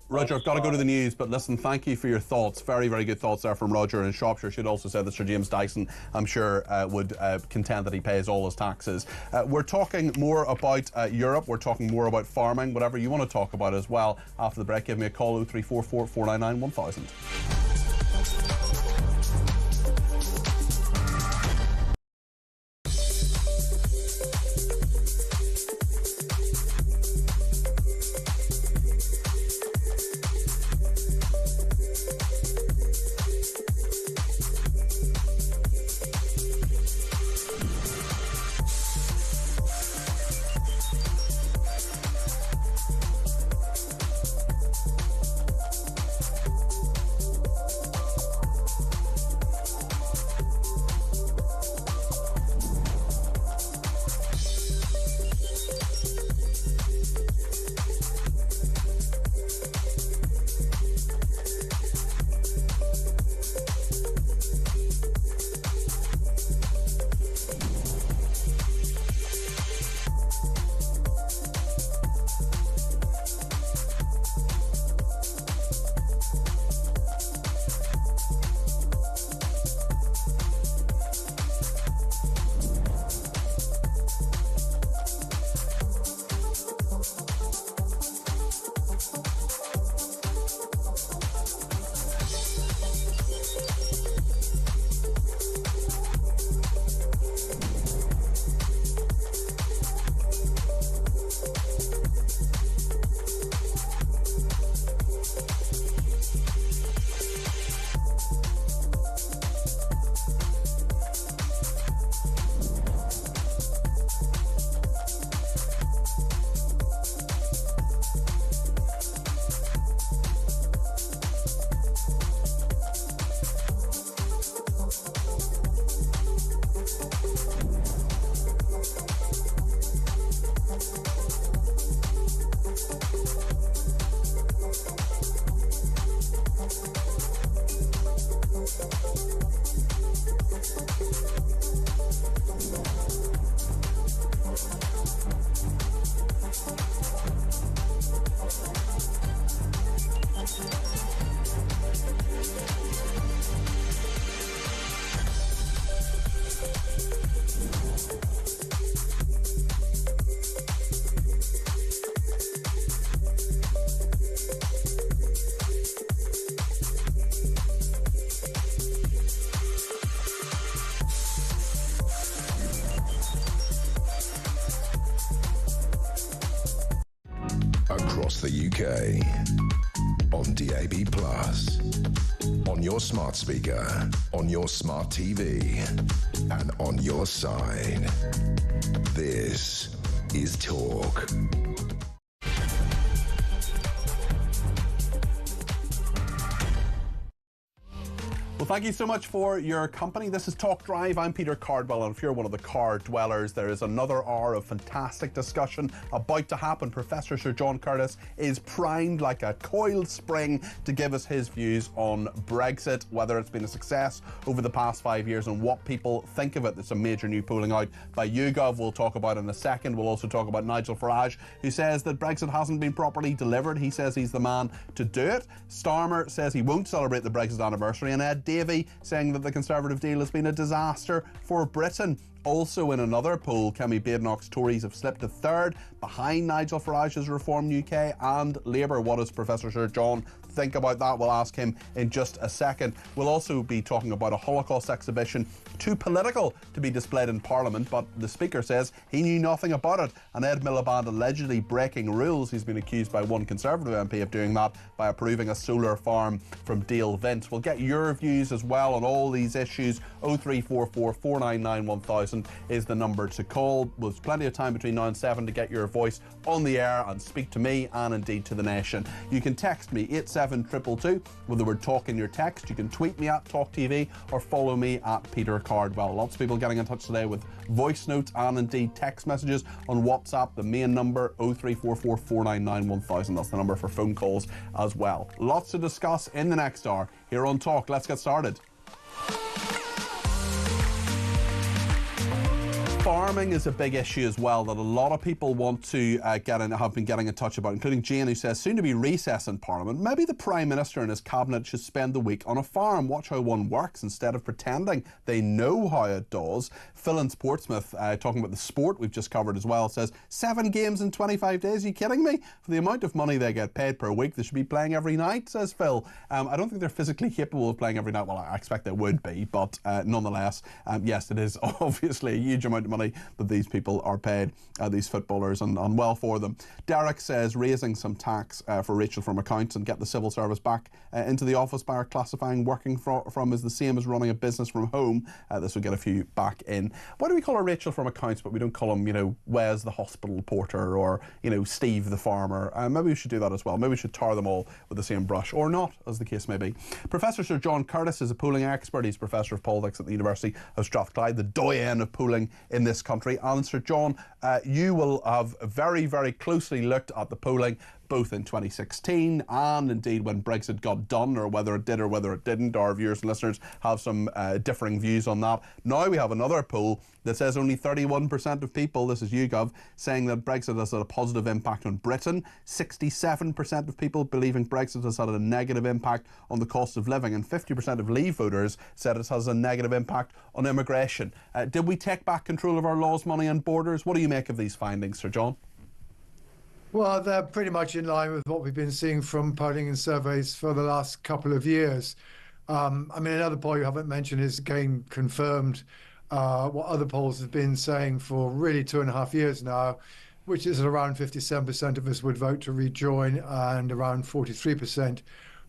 Roger, I've got to go to the news, but listen, thank you for your thoughts. Very, very good thoughts there from Roger in Shropshire. Should also say that Sir James Dyson, I'm sure, would contend that he pays all his taxes. We're talking more about Europe. We're talking more about farming, whatever you want to talk about as well. After the break, give me a call, 0344 499 1000. Across the UK, on DAB+, on your smart speaker, on your smart TV, and on your side. This is Talk. Well, thank you so much for your company. This is Talk Drive. I'm Peter Cardwell, and if you're one of the car dwellers, there is another hour of fantastic discussion about to happen. Professor Sir John Curtis is primed like a coiled spring to give us his views on Brexit, whether it's been a success over the past 5 years and what people think of it. There's some major new polling out by YouGov we'll talk about in a second. We'll also talk about Nigel Farage, who says that Brexit hasn't been properly delivered. He says he's the man to do it. Starmer says he won't celebrate the Brexit anniversary, and Ed Davey saying that the Conservative deal has been a disaster for Britain. Also in another poll, Kemi Badenoch's Tories have slipped to third, behind Nigel Farage's Reform UK and Labour. What does Professor Sir John think about that? We'll ask him in just a second. We'll also be talking about a Holocaust exhibition, too political to be displayed in Parliament, but the Speaker says he knew nothing about it. And Ed Miliband allegedly breaking rules. He's been accused by one Conservative MP of doing that by approving a solar farm from Dale Vince. We'll get your views as well on all these issues. 0344 499 1000 is the number to call. There's plenty of time between now and 7 to get your voice on the air and speak to me and indeed to the nation. You can text me 87222 with the word talk in your text. You can tweet me at talkTV or follow me at Peter Cardwell. Lots of people getting in touch today with voice notes and indeed text messages on WhatsApp. The main number 0344 499 1000. That's the number for phone calls as well. Lots to discuss in the next hour here on Talk. Let's get started. Farming is a big issue as well that a lot of people want to have been getting in touch about, including Jane, who says soon to be recess in Parliament. Maybe the Prime Minister and his cabinet should spend the week on a farm, watch how one works instead of pretending they know how it does. Phil in Portsmouth, talking about the sport we've just covered as well, says 7 games in 25 days. Are you kidding me? For the amount of money they get paid per week, they should be playing every night, says Phil. I don't think they're physically capable of playing every night. Well, I expect they would be, but nonetheless, yes, it is obviously a huge amount of money that these people are paid, these footballers, and well for them. Derek says raising some tax for Rachel from accounts and get the civil service back into the office by classifying working from is the same as running a business from home. This will get a few back in. Why do we call her Rachel from accounts but we don't call him, Wes the hospital porter or, Steve the farmer? Maybe we should do that as well. Maybe we should tar them all with the same brush, or not, as the case may be. Professor Sir John Curtis is a polling expert. He's Professor of Politics at the University of Strathclyde, the doyen of polling in this country. And Sir John, you will have very, very closely looked at the polling both in 2016 and indeed when Brexit got done, or whether it did or whether it didn't. Our viewers and listeners have some differing views on that. Now we have another poll that says only 31% of people, this is YouGov, saying that Brexit has had a positive impact on Britain. 67% of people believing Brexit has had a negative impact on the cost of living, and 50% of Leave voters said it has a negative impact on immigration. Did we take back control of our laws, money and borders? What do you make of these findings, Sir John? Well, they're pretty much in line with what we've been seeing from polling and surveys for the last couple of years. Another poll you haven't mentioned is again confirmed what other polls have been saying for really 2.5 years now, which is that around 57% of us would vote to rejoin and around 43%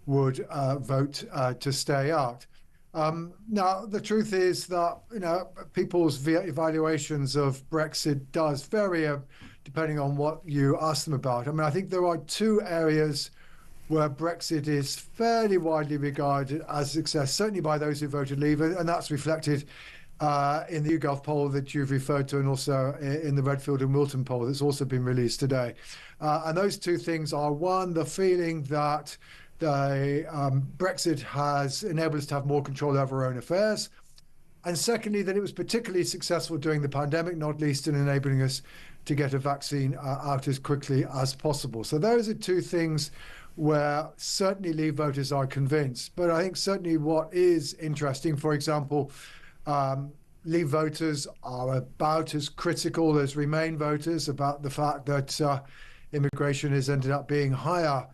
would vote to stay out. Now, the truth is that, people's evaluations of Brexit does vary depending on what you ask them about. I think there are 2 areas where Brexit is fairly widely regarded as a success, certainly by those who voted Leave, and that's reflected in the YouGov poll that you've referred to, and also in the Redfield and Wilton poll that's also been released today. And those 2 things are, one, the feeling that Brexit has enabled us to have more control over our own affairs, and secondly, that it was particularly successful during the pandemic, not least in enabling us to get a vaccine out as quickly as possible. So those are 2 things where certainly Leave voters are convinced. But I think certainly what is interesting, for example, Leave voters are about as critical as Remain voters about the fact that immigration has ended up being higher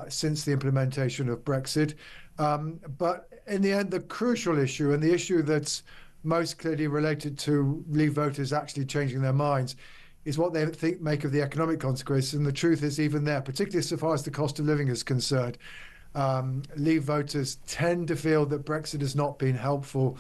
since the implementation of Brexit. But in the end, the crucial issue, and the issue that's most clearly related to Leave voters actually changing their minds, is what they make of the economic consequences. And the truth is, even there, particularly so far as the cost of living is concerned, Leave voters tend to feel that Brexit has not been helpful.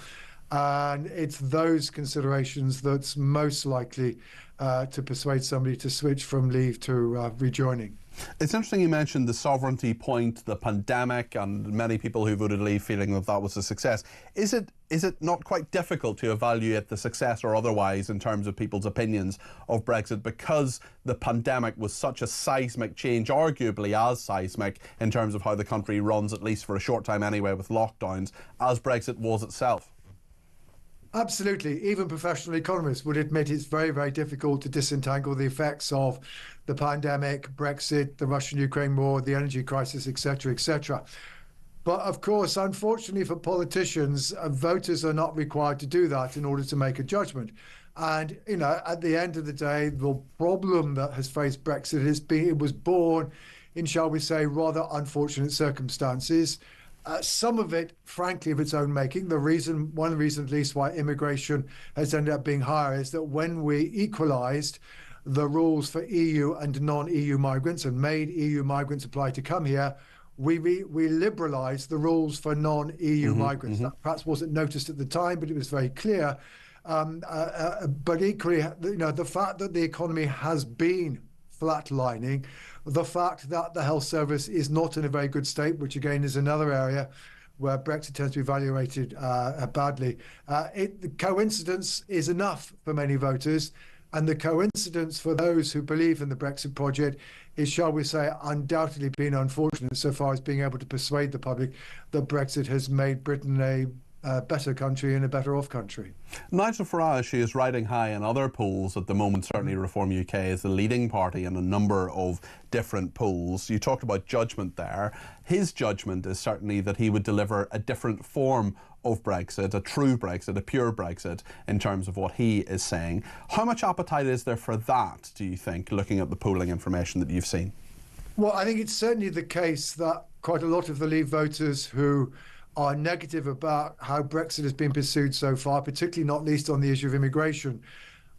And it's those considerations that's most likely to persuade somebody to switch from Leave to rejoining. It's interesting you mentioned the sovereignty point, the pandemic, and many people who voted Leave feeling that that was a success. Is it not quite difficult to evaluate the success or otherwise in terms of people's opinions of Brexit because the pandemic was such a seismic change, arguably as seismic in terms of how the country runs, at least for a short time anyway, with lockdowns, as Brexit was itself? Absolutely. Even professional economists would admit it's very, very difficult to disentangle the effects of the pandemic, Brexit, the Russian-Ukraine war, the energy crisis, etc., etc. But of course, unfortunately for politicians, voters are not required to do that in order to make a judgment. And, you know, at the end of the day, the problem that has faced Brexit it was born in, shall we say, rather unfortunate circumstances. Some of it, frankly, of its own making. One reason at least why immigration has ended up being higher is that when we equalised the rules for EU and non-EU migrants and made EU migrants apply to come here, we liberalised the rules for non-EU migrants. That perhaps wasn't noticed at the time, but it was very clear. But equally, you know, the fact that the economy has been flatlining, the fact that the health service is not in a very good state, which again is another area where Brexit tends to be evaluated badly. The coincidence is enough for many voters, and the coincidence for those who believe in the Brexit project is, shall we say, undoubtedly been unfortunate so far as being able to persuade the public that Brexit has made Britain a better country and a better off country. Nigel Farage, who is riding high in other polls at the moment, certainly Reform UK is the leading party in a number of different polls. You talked about judgment there. His judgment is certainly that he would deliver a different form of Brexit, a true Brexit, a pure Brexit, in terms of what he is saying. How much appetite is there for that, do you think, looking at the polling information that you've seen? Well, I think it's certainly the case that quite a lot of the Leave voters who are negative about how Brexit has been pursued so far, particularly not least on the issue of immigration,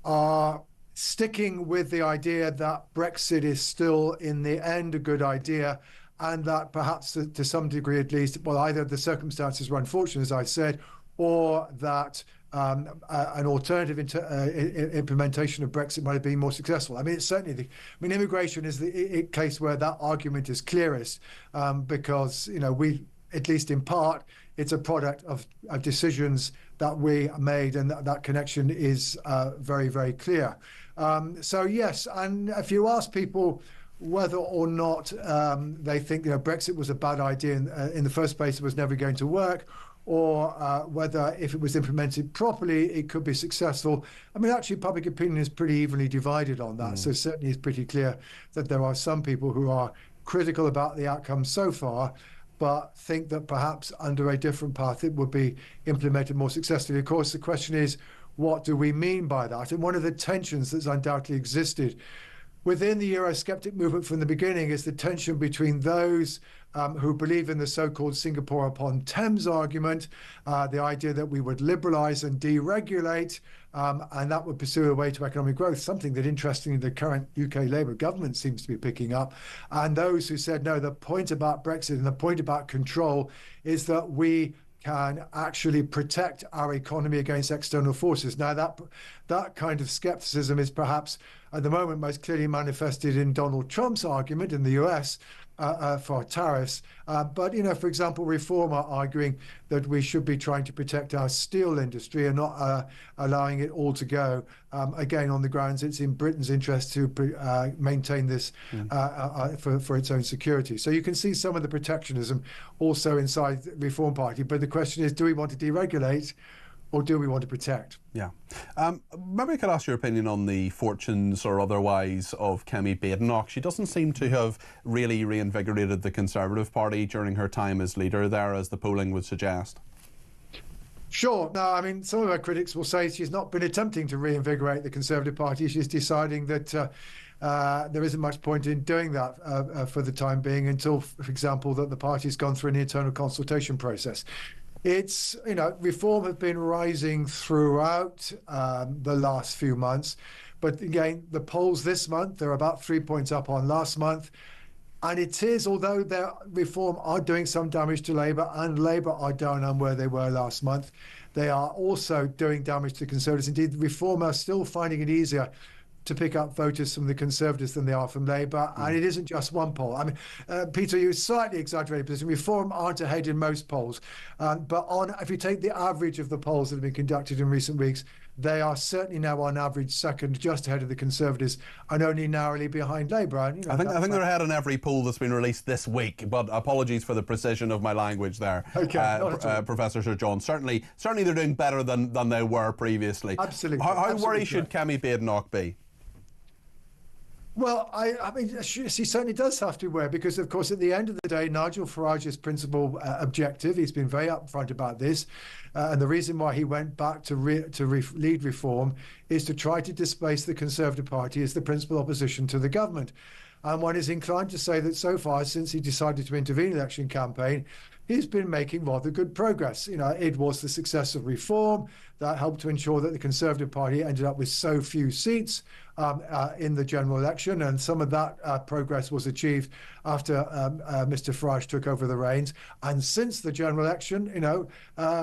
are sticking with the idea that Brexit is still, in the end, a good idea, and that perhaps to some degree at least, well, either the circumstances were unfortunate, as I said, or that an alternative implementation of Brexit might have been more successful. I mean, it's certainly immigration is the case where that argument is clearest, because, you know, at least in part, it's a product of decisions that we made, and that connection is very, very clear. So yes, and if you ask people whether or not they think, you know, Brexit was a bad idea in the first place, it was never going to work, or whether if it was implemented properly, it could be successful. I mean, actually, public opinion is pretty evenly divided on that. So certainly it's pretty clear that there are some people who are critical about the outcome so far, but think that perhaps under a different path it would be implemented more successfully. Of course, the question is, what do we mean by that? And one of the tensions that's undoubtedly existed within the Eurosceptic movement from the beginning is the tension between those who believe in the so-called Singapore upon Thames argument, the idea that we would liberalise and deregulate, and that would pursue a way to economic growth, something that, interestingly, the current UK Labour government seems to be picking up. And those who said, no, the point about Brexit and the point about control is that we can actually protect our economy against external forces. Now, that kind of scepticism is perhaps at the moment most clearly manifested in Donald Trump's argument in the US for tariffs. But, you know, for example, Reform are arguing that we should be trying to protect our steel industry and not allowing it all to go. Again, on the grounds it's in Britain's interest to maintain this for its own security. So you can see some of the protectionism also inside the Reform Party. But the question is, do we want to deregulate, or do we want to protect? Yeah. Maybe I could ask your opinion on the fortunes or otherwise of Kemi Badenoch. She doesn't seem to have really reinvigorated the Conservative Party during her time as leader there, as the polling would suggest. Sure. No, I mean, some of our critics will say she's not been attempting to reinvigorate the Conservative Party. She's deciding that there isn't much point in doing that for the time being until, for example, that the party's gone through an internal consultation process. It's, you know, Reform have been rising throughout the last few months. But again, the polls this month, they're about 3 points up on last month. And it is, although their Reform are doing some damage to Labour, and Labour are down on where they were last month, they are also doing damage to Conservatives. Indeed, Reform are still finding it easier to pick up voters from the Conservatives than they are from Labour. And it isn't just one poll. I mean, Peter, you slightly exaggerated position. Reform aren't ahead in most polls. But if you take the average of the polls that have been conducted in recent weeks, they are certainly now on average second, just ahead of the Conservatives, and only narrowly behind Labour. And, you know, I think they're ahead in every poll that's been released this week, but apologies for the precision of my language there, Professor Sir John. Certainly they're doing better than they were previously. Absolutely. How worried should Kemi Badenoch be? Well, I mean, she certainly does have to be aware because, of course, at the end of the day, Nigel Farage's principal objective, he's been very upfront about this, and the reason why he went back to lead reform is to try to displace the Conservative Party as the principal opposition to the government. And one is inclined to say that so far, since he decided to intervene in the election campaign, he's been making rather good progress. You know, it was the success of reform that helped to ensure that the Conservative Party ended up with so few seats in the general election, and some of that progress was achieved after Mr. Farage took over the reins. And since the general election, you know,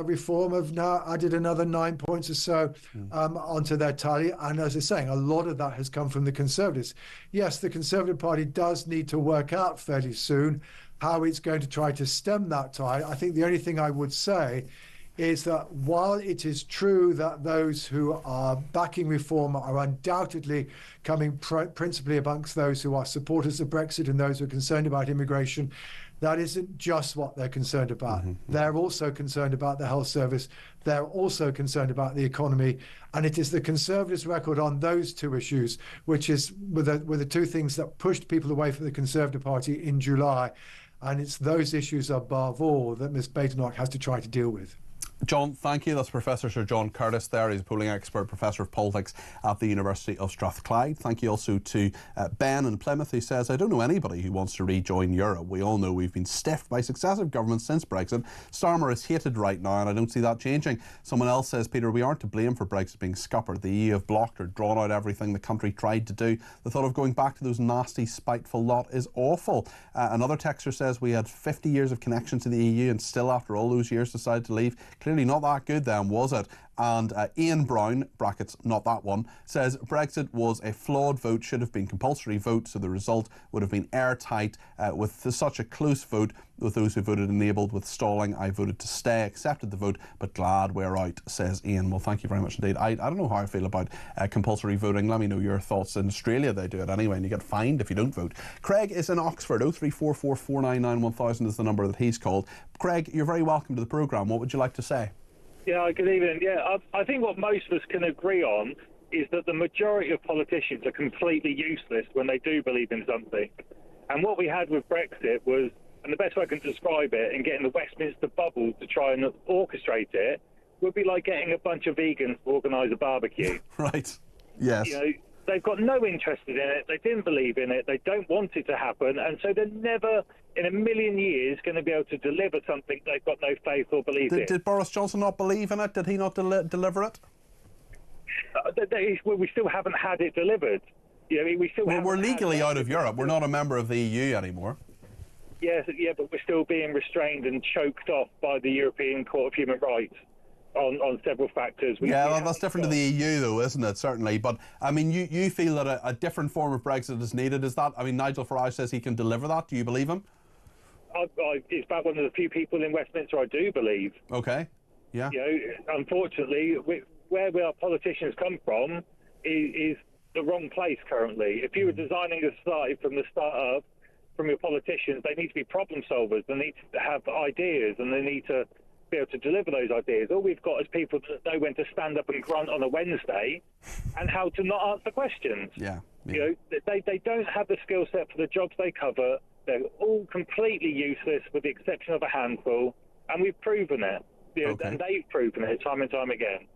reform have now added another 9 points or so onto their tally. And as I was saying, a lot of that has come from the Conservatives. Yes, the Conservative Party does need to work out fairly soon how it's going to try to stem that tide. I think the only thing I would say is that while it is true that those who are backing reform are undoubtedly coming principally amongst those who are supporters of Brexit and those who are concerned about immigration, that isn't just what they're concerned about. Mm-hmm. They're also concerned about the health service. They're also concerned about the economy. And it is the Conservatives' record on those two issues, which is were the two things that pushed people away from the Conservative Party in July. And it's those issues above all that Ms. Badenoch has to try to deal with. John, thank you. That's Professor Sir John Curtis there. He's a polling expert, Professor of Politics at the University of Strathclyde. Thank you also to Ben in Plymouth, who says, I don't know anybody who wants to rejoin Europe. We all know we've been stiffed by successive governments since Brexit. Starmer is hated right now and I don't see that changing. Someone else says, Peter, we aren't to blame for Brexit being scuppered. The EU have blocked or drawn out everything the country tried to do. The thought of going back to those nasty, spiteful lot is awful. Another texter says, we had 50 years of connection to the EU and still after all those years decided to leave. Clearly not that good then, was it? And Ian Brown, brackets, not that one, says Brexit was a flawed vote, should have been compulsory vote, so the result would have been airtight. With such a close vote, with those who voted enabled with stalling, I voted to stay, accepted the vote, but glad we're out, says Ian. Well, thank you very much indeed. I don't know how I feel about compulsory voting. Let me know your thoughts. In Australia, they do it anyway, and you get fined if you don't vote. Craig is in Oxford. 0344 499 1000 is the number that he's called. Craig, you're very welcome to the programme. What would you like to say? Yeah, good evening. Yeah, I think what most of us can agree on is that the majority of politicians are completely useless when they do believe in something. And what we had with Brexit was, and the best way I can describe it, and getting the Westminster bubble to try and orchestrate it, would be like getting a bunch of vegans to organise a barbecue. Right. Yes. You know, they've got no interest in it. They didn't believe in it. They don't want it to happen. And so they're never, in a million years, going to be able to deliver something they've got no faith or belief in. Did Boris Johnson not believe in it? Did he not deliver it? We still haven't had it delivered. You know, we're legally out of Europe. We're not a member of the EU anymore. Yes, yeah, but we're still being restrained and choked off by the European Court of Human Rights on several factors. That's different to the EU, though, isn't it? Certainly. But, I mean, you feel that a different form of Brexit is needed. Is that, I mean, Nigel Farage says he can deliver that. Do you believe him? It's about one of the few people in Westminster I do believe. Okay, yeah. You know, unfortunately, where our politicians come from is the wrong place currently. If you were designing a society from the start up, from your politicians, they need to be problem solvers. They need to have ideas, and they need to be able to deliver those ideas. All we've got is people that know when to stand up and grunt on a Wednesday and how to not answer questions. Yeah. You know, they don't have the skill set for the jobs they cover. They're all completely useless with the exception of a handful, and we've proven it. You know, and they've proven it time and time again.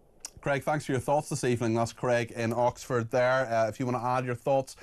Craig, thanks for your thoughts this evening. That's Craig in Oxford there. If you want to add your thoughts,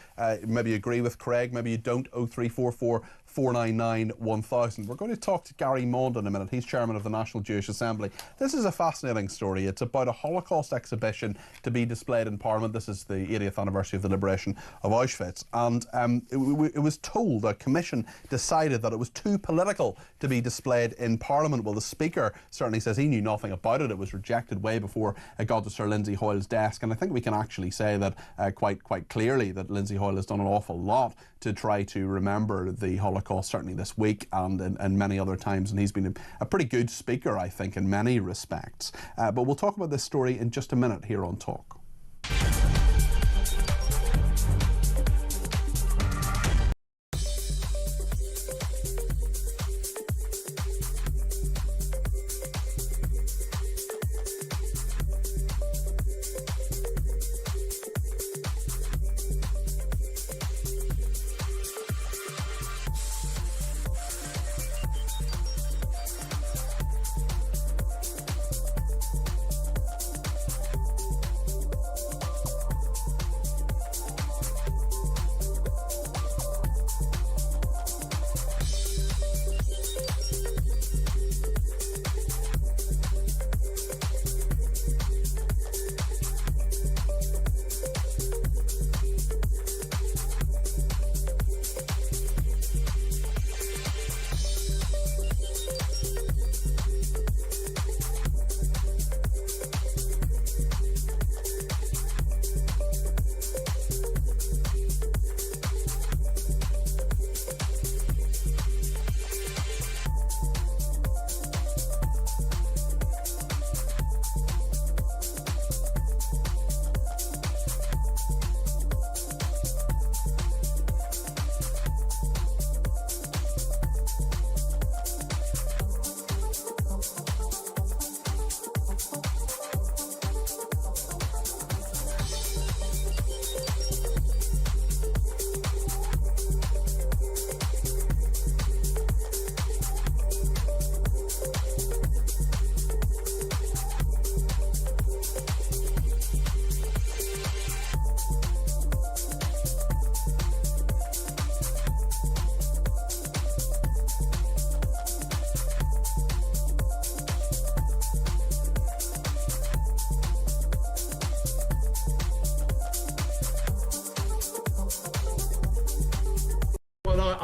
maybe you agree with Craig, maybe you don't, 0344 499 1000. We're going to talk to Gary Maund in a minute. He's chairman of the National Jewish Assembly. This is a fascinating story. It's about a Holocaust exhibition to be displayed in Parliament. This is the 80th anniversary of the liberation of Auschwitz. And it was told, a commission decided that it was too political to be displayed in Parliament. Well, the Speaker certainly says he knew nothing about it. It was rejected way before it got to Sir Lindsay Hoyle's desk. And I think we can actually say that quite clearly that Lindsay Hoyle has done an awful lot to try to remember the Holocaust, certainly this week and many other times, and he's been a pretty good speaker, I think, in many respects. But we'll talk about this story in just a minute here on Talk.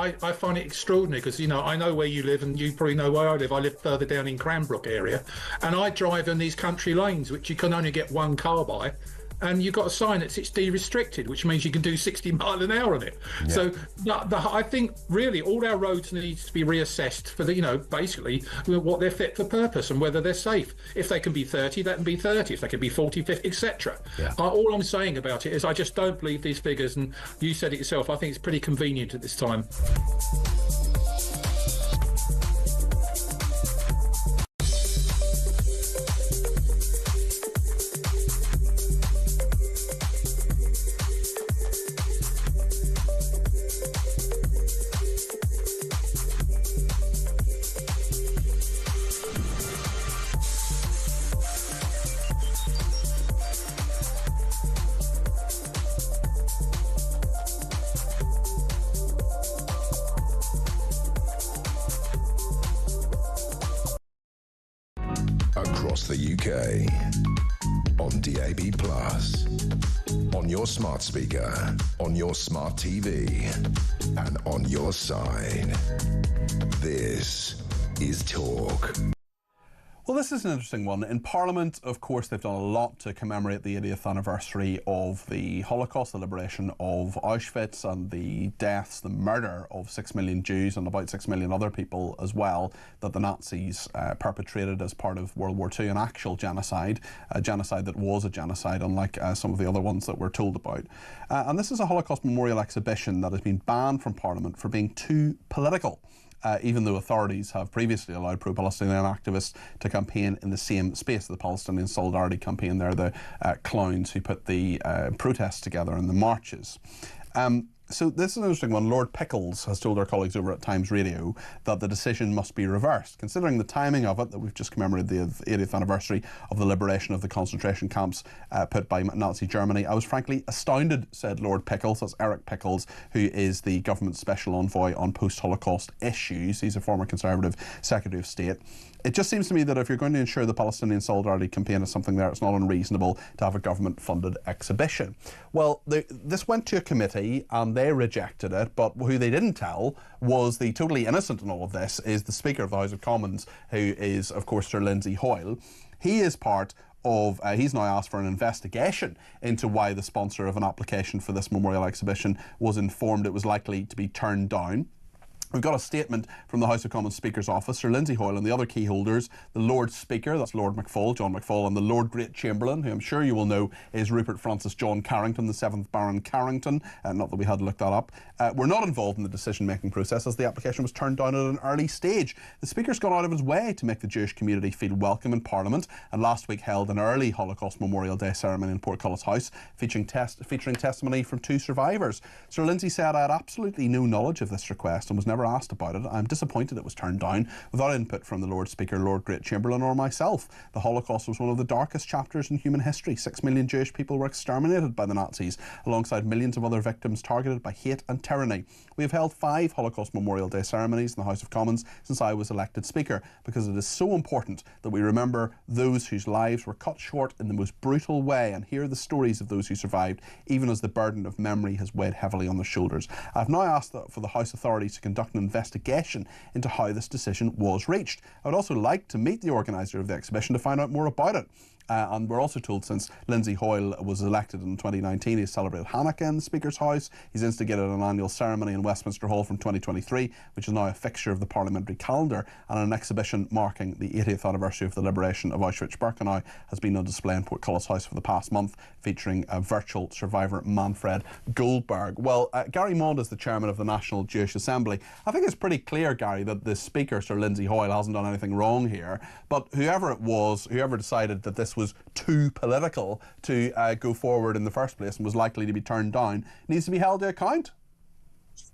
I find it extraordinary because, I know where you live and you probably know where I live. I live further down in Cranbrook area, and I drive in these country lanes, which you can only get one car by. And you've got a sign that says de-restricted, which means you can do 60 miles an hour on it. Yeah. So I think really all our roads need to be reassessed for basically what they're fit for purpose and whether they're safe. If they can be 30, they can be 30. If they can be 40, 50, etc. Yeah. All I'm saying about it is I just don't believe these figures. And you said it yourself. I think it's pretty convenient at this time. Across the UK, on DAB+, on your smart speaker, on your smart TV, and on your side. This is Talk. Well, this is an interesting one. In Parliament, of course, they've done a lot to commemorate the 80th anniversary of the Holocaust, the liberation of Auschwitz, and the deaths, the murder of 6 million Jews and about 6 million other people as well that the Nazis perpetrated as part of World War II, an actual genocide, a genocide that was a genocide, unlike some of the other ones that we're told about. And this is a Holocaust memorial exhibition that has been banned from Parliament for being too political. Even though authorities have previously allowed pro-Palestinian activists to campaign in the same space. The Palestinian Solidarity Campaign, they're the clowns who put the protests together and the marches. So this is an interesting one. Lord Pickles has told our colleagues over at Times Radio that the decision must be reversed. Considering the timing of it, that we've just commemorated the 80th anniversary of the liberation of the concentration camps put by Nazi Germany, I was frankly astounded, said Lord Pickles. That's Eric Pickles, who is the government's special envoy on post-Holocaust issues. He's a former Conservative Secretary of State. It just seems to me that if you're going to ensure the Palestinian Solidarity Campaign is something there, it's not unreasonable to have a government-funded exhibition. Well, this went to a committee and they rejected it, but who they didn't tell was the totally innocent in all of this is the Speaker of the House of Commons, who is, of course, Sir Lindsay Hoyle. He is part of, he's now asked for an investigation into why the sponsor of an application for this memorial exhibition was informed it was likely to be turned down. We've got a statement from the House of Commons Speaker's office. Sir Lindsay Hoyle and the other key holders, the Lord Speaker, that's Lord McFall, John McFall, and the Lord Great Chamberlain, who I'm sure you will know is Rupert Francis John Carrington, the 7th Baron Carrington, not that we had to look that up, were not involved in the decision-making process as the application was turned down at an early stage. The Speaker's gone out of his way to make the Jewish community feel welcome in Parliament, and last week held an early Holocaust Memorial Day ceremony in Portcullis House, featuring testimony from 2 survivors. Sir Lindsay said, I had absolutely no knowledge of this request and was never asked about it. I'm disappointed it was turned down without input from the Lord Speaker, Lord Great Chamberlain, or myself. The Holocaust was one of the darkest chapters in human history. 6 million Jewish people were exterminated by the Nazis, alongside millions of other victims targeted by hate and tyranny. We have held 5 Holocaust Memorial Day ceremonies in the House of Commons since I was elected Speaker, because it is so important that we remember those whose lives were cut short in the most brutal way and hear the stories of those who survived, even as the burden of memory has weighed heavily on their shoulders. I've now asked for the House authorities to conduct an investigation into how this decision was reached. I would also like to meet the organiser of the exhibition to find out more about it. And we're also told since Lindsay Hoyle was elected in 2019, he's celebrated Hanukkah in the Speaker's House. He's instigated an annual ceremony in Westminster Hall from 2023, which is now a fixture of the parliamentary calendar, and an exhibition marking the 80th anniversary of the liberation of Auschwitz-Birkenau has been on display in Portcullis House for the past month, featuring a virtual survivor, Manfred Goldberg. Well, Gary Mond is the chairman of the National Jewish Assembly. I think it's pretty clear, Gary, that the Speaker, Sir Lindsay Hoyle, hasn't done anything wrong here, but whoever it was, whoever decided that this was too political to go forward in the first place and was likely to be turned down, needs to be held to account.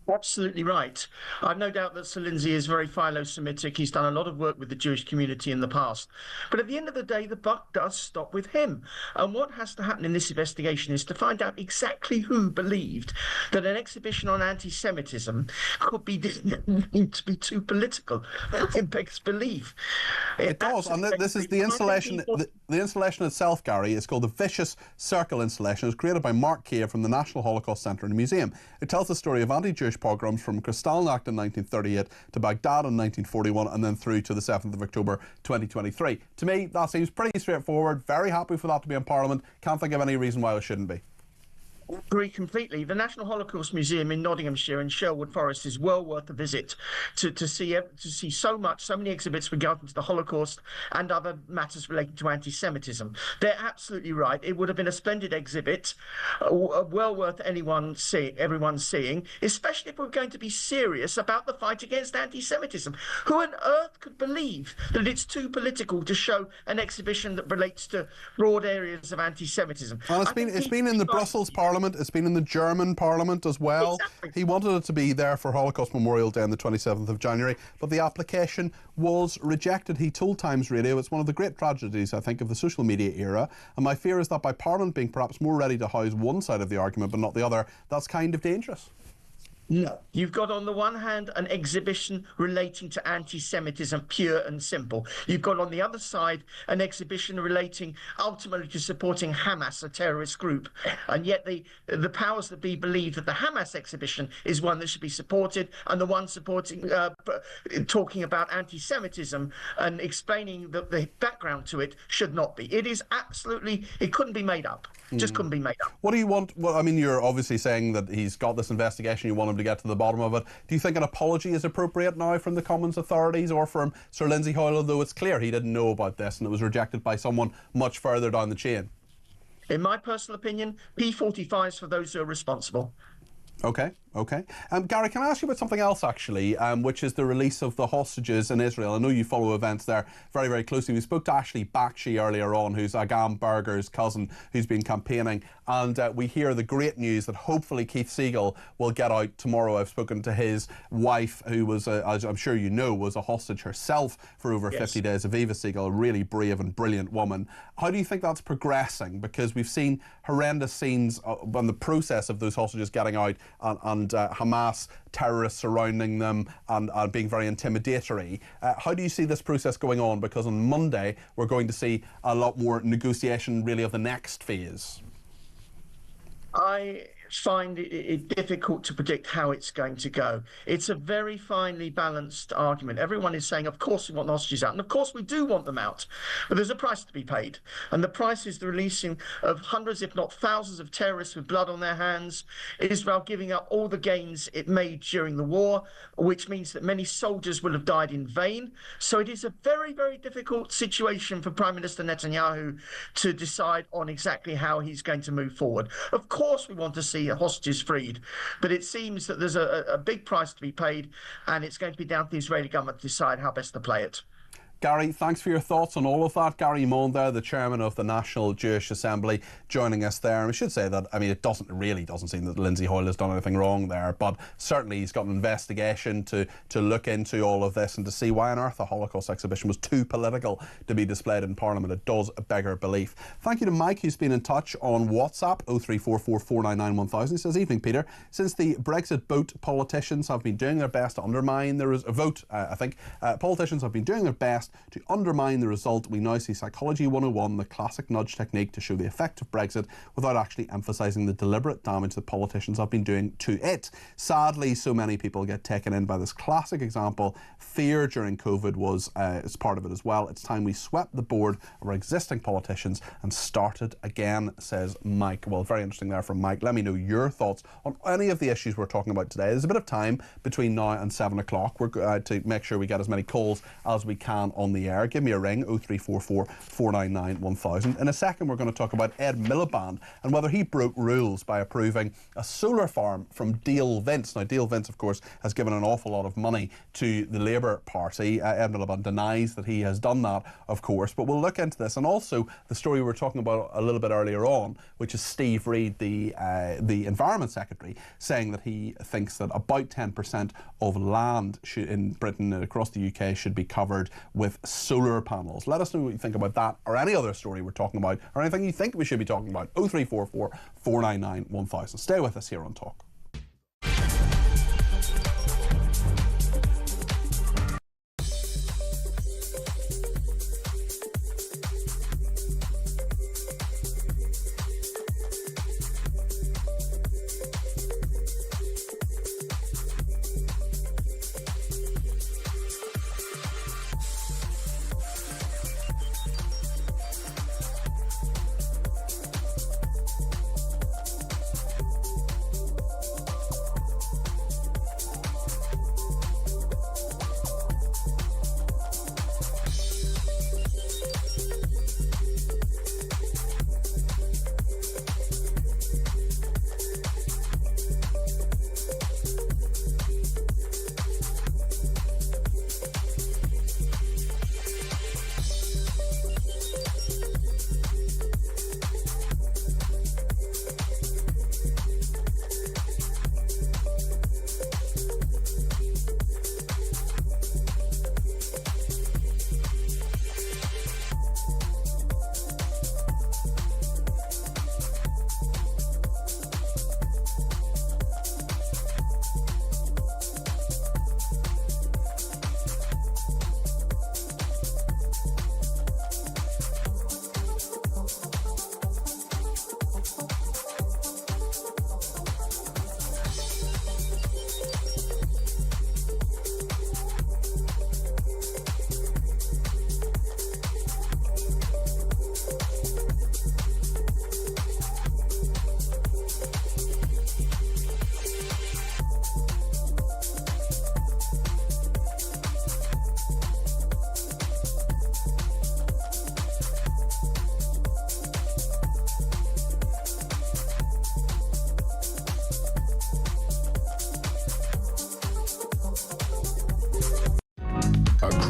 Absolutely right. I've no doubt that Sir Lindsay is very philo-Semitic. He's done a lot of work with the Jewish community in the past. But at the end of the day, the buck does stop with him. And what has to happen in this investigation is to find out exactly who believed that an exhibition on anti-Semitism could be deemed to be too political. It begs belief. It does, and this is the installation. The installation itself, Gary, is called the Vicious Circle installation. It was created by Mark Kay from the National Holocaust Centre and Museum. It tells the story of anti-Jewish Jewish pogroms from Kristallnacht in 1938 to Baghdad in 1941 and then through to the 7th of October 2023. To me, that seems pretty straightforward. Very happy for that to be in Parliament. Can't think of any reason why it shouldn't be. Agree completely. The National Holocaust Museum in Nottinghamshire in Sherwood Forest is well worth a visit to see so many exhibits regarding to the Holocaust and other matters relating to anti-Semitism. They're absolutely right. It would have been a splendid exhibit, well worth everyone seeing, especially if we're going to be serious about the fight against anti-Semitism. Who on earth could believe that it's too political to show an exhibition that relates to broad areas of anti-Semitism? And it's been in the Brussels Parliament. It's been in the German Parliament as well. Exactly. He wanted it to be there for Holocaust Memorial Day on the 27th of January, but the application was rejected. He told Times Radio it's one of the great tragedies, I think, of the social media era, and my fear is that by Parliament being perhaps more ready to house one side of the argument but not the other, that's kind of dangerous. No. You've got on the one hand an exhibition relating to anti-Semitism, pure and simple. You've got on the other side an exhibition relating ultimately to supporting Hamas, a terrorist group. And yet the powers that be believe that the Hamas exhibition is one that should be supported, and the one supporting talking about anti-Semitism and explaining the background to it should not be. It is absolutely, it couldn't be made up. Just couldn't be made up. What do you want? Well, I mean, you're obviously saying that he's got this investigation, you want him to get to the bottom of it. Do you think an apology is appropriate now from the Commons authorities or from Sir Lindsay Hoyle, although it's clear he didn't know about this and it was rejected by someone much further down the chain? In my personal opinion, P45s for those who are responsible. Okay. Gary, can I ask you about something else, actually, which is the release of the hostages in Israel? I know you follow events there very, very closely. We spoke to Ashley Baki earlier on, who's Agam Berger's cousin, who's been campaigning, and we hear the great news that hopefully Keith Siegel will get out tomorrow. I've spoken to his wife, who was, as I'm sure you know, was a hostage herself for over 50 days, Aviva Siegel, a really brave and brilliant woman. How do you think that's progressing? Because we've seen horrendous scenes on the process of those hostages getting out and Hamas terrorists surrounding them and being very intimidatory. How do you see this process going on? Because on Monday we're going to see a lot more negotiation really of the next phase. I find it difficult to predict how it's going to go. It's a very finely balanced argument. Everyone is saying, of course we want the hostages out, and of course we do want them out, but there's a price to be paid, and the price is the releasing of hundreds, if not thousands, of terrorists with blood on their hands, Israel giving up all the gains it made during the war, which means that many soldiers will have died in vain. So it is a very, very difficult situation for Prime Minister Netanyahu to decide on exactly how he's going to move forward. Of course we want to see hostages freed, but it seems that there's a big price to be paid, and it's going to be down to the Israeli government to decide how best to play it. Gary, thanks for your thoughts on all of that. Gary Moan there, the chairman of the National Jewish Assembly, joining us there. And we should say that, I mean, it doesn't seem that Lindsay Hoyle has done anything wrong there, but certainly he's got an investigation to look into all of this and to see why on earth the Holocaust exhibition was too political to be displayed in Parliament. It does beg our belief. Thank you to Mike, who's been in touch on WhatsApp, 0344 499 1000. He says, evening, Peter. Since the Brexit vote, politicians have been doing their best to undermine the politicians have been doing their best to undermine the result. We now see Psychology 101, the classic nudge technique to show the effect of Brexit without actually emphasising the deliberate damage that politicians have been doing to it. Sadly, so many people get taken in by this classic example. Fear during COVID was part of it as well. It's time we swept the board of our existing politicians and started again, says Mike. Well, very interesting there from Mike. Let me know your thoughts on any of the issues we're talking about today. There's a bit of time between now and 7 o'clock. We're to make sure we get as many calls as we can on the air. Give me a ring, 0344 499 1000. In a second, we're going to talk about Ed Miliband and whether he broke rules by approving a solar farm from Dale Vince. Now, Dale Vince, of course, has given an awful lot of money to the Labour Party. Ed Miliband denies that he has done that, of course, but we'll look into this. And also the story we were talking about a little bit earlier on, which is Steve Reid, the Environment Secretary, saying that he thinks that about 10% of land in Britain and across the UK should be covered with solar panels. Let us know what you think about that or any other story we're talking about or anything you think we should be talking about. 0344 499 1000. Stay with us here on Talk.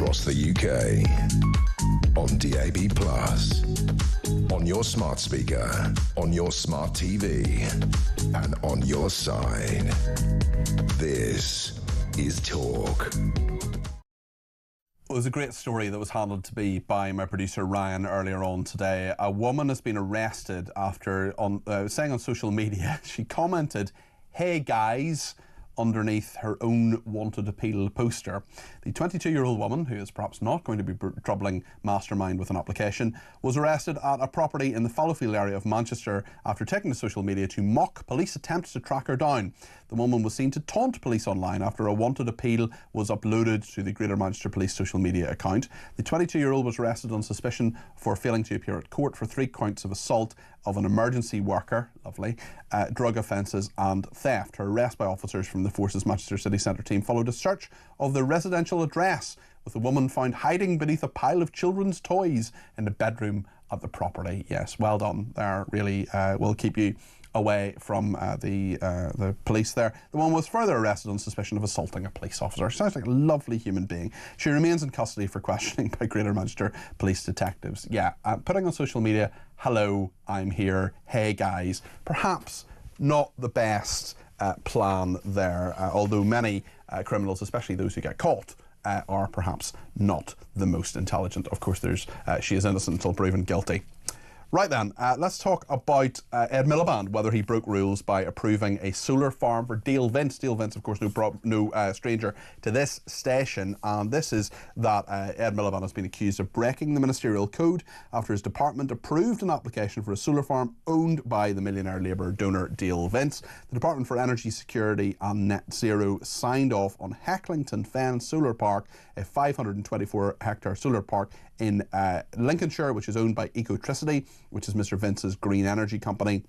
across the UK. On DAB+, on your smart speaker, on your smart TV, and on your side. This is Talk. It was a great story that was handled to me by my producer Ryan earlier on today. A woman has been arrested after saying on social media, she commented, "Hey guys," underneath her own wanted appeal poster. The 22-year-old woman, who is perhaps not going to be troubling Mastermind with an application, was arrested at a property in the Fallowfield area of Manchester after taking to social media to mock police attempts to track her down. The woman was seen to taunt police online after a wanted appeal was uploaded to the Greater Manchester Police social media account. The 22-year-old was arrested on suspicion for failing to appear at court for 3 counts of assault of an emergency worker, lovely, drug offences and theft. Her arrest by officers from the Forces Manchester City Centre team followed a search of the residential address, with the woman found hiding beneath a pile of children's toys in the bedroom at the property. Yes, well done there, really will keep you away from the police there. The woman was further arrested on suspicion of assaulting a police officer. Sounds like a lovely human being. She remains in custody for questioning by Greater Manchester Police detectives. Yeah, putting on social media, "Hello, I'm here. Hey guys." Perhaps not the best plan there, although many criminals, especially those who get caught, are perhaps not the most intelligent. Of course, she is innocent until proven guilty. Right then, let's talk about Ed Miliband, whether he broke rules by approving a solar farm for Dale Vince. Dale Vince, of course, no stranger to this station, and this is that Ed Miliband has been accused of breaking the ministerial code after his department approved an application for a solar farm owned by the millionaire Labour donor Dale Vince. The Department for Energy Security and Net Zero signed off on Hecklington Fen Solar Park, a 524-hectare solar park in Lincolnshire, which is owned by Ecotricity, which is Mr Vince's green energy company.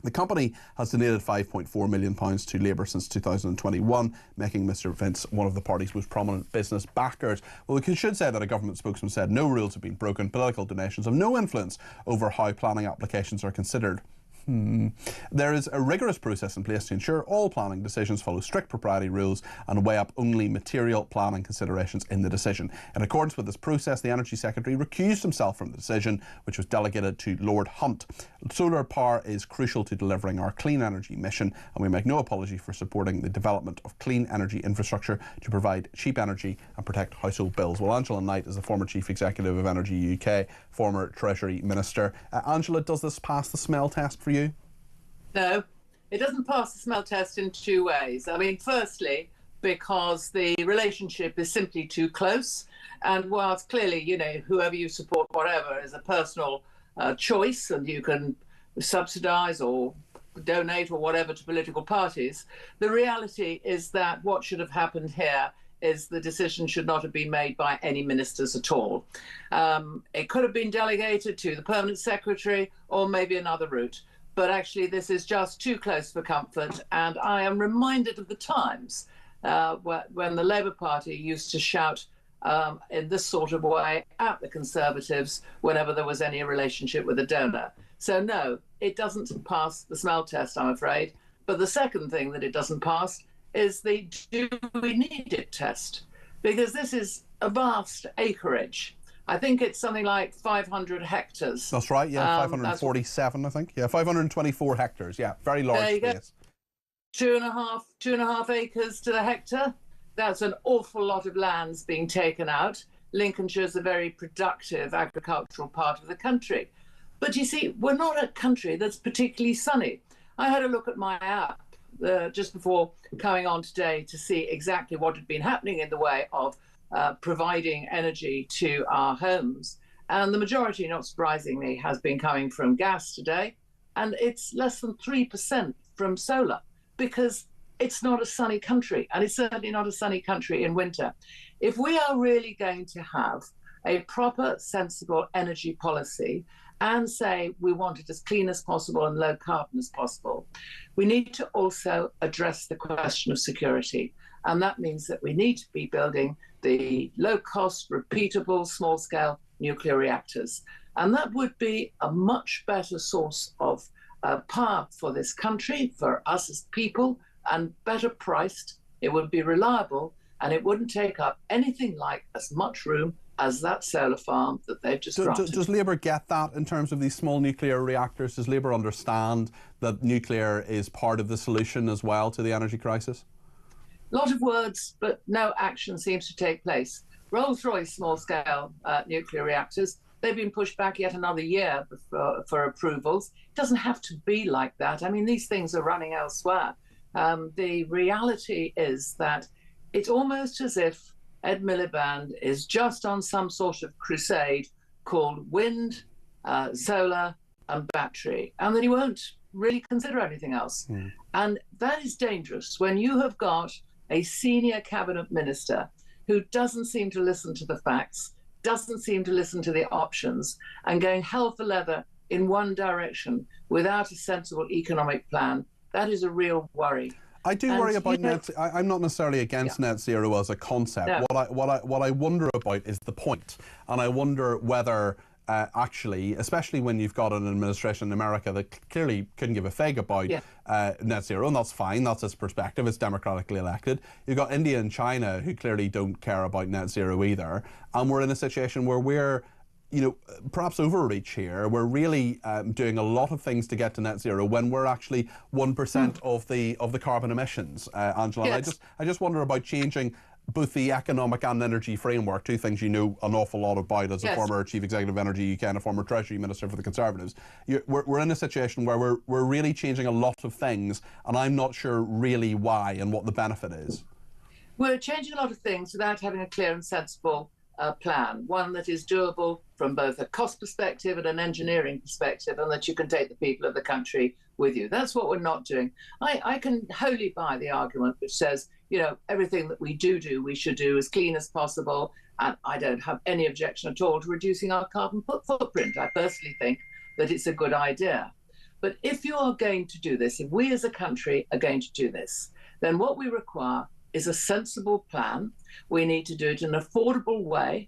The company has donated £5.4 million to Labour since 2021, making Mr Vince one of the party's most prominent business backers. Well, we should say that a government spokesman said no rules have been broken. Political donations have no influence over how planning applications are considered. There is a rigorous process in place to ensure all planning decisions follow strict propriety rules and weigh up only material planning considerations in the decision. In accordance with this process, the Energy Secretary recused himself from the decision, which was delegated to Lord Hunt. Solar power is crucial to delivering our clean energy mission, and we make no apology for supporting the development of clean energy infrastructure to provide cheap energy and protect household bills. Well, Angela Knight is the former Chief Executive of Energy UK, former Treasury Minister. Angela, does this pass the smell test for you? No, it doesn't pass the smell test in 2 ways. I mean, firstly, because the relationship is simply too close. And whilst clearly, whoever you support, whatever, is a personal choice, and you can subsidise or donate or whatever to political parties, the reality is that what should have happened here is the decision should not have been made by any ministers at all. It could have been delegated to the Permanent Secretary or maybe another route. But actually, this is just too close for comfort. And I am reminded of the times when the Labour Party used to shout in this sort of way at the Conservatives whenever there was any relationship with a donor. So no, it doesn't pass the smell test, I'm afraid. But the second thing that it doesn't pass is the do we need it test, because this is a vast acreage. I think it's something like 500 hectares. That's right, yeah, 547, I think. Yeah, 524 hectares, yeah, very large space. 2.5 acres to the hectare. That's an awful lot of lands being taken out. Lincolnshire is a very productive agricultural part of the country. But you see, we're not a country that's particularly sunny. I had a look at my app just before coming on today to see exactly what had been happening in the way of providing energy to our homes. And the majority, not surprisingly, has been coming from gas today. And it's less than 3% from solar, because it's not a sunny country. And it's certainly not a sunny country in winter. If we are really going to have a proper, sensible energy policy and say we want it as clean as possible and low carbon as possible, we need to also address the question of security. And that means that we need to be building the low-cost, repeatable, small-scale nuclear reactors. And that would be a much better source of power for this country, for us as people, and better priced. It would be reliable, and it wouldn't take up anything like as much room as that solar farm that they've just granted. Does Labour get that in terms of these small nuclear reactors? Does Labour understand that nuclear is part of the solution as well to the energy crisis? A lot of words, but no action seems to take place. Rolls-Royce small-scale nuclear reactors, they've been pushed back yet another year for approvals. It doesn't have to be like that. I mean, these things are running elsewhere. The reality is that it's almost as if Ed Miliband is just on some sort of crusade called wind, solar and battery, and that he won't really consider anything else. And that is dangerous when you have got a senior cabinet minister who doesn't seem to listen to the facts, doesn't seem to listen to the options, and going hell for leather in one direction without a sensible economic plan. That is a real worry. I do worry about net. I'm not necessarily against net zero as a concept. No. What I wonder about is the point, and I wonder whether actually, especially when you've got an administration in America that clearly couldn't give a fig about net zero, and that's fine. That's its perspective. It's democratically elected. You've got India and China who clearly don't care about net zero either, and we're in a situation where we're, perhaps overreach here. We're really doing a lot of things to get to net zero when we're actually 1% of the carbon emissions, Angela. Yes. And I just wonder about changing both the economic and energy framework, two things you know an awful lot about as a former Chief Executive of Energy UK and a former Treasury Minister for the Conservatives. We're in a situation where we're really changing a lot of things, and I'm not sure really why and what the benefit is. We're changing a lot of things without having a clear and sensible plan, one that is doable from both a cost perspective and an engineering perspective, and that you can take the people of the country with you. That's what we're not doing. I can wholly buy the argument which says, everything that we do, we should do as clean as possible, and I don't have any objection at all to reducing our carbon footprint. I personally think that it's a good idea. But if you are going to do this, if we as a country are going to do this, then what we require is a sensible plan. We need to do it in an affordable way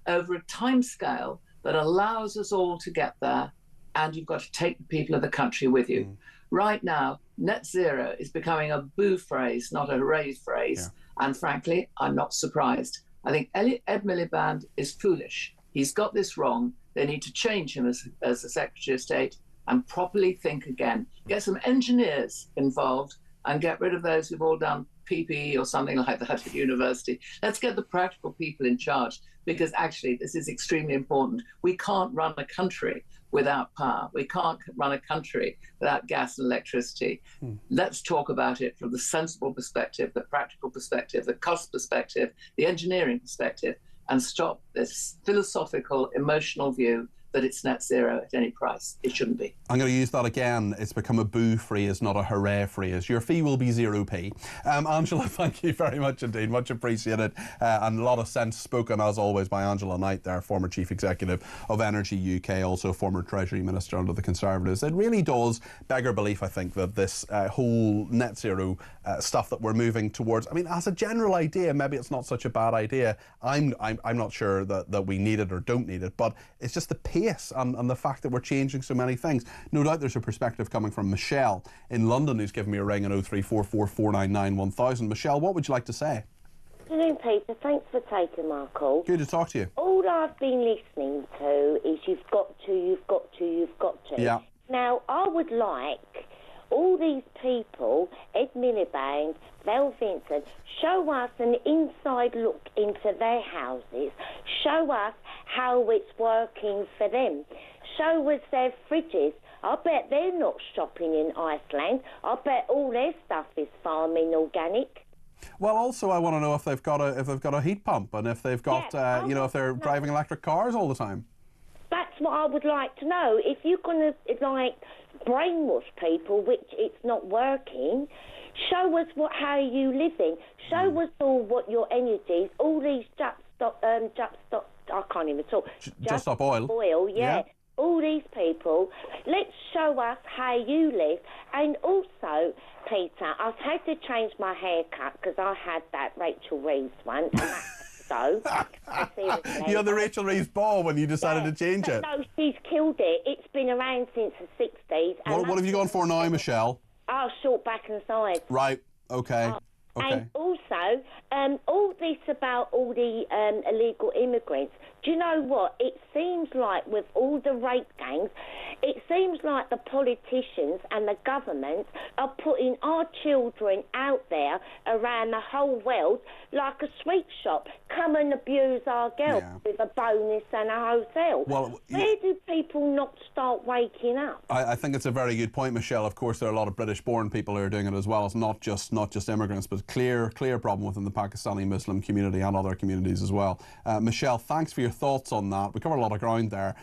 over a timescale that allows us all to get there, and you've got to take the people of the country with you. Right now, net zero is becoming a boo phrase, not a hooray phrase, and frankly, I'm not surprised. I think Ed Miliband is foolish. He's got this wrong. They need to change him as the Secretary of State and properly think again. Get some engineers involved and get rid of those who've all done PPE or something like that at university. Let's get the practical people in charge, because actually this is extremely important. We can't run a country without power. We can't run a country without gas and electricity. Let's talk about it from the sensible perspective, the practical perspective, the cost perspective, the engineering perspective, and stop this philosophical, emotional view that it's net zero at any price. It shouldn't be. I'm going to use that again. It's become a boo phrase, not a hooray phrase. Your fee will be 0p. Angela, thank you very much indeed. Much appreciated. And a lot of sense spoken, as always, by Angela Knight there, former Chief Executive of Energy UK, also former Treasury Minister under the Conservatives. It really does beggar belief, I think, that this whole net zero stuff that we're moving towards, I mean, as a general idea, maybe it's not such a bad idea. I'm not sure that we need it or don't need it, but it's just the pace and the fact that we're changing so many things. No doubt there's a perspective coming from Michelle in London, who's given me a ring on 03444 499 1000. Michelle, what would you like to say? Good afternoon, Peter. Thanks for taking my call. Good to talk to you. All I've been listening to is you've got to. Yeah. Now, I would like all these people, Ed Miliband, Val Vincent, show us an inside look into their houses. Show us how it's working for them. Show us their fridges. I bet they're not shopping in Iceland. I bet all their stuff is farming organic. Well, also I want to know if they've got a heat pump, and if they've got if they're driving electric cars all the time. That's what I would like to know. If you're going to brainwash people, which it's not working, show us how you living. Show us all what your energy is. All these I can't even talk. Just Stop Oil. Yeah. All these people, let's show us how you live. And also, Peter, I've had to change my haircut because I had that Rachel Reeves one, and that's so. You had the Rachel Reeves ball when you decided to change it. No, she's killed it. It's been around since the 60s. And what have you gone for now, Michelle? Short back and sides. Right, okay. And also, also, all this about all the illegal immigrants, do you know what? It seems like with all the rape gangs, it seems like the politicians and the government are putting our children out there around the whole world like a sweet shop. Come and abuse our girls with a bonus and a hotel. Well, where do people not start waking up? I think it's a very good point, Michelle. Of course, there are a lot of British-born people who are doing it as well. It's not just immigrants, but clear problem within the Pakistani Muslim community and other communities as well. Michelle, thanks for your thoughts on that. We covered a lot of ground there,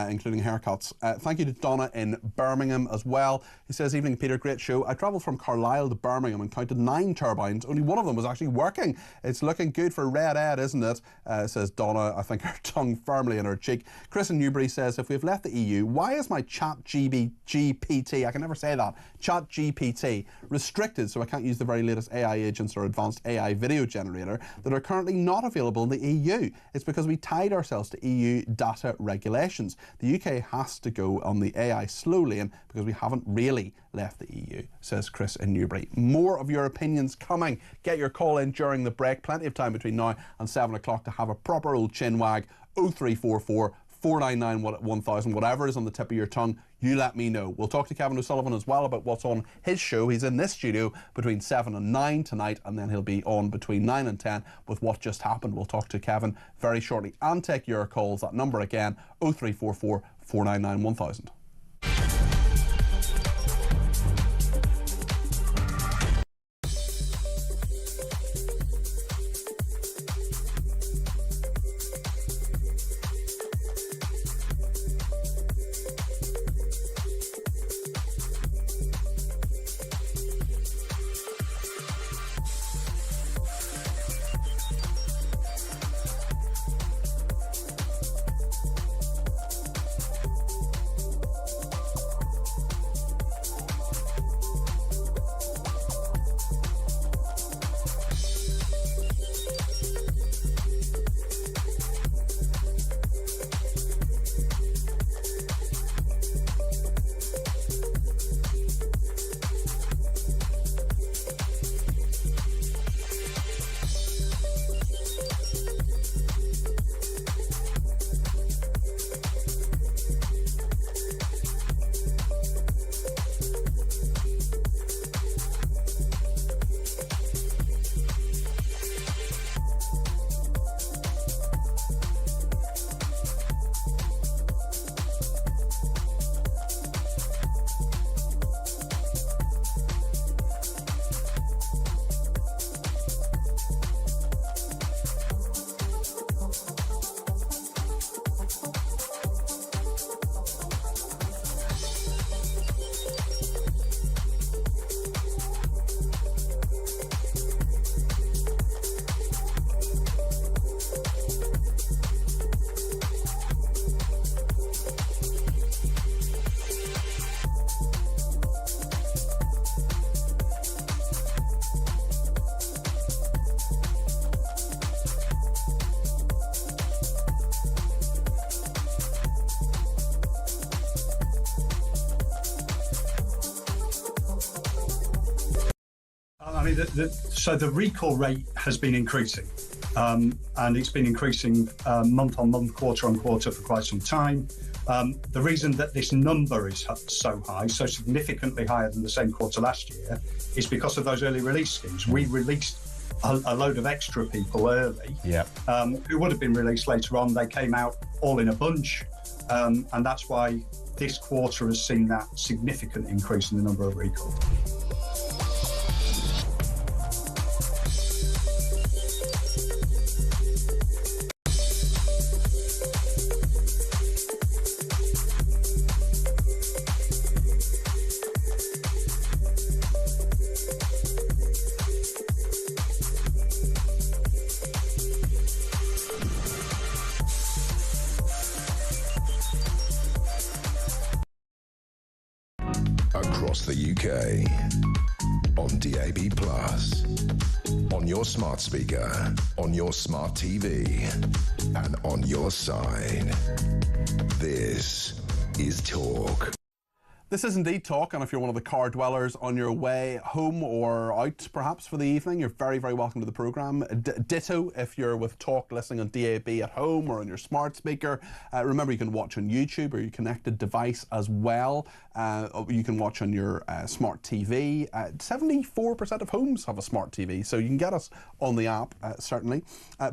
including haircuts. Thank you to Donna in Birmingham as well. He says, "Evening, Peter, great show. I travelled from Carlisle to Birmingham and counted 9 turbines. Only one of them was actually working. It's looking good for Red Ed, isn't it?" Says Donna, I think her tongue firmly in her cheek. Chris in Newbury says, "If we've left the EU, why is my ChatGPT, I can never say that, ChatGPT, restricted so I can't use the very latest AI agents or advanced AI video generator that are currently not available in the EU? It's because we tied ourselves to EU data regulations. The UK has to go on the AI slow lane because we haven't really left the EU," says Chris in Newbury. More of your opinions coming. Get your call in during the break. Plenty of time between now and 7 o'clock to have a proper old chin wag. 0344 499 1000, whatever is on the tip of your tongue, you let me know. We'll talk to Kevin O'Sullivan as well about what's on his show. He's in this studio between 7 and 9 tonight, and then he'll be on between 9 and 10 with what just happened. We'll talk to Kevin very shortly and take your calls. That number again, 0344 499 1000. So the recall rate has been increasing, and it's been increasing month on month, quarter on quarter for quite some time. The reason that this number is so high, so significantly higher than the same quarter last year, is because of those early release schemes. We released a load of extra people early, who would have been released later on. They came out all in a bunch, and that's why this quarter has seen that significant increase in the number of recalls. Across the UK, on DAB+, on your smart speaker, on your smart TV, and on your side. This is Talk. This is indeed Talk, and if you're one of the car dwellers on your way home or out perhaps for the evening, you're very, very welcome to the programme. Ditto if you're with Talk listening on DAB at home or on your smart speaker. Remember, you can watch on YouTube or your connected device as well. You can watch on your smart TV. 74% of homes have a smart TV, so you can get us on the app, certainly.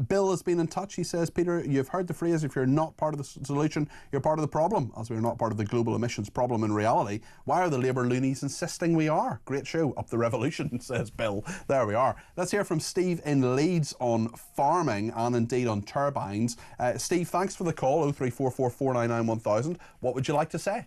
Bill has been in touch. He says, Peter, you've heard the phrase, if you're not part of the solution, you're part of the problem, as we're not part of the global emissions problem in reality. Why are the Labour loonies insisting we are? Great show, up the revolution, says Bill. There we are. Let's hear from Steve in Leeds on farming and indeed on turbines. Steve, thanks for the call, 0344 499 1000. What would you like to say?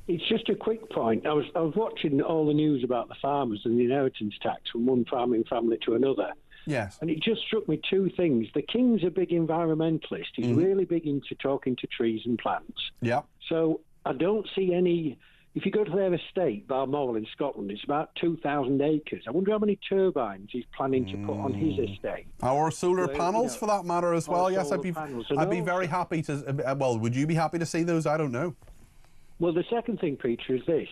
It's just a quick point. I was watching all the news about the farmers and the inheritance tax from one farming family to another. Yes. And it just struck me two things. The King's a big environmentalist. He's really big into talking to trees and plants. Yeah. So I don't see any... If you go to their estate, Balmoral in Scotland, it's about 2,000 acres. I wonder how many turbines he's planning to put on his estate. Or solar panels, for that matter, as well. Yes, I'd be very happy to... Well, would you be happy to see those? I don't know. Well, the second thing, Peter, is this.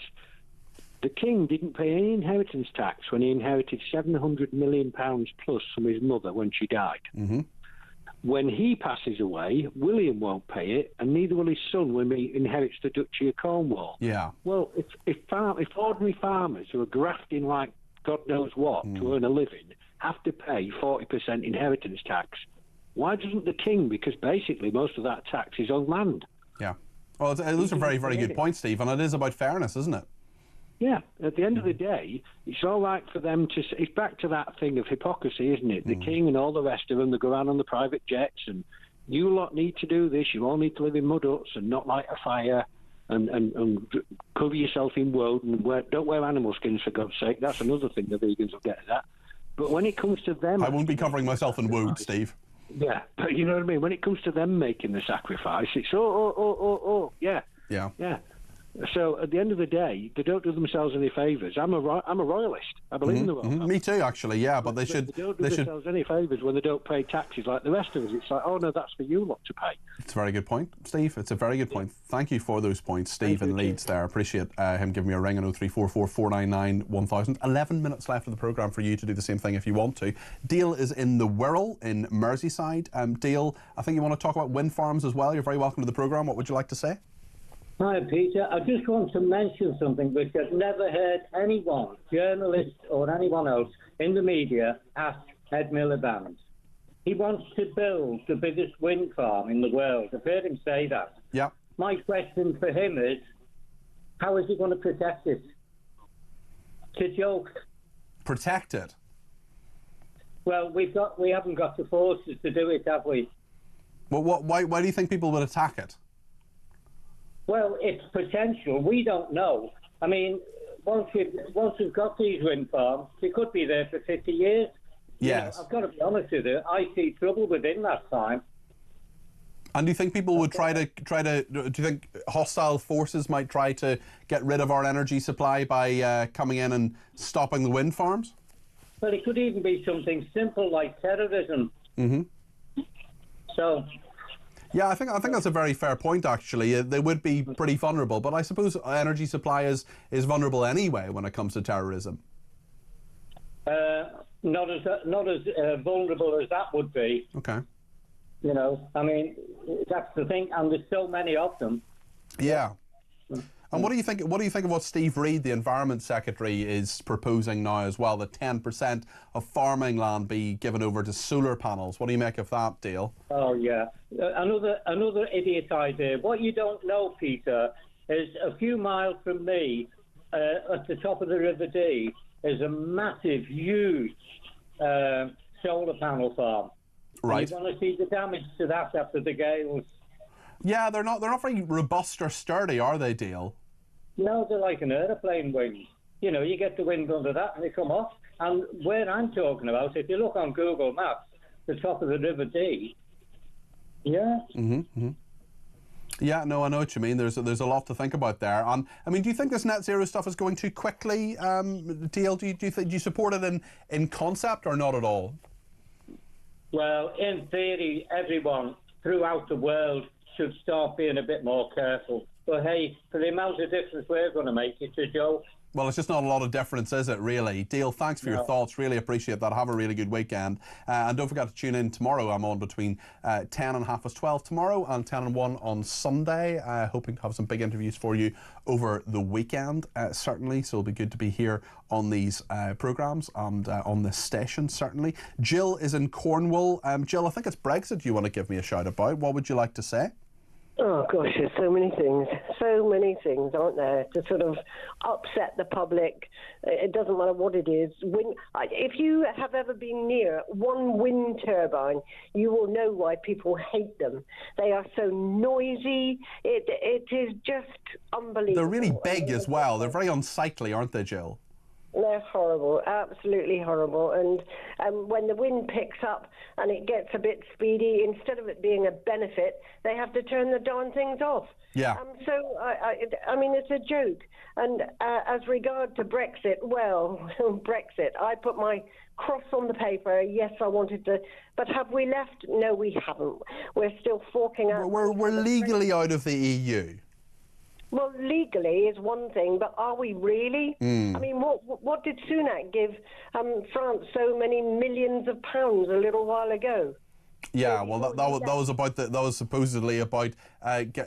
The King didn't pay any inheritance tax when he inherited £700 million plus from his mother when she died. Mm-hmm. When he passes away, William won't pay it, and neither will his son when he inherits the Duchy of Cornwall. Yeah. Well, if ordinary farmers who are grafting like God knows what to earn a living have to pay 40% inheritance tax, why doesn't the King? Because basically most of that tax is on land. Yeah. Well, those are very, very good points, Steve, and it is about fairness, isn't it? Yeah, at the end of the day, it's all right for them to... It's back to that thing of hypocrisy, isn't it? The King and all the rest of them, they go around on the private jets and you lot need to do this, you all need to live in mud huts and not light a fire and cover yourself in wool and don't wear animal skins, for God's sake. That's another thing the vegans will get at that. But when it comes to them... I won't be covering myself in wood, Steve. Yeah, but you know what I mean? When it comes to them making the sacrifice, it's yeah. Yeah. Yeah. So at the end of the day, they don't do themselves any favours. I'm a royalist. I believe in the royal family. Me too, actually. Yeah, but they should. They don't do themselves any favours when they don't pay taxes like the rest of us. It's like, oh no, that's for you lot to pay. It's a very good point, Steve. It's a very good point. Thank you for those points, Steve in Leeds. There, appreciate him giving me a ring on 0344 499 1000. 11 minutes left of the programme for you to do the same thing if you want to. Dale is in the Wirral in Merseyside. Dale, I think you want to talk about wind farms as well. You're very welcome to the programme. What would you like to say? Hi, Peter. I just want to mention something which I've never heard anyone, journalist or anyone else in the media, ask Ed Miliband. He wants to build the biggest wind farm in the world. I've heard him say that. Yeah. My question for him is, how is he going to protect it? It's a joke. Protect it? Well, we haven't got the forces to do it, have we? Well, why do you think people would attack it? Well, it's potential. We don't know. I mean, once we've got these wind farms, they could be there for 50 years. Yes. You know, I've got to be honest with you. I see trouble within that time. And do you think people would try to? Do you think hostile forces might try to get rid of our energy supply by coming in and stopping the wind farms? Well, it could even be something simple like terrorism. Mm-hmm. So. Yeah, I think that's a very fair point, actually. They would be pretty vulnerable, but I suppose energy supply is vulnerable anyway when it comes to terrorism. Not as vulnerable as that would be. Okay. You know, I mean, that's the thing, and there's so many of them. Yeah. And what do you think? What do you think of what Steve Reid, the Environment Secretary, is proposing now as well? That 10% of farming land be given over to solar panels. What do you make of that, Dale? Oh yeah, another idiot idea. What you don't know, Peter, is a few miles from me, at the top of the River Dee, is a massive, huge solar panel farm. Right. And you want to see the damage to that after the gales? Yeah, they're not very robust or sturdy, are they, Dale? No, they're like an aeroplane wing. You know, you get the wind under that and they come off. And where I'm talking about, if you look on Google Maps, the top of the River Dee, yeah. Mm-hmm. Yeah, no, I know what you mean. There's a lot to think about there. I mean, do you think this net zero stuff is going too quickly, Dale? Do you support it in concept or not at all? Well, in theory, everyone throughout the world should start being a bit more careful. But hey, for the amount of difference we're going to make, it's a joke. Well, it's just not a lot of difference, is it, really? Dale, thanks for your thoughts. Really appreciate that. Have a really good weekend. And don't forget to tune in tomorrow. I'm on between 10 and 12:30 tomorrow and 10 and 1 on Sunday. Hoping to have some big interviews for you over the weekend, certainly. So it'll be good to be here on these programmes and on this station, certainly. Jill is in Cornwall. Jill, I think it's Brexit you want to give me a shout about. What would you like to say? Oh, gosh, there's so many things, aren't there, to sort of upset the public. It doesn't matter what it is. If you have ever been near one wind turbine, you will know why people hate them. They are so noisy. It is just unbelievable. They're really big as well. They're very unsightly, aren't they, Jill? They're horrible, absolutely horrible. And when the wind picks up and it gets a bit speedy, instead of it being a benefit, they have to turn the darn things off. Yeah. So, I mean, it's a joke. And as regard to Brexit, well, Brexit, I put my cross on the paper. Yes, I wanted to. But have we left? No, we haven't. We're still forking out. We're legally out of the EU. Well, legally is one thing, but are we really? I mean, what did Sunak give France so many millions of pounds a little while ago? Yeah, well, that was supposedly about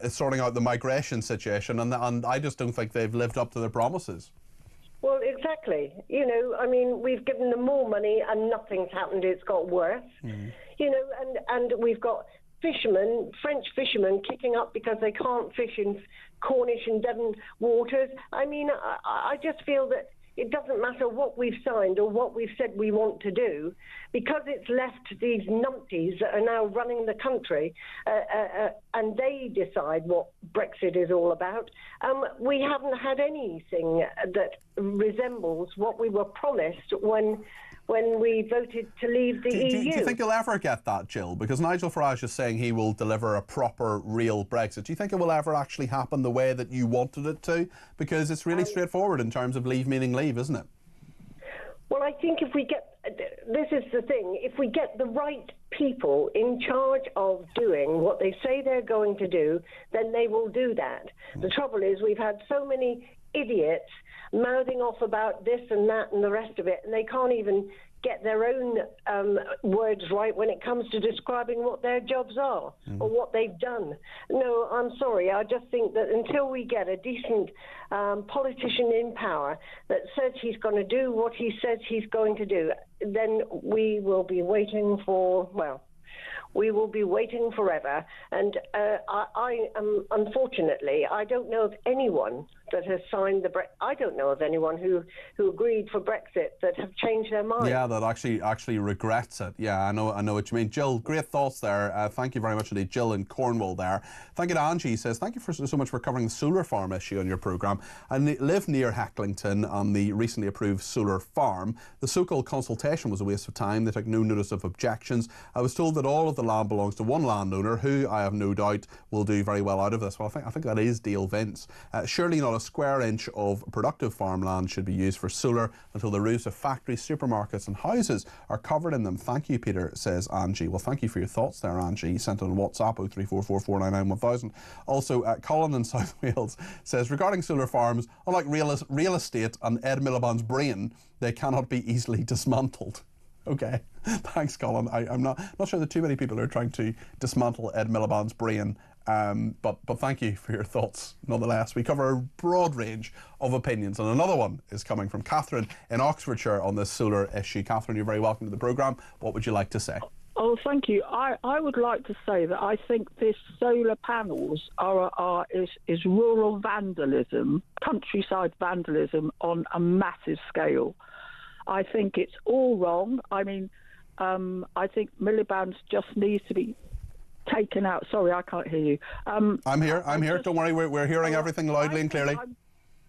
sorting out the migration situation, and I just don't think they've lived up to their promises. Well, exactly. You know, I mean, we've given them more money and nothing's happened. It's got worse. You know, and we've got fishermen, French fishermen, kicking up because they can't fish in Cornish and Devon waters. I mean, I just feel that it doesn't matter what we've signed or what we've said we want to do, because it's left these numpties that are now running the country and they decide what Brexit is all about. We haven't had anything that resembles what we were promised when we voted to leave the EU. Do you think you'll ever get that, Jill? Because Nigel Farage is saying he will deliver a proper, real Brexit. Do you think it will ever actually happen the way that you wanted it to? Because it's really straightforward in terms of leave meaning leave, isn't it? Well, I think if we get... This is the thing. If we get the right people in charge of doing what they say they're going to do, then they will do that. The trouble is we've had so many idiots mouthing off about this and that and the rest of it, and they can't even get their own words right when it comes to describing what their jobs are or what they've done. No, I'm sorry. I just think that until we get a decent politician in power that says he's going to do what he says he's going to do, then we will be waiting for, well, we will be waiting forever. And I am, unfortunately, I don't know of anyone that has signed the I don't know of anyone who agreed for Brexit that have changed their mind. Yeah, that actually regrets it. Yeah, I know what you mean. Jill, great thoughts there. Thank you very much indeed. Jill in Cornwall there. Thank you to Angie. Says, thank you so much for covering the solar farm issue on your programme. I live near Hecklington on the recently approved solar farm. The so-called consultation was a waste of time. They took no notice of objections. I was told that all of the land belongs to one landowner who, I have no doubt, will do very well out of this. Well, I think that is Dale Vince. Surely not a square inch of productive farmland should be used for solar until the roofs of factories, supermarkets and houses are covered in them. Thank you, Peter, says Angie. Well, thank you for your thoughts there, Angie. You sent on WhatsApp 03444991000. Also, Colin in South Wales says, regarding solar farms, unlike real estate and Ed Miliband's brain, they cannot be easily dismantled. Okay, thanks, Colin. I'm not sure that too many people are trying to dismantle Ed Miliband's brain, but thank you for your thoughts nonetheless. We cover a broad range of opinions, and another one is coming from Catherine in Oxfordshire on this solar issue. Catherine, you're very welcome to the programme. What would you like to say? Oh, thank you. I would like to say that I think this solar panels is rural vandalism, countryside vandalism on a massive scale. I think it's all wrong. I mean, I think Miliband just needs to be taken out. Sorry, I can't hear you. I'm here. Don't worry, we're hearing everything loudly and clearly.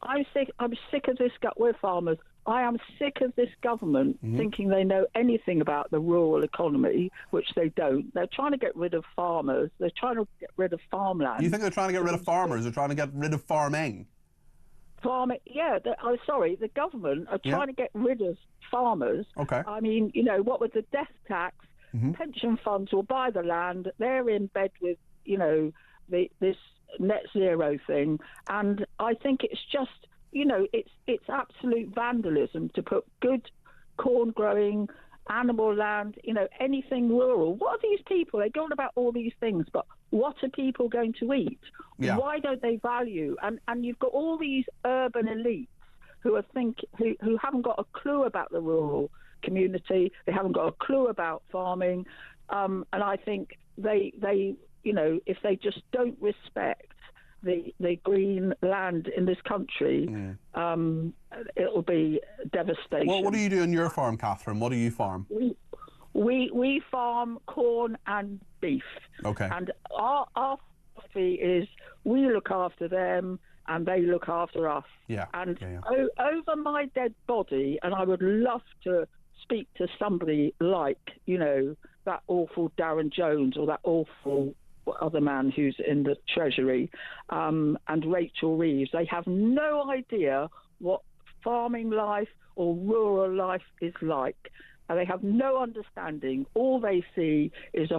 I'm sick of this. We're farmers. I am sick of this government thinking they know anything about the rural economy, which they don't. They're trying to get rid of farmers. They're trying to get rid of farmland. You think they're trying to get rid of farmers? They're trying to get rid of farming? Farming, yeah. The government are trying to get rid of farmers. Okay. I mean, what with the death tax, pension funds will buy the land. They're in bed with, this net zero thing, and I think it's just, it's absolute vandalism to put good corn growing, animal land, anything rural. What are these people? They go on about all these things, but what are people going to eat? Yeah. Why don't they value? And you've got all these urban elites who haven't got a clue about the rural community. They haven't got a clue about farming, and I think they if they just don't respect the green land in this country, it'll be devastation. What do you do on your farm, Catherine? What do you farm? We farm corn and beef. Okay. And our philosophy is we look after them and they look after us. Yeah. And over my dead body, and I would love to speak to somebody like, that awful Darren Jones or that awful other man who's in the Treasury, and Rachel Reeves. They have no idea what farming life or rural life is like. And they have no understanding. All they see is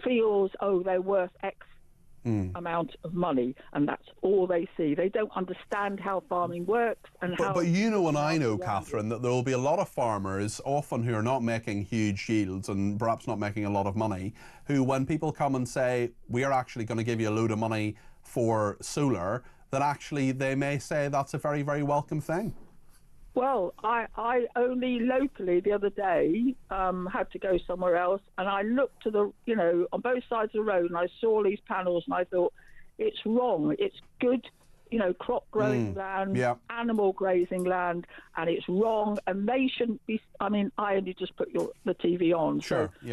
fields, they're worth X amount of money, and that's all they see. They don't understand how farming works and how... But and I know, Catherine, that there will be a lot of farmers, often who are not making huge yields and perhaps not making a lot of money, who, when people come and say, we are actually going to give you a load of money for solar, that actually they may say that's a very, very welcome thing. Well, I only locally the other day had to go somewhere else, and I looked to on both sides of the road, and I saw these panels, and I thought, it's wrong. It's good, crop growing land, animal grazing land, and it's wrong, and they shouldn't be. I mean, I only just put the TV on. Sure. So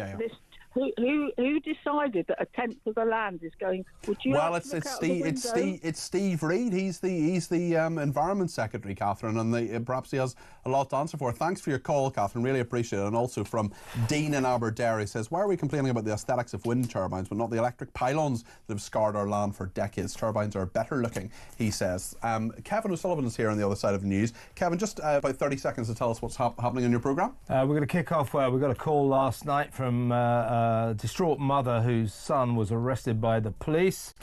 Who decided that a tenth of the land is going? Would you? Well, it's Steve Reid. He's the Environment Secretary, Catherine, and perhaps he has a lot to answer for. Thanks for your call, Catherine. Really appreciate it. And also from Dean in Aberdare, says, why are we complaining about the aesthetics of wind turbines, but not the electric pylons that have scarred our land for decades? Turbines are better looking, he says. Kevin O'Sullivan is here on the other side of the news. Kevin, just about 30 seconds to tell us what's happening in your programme. We're going to kick off. We got a call last night from a distraught mother whose son was arrested by the police.